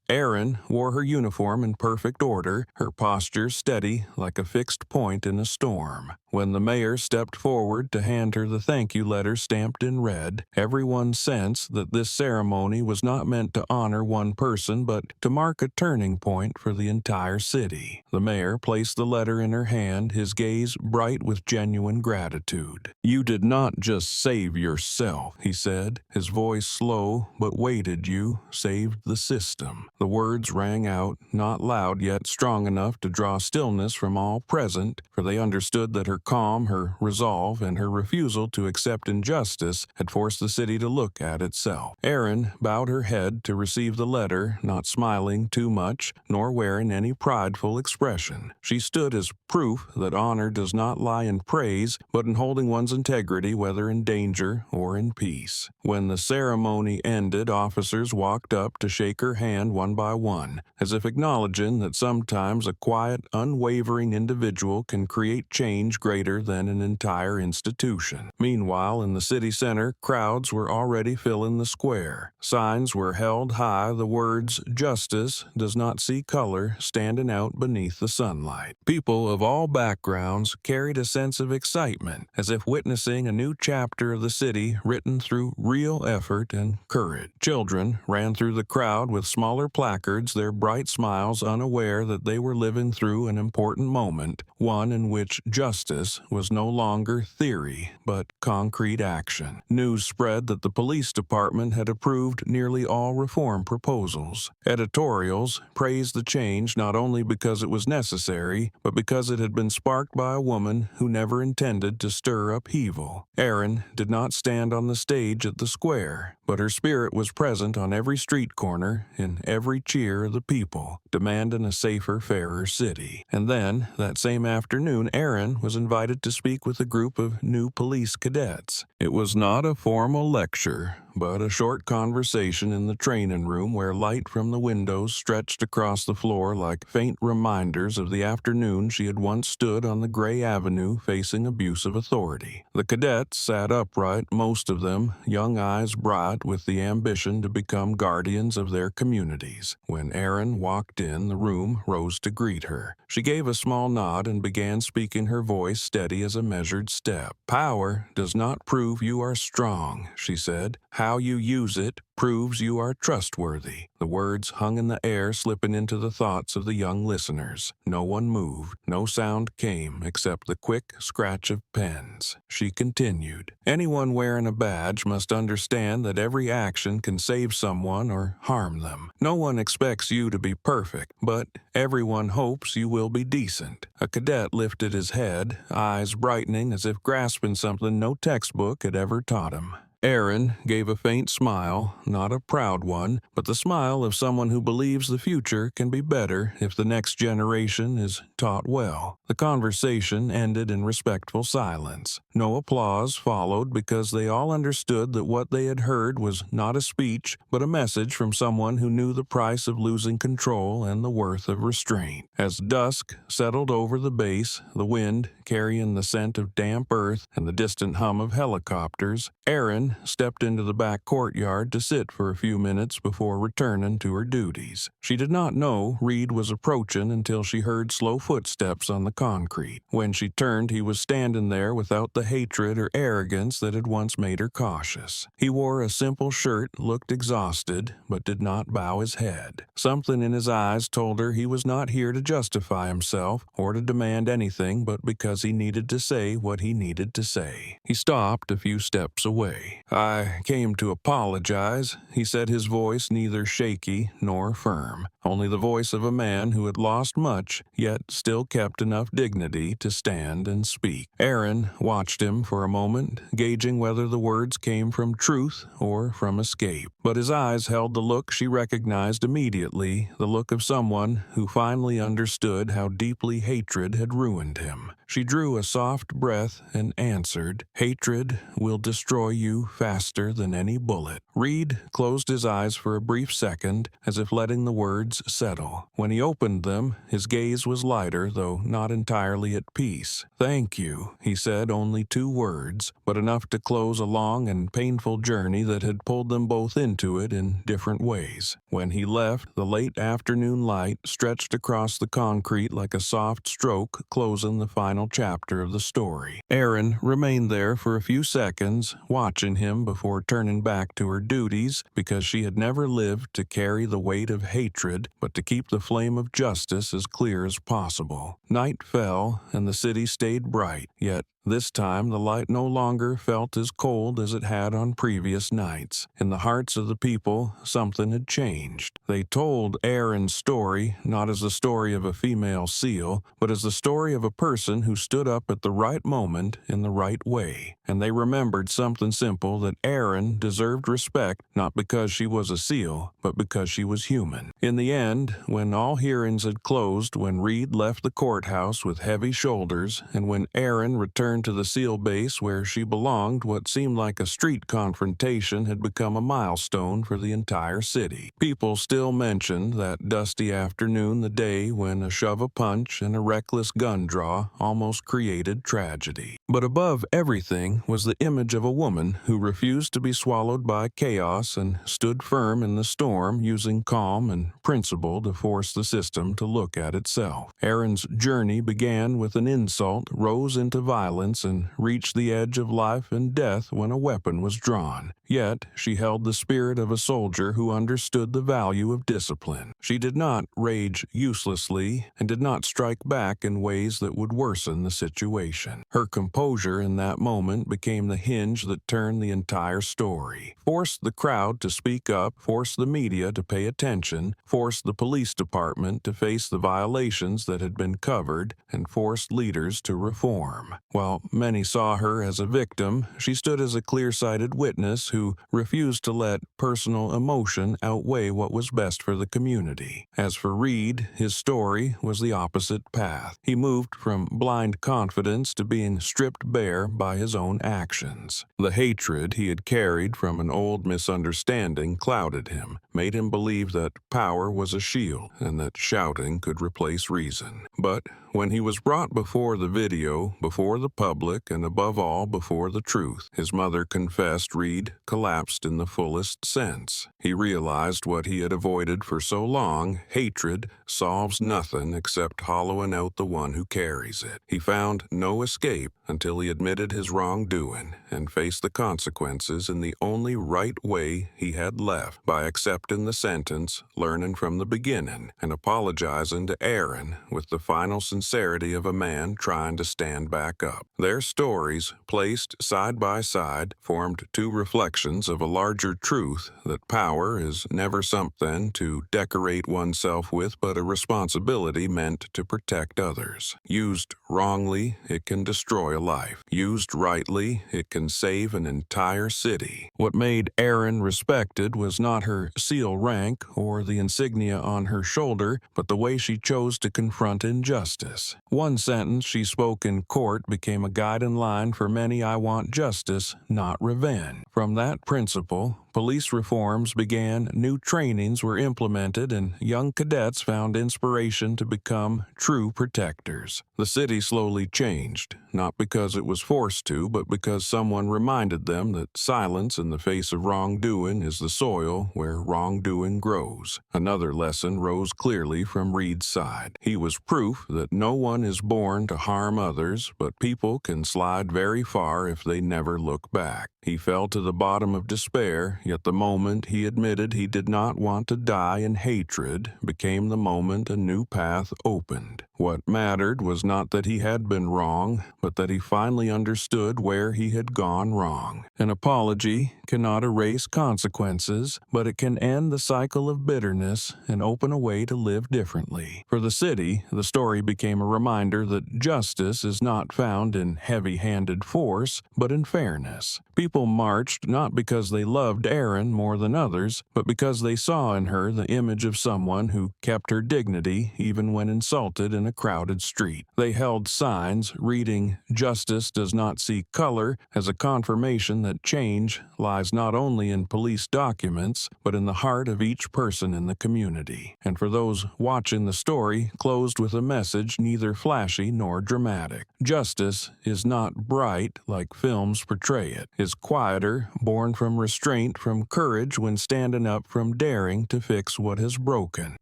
Erin wore her uniform in perfect order, her posture steady like a fixed point in a storm. When the mayor stepped forward to hand her the thank you letter stamped in red, everyone sensed that this ceremony was not meant to honor one person but to mark a turning point for the entire city. The mayor placed the letter in her hand, his gaze bright with genuine gratitude. "You did not just save yourself," he said, his voice slow but weighted. "You saved the system." The words rang out, not loud yet strong enough to draw stillness from all present, for they understood that her calm, her resolve, and her refusal to accept injustice had forced the city to look at itself. Erin bowed her head to receive the letter, not smiling too much, nor wearing any prideful expression. She stood as proof that honor does not lie in praise, but in holding one's integrity whether in danger or in peace. When the ceremony ended, officers walked up to shake her hand one by one, as if acknowledging that sometimes a quiet, unwavering individual can create change greater than an entire institution. Meanwhile, in the city center, crowds were already filling the square. Signs were held high, the words "Justice does not see color" standing out beneath the sunlight. People of all backgrounds carried a sense of excitement, as if witnessing a new chapter of the city written through real effort and courage. Children ran through the crowd with smaller placards, their bright smiles unaware that they were living through an important moment, one in which justice was no longer theory but concrete action. News spread that the police department had approved nearly all reform proposals. Editorials praised the change not only because it was necessary, but because it had been sparked by a woman who never intended to stir upheaval. Erin did not stand on the stage at the square, but her spirit was present on every street corner, in every cheer of the people, demanding a safer, fairer city. And then, that same afternoon, Erin was invited to speak with a group of new police cadets. It was not a formal lecture, but a short conversation in the training room where light from the windows stretched across the floor like faint reminders of the afternoon she had once stood on the gray avenue facing abusive authority. The cadets sat upright, most of them, young eyes bright with the ambition to become guardians of their communities. When Erin walked in, the room rose to greet her. She gave a small nod and began speaking, her voice steady as a measured step. "Power does not prove you are strong," she said. "How you use it proves you are trustworthy." The words hung in the air, slipping into the thoughts of the young listeners. No one moved. No sound came except the quick scratch of pens. She continued, "Anyone wearing a badge must understand that every action can save someone or harm them. No one expects you to be perfect, but everyone hopes you will be decent." A cadet lifted his head, eyes brightening as if grasping something no textbook had ever taught him. Erin gave a faint smile, not a proud one, but the smile of someone who believes the future can be better if the next generation is taught well. The conversation ended in respectful silence. No applause followed because they all understood that what they had heard was not a speech, but a message from someone who knew the price of losing control and the worth of restraint. As dusk settled over the base, the wind carrying the scent of damp earth and the distant hum of helicopters, Erin stepped into the back courtyard to sit for a few minutes before returning to her duties. She did not know Reed was approaching until she heard slow footsteps on the concrete. When she turned, he was standing there without the hatred or arrogance that had once made her cautious. He wore a simple shirt, looked exhausted, but did not bow his head. Something in his eyes told her he was not here to justify himself or to demand anything, but because he needed to say what he needed to say. He stopped a few steps away. "I came to apologize," he said, his voice neither shaky nor firm, only the voice of a man who had lost much, yet still kept enough dignity to stand and speak. Erin watched him for a moment, gauging whether the words came from truth or from escape. But his eyes held the look she recognized immediately, the look of someone who finally understood how deeply hatred had ruined him. She drew a soft breath and answered, "Hatred will destroy you faster than any bullet." Reed closed his eyes for a brief second, as if letting the words words settle. When he opened them, his gaze was lighter, though not entirely at peace. "Thank you," he said, only 2 words, but enough to close a long and painful journey that had pulled them both into it in different ways. When he left, the late afternoon light stretched across the concrete like a soft stroke closing the final chapter of the story. Erin remained there for a few seconds, watching him before turning back to her duties, because she had never lived to carry the weight of hatred, but to keep the flame of justice as clear as possible. Night fell, and the city stayed bright, yet this time the light no longer felt as cold as it had on previous nights. In the hearts of the people, something had changed. They told Erin's story not as the story of a female seal, but as the story of a person who stood up at the right moment in the right way. And they remembered something simple, that Erin deserved respect not because she was a seal, but because she was human. In the end, when all hearings had closed, when Reed left the courthouse with heavy shoulders, and when Erin returned to the SEAL base where she belonged, what seemed like a street confrontation had become a milestone for the entire city. People still mentioned that dusty afternoon, the day when a shove-a-punch and a reckless gun draw almost created tragedy. But above everything was the image of a woman who refused to be swallowed by chaos and stood firm in the storm, using calm and principle to force the system to look at itself. Erin's journey began with an insult, rose into violence, and reached the edge of life and death when a weapon was drawn. Yet she held the spirit of a soldier who understood the value of discipline. She did not rage uselessly and did not strike back in ways that would worsen the situation. Her composure in that moment became the hinge that turned the entire story. Forced the crowd to speak up, forced the media to pay attention, forced the police department to face the violations that had been covered, and forced leaders to reform. While many saw her as a victim, she stood as a clear-sighted witness who refused to let personal emotion outweigh what was best for the community. As for Reed, his story was the opposite path. He moved from blind confidence to being stripped bare by his own actions. The hatred he had carried from an old misunderstanding clouded him, made him believe that power was a shield and that shouting could replace reason. But when he was brought before the video, before the public, and above all before the truth, his mother confessed Reed collapsed in the fullest sense. He realized what he had avoided for so long: hatred solves nothing except hollowing out the one who carries it. He found no escape until he admitted his wrongdoing and faced the consequences in the only right way he had left, by accepting the sentence, learning from the beginning, and apologizing to Erin with the final sincerity of a man trying to stand back up. Their stories, placed side by side, formed 2 reflections of a larger truth: that power is never something to decorate oneself with, but a responsibility meant to protect others. Used wrongly, it can destroy a life. Used rightly, it can save an entire city. What made Erin respected was not her SEAL rank or the insignia on her shoulder, but the way she chose to confront injustice. One sentence she spoke in court became a guiding line for many: "I want justice, not revenge." From that principle, police reforms began, new trainings were implemented, and young cadets found inspiration to become true protectors. The city slowly changed, not because it was forced to, but because someone reminded them that silence in the face of wrongdoing is the soil where wrongdoing grows. Another lesson rose clearly from Reed's side. He was proof that no one is born to harm others, but people can slide very far if they never look back. He fell to the bottom of despair, yet the moment he admitted he did not want to die in hatred became the moment a new path opened. What mattered was not that he had been wrong, but that he finally understood where he had gone wrong. An apology cannot erase consequences, but it can end the cycle of bitterness and open a way to live differently. For the city, the story became a reminder that justice is not found in heavy-handed force, but in fairness. People marched not because they loved Erin more than others, but because they saw in her the image of someone who kept her dignity even when insulted in in a crowded street. They held signs reading, "Justice does not see color," as a confirmation that change lies not only in police documents, but in the heart of each person in the community. And for those watching, the story closed with a message neither flashy nor dramatic. Justice is not bright like films portray it. It's quieter, born from restraint, from courage when standing up, from daring to fix what has broken.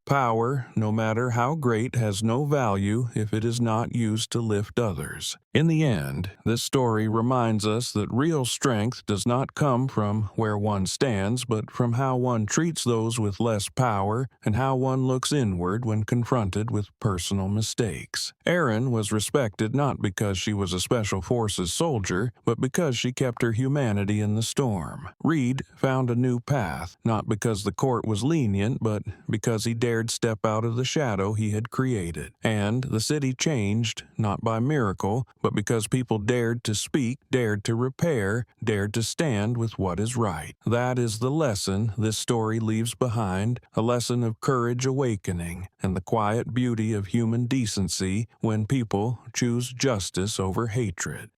Power, no matter how great, has no value if it is not used to lift others. In the end, this story reminds us that real strength does not come from where one stands, but from how one treats those with less power and how one looks inward when confronted with personal mistakes. Erin was respected not because she was a Special Forces soldier, but because she kept her humanity in the storm. Reed found a new path, not because the court was lenient, but because he dared step out of the shadow he had created. And the city changed, not by miracle, but because people dared to speak, dared to repair, dared to stand with what is right. That is the lesson this story leaves behind, a lesson of courage awakening and the quiet beauty of human decency when people choose justice over hatred.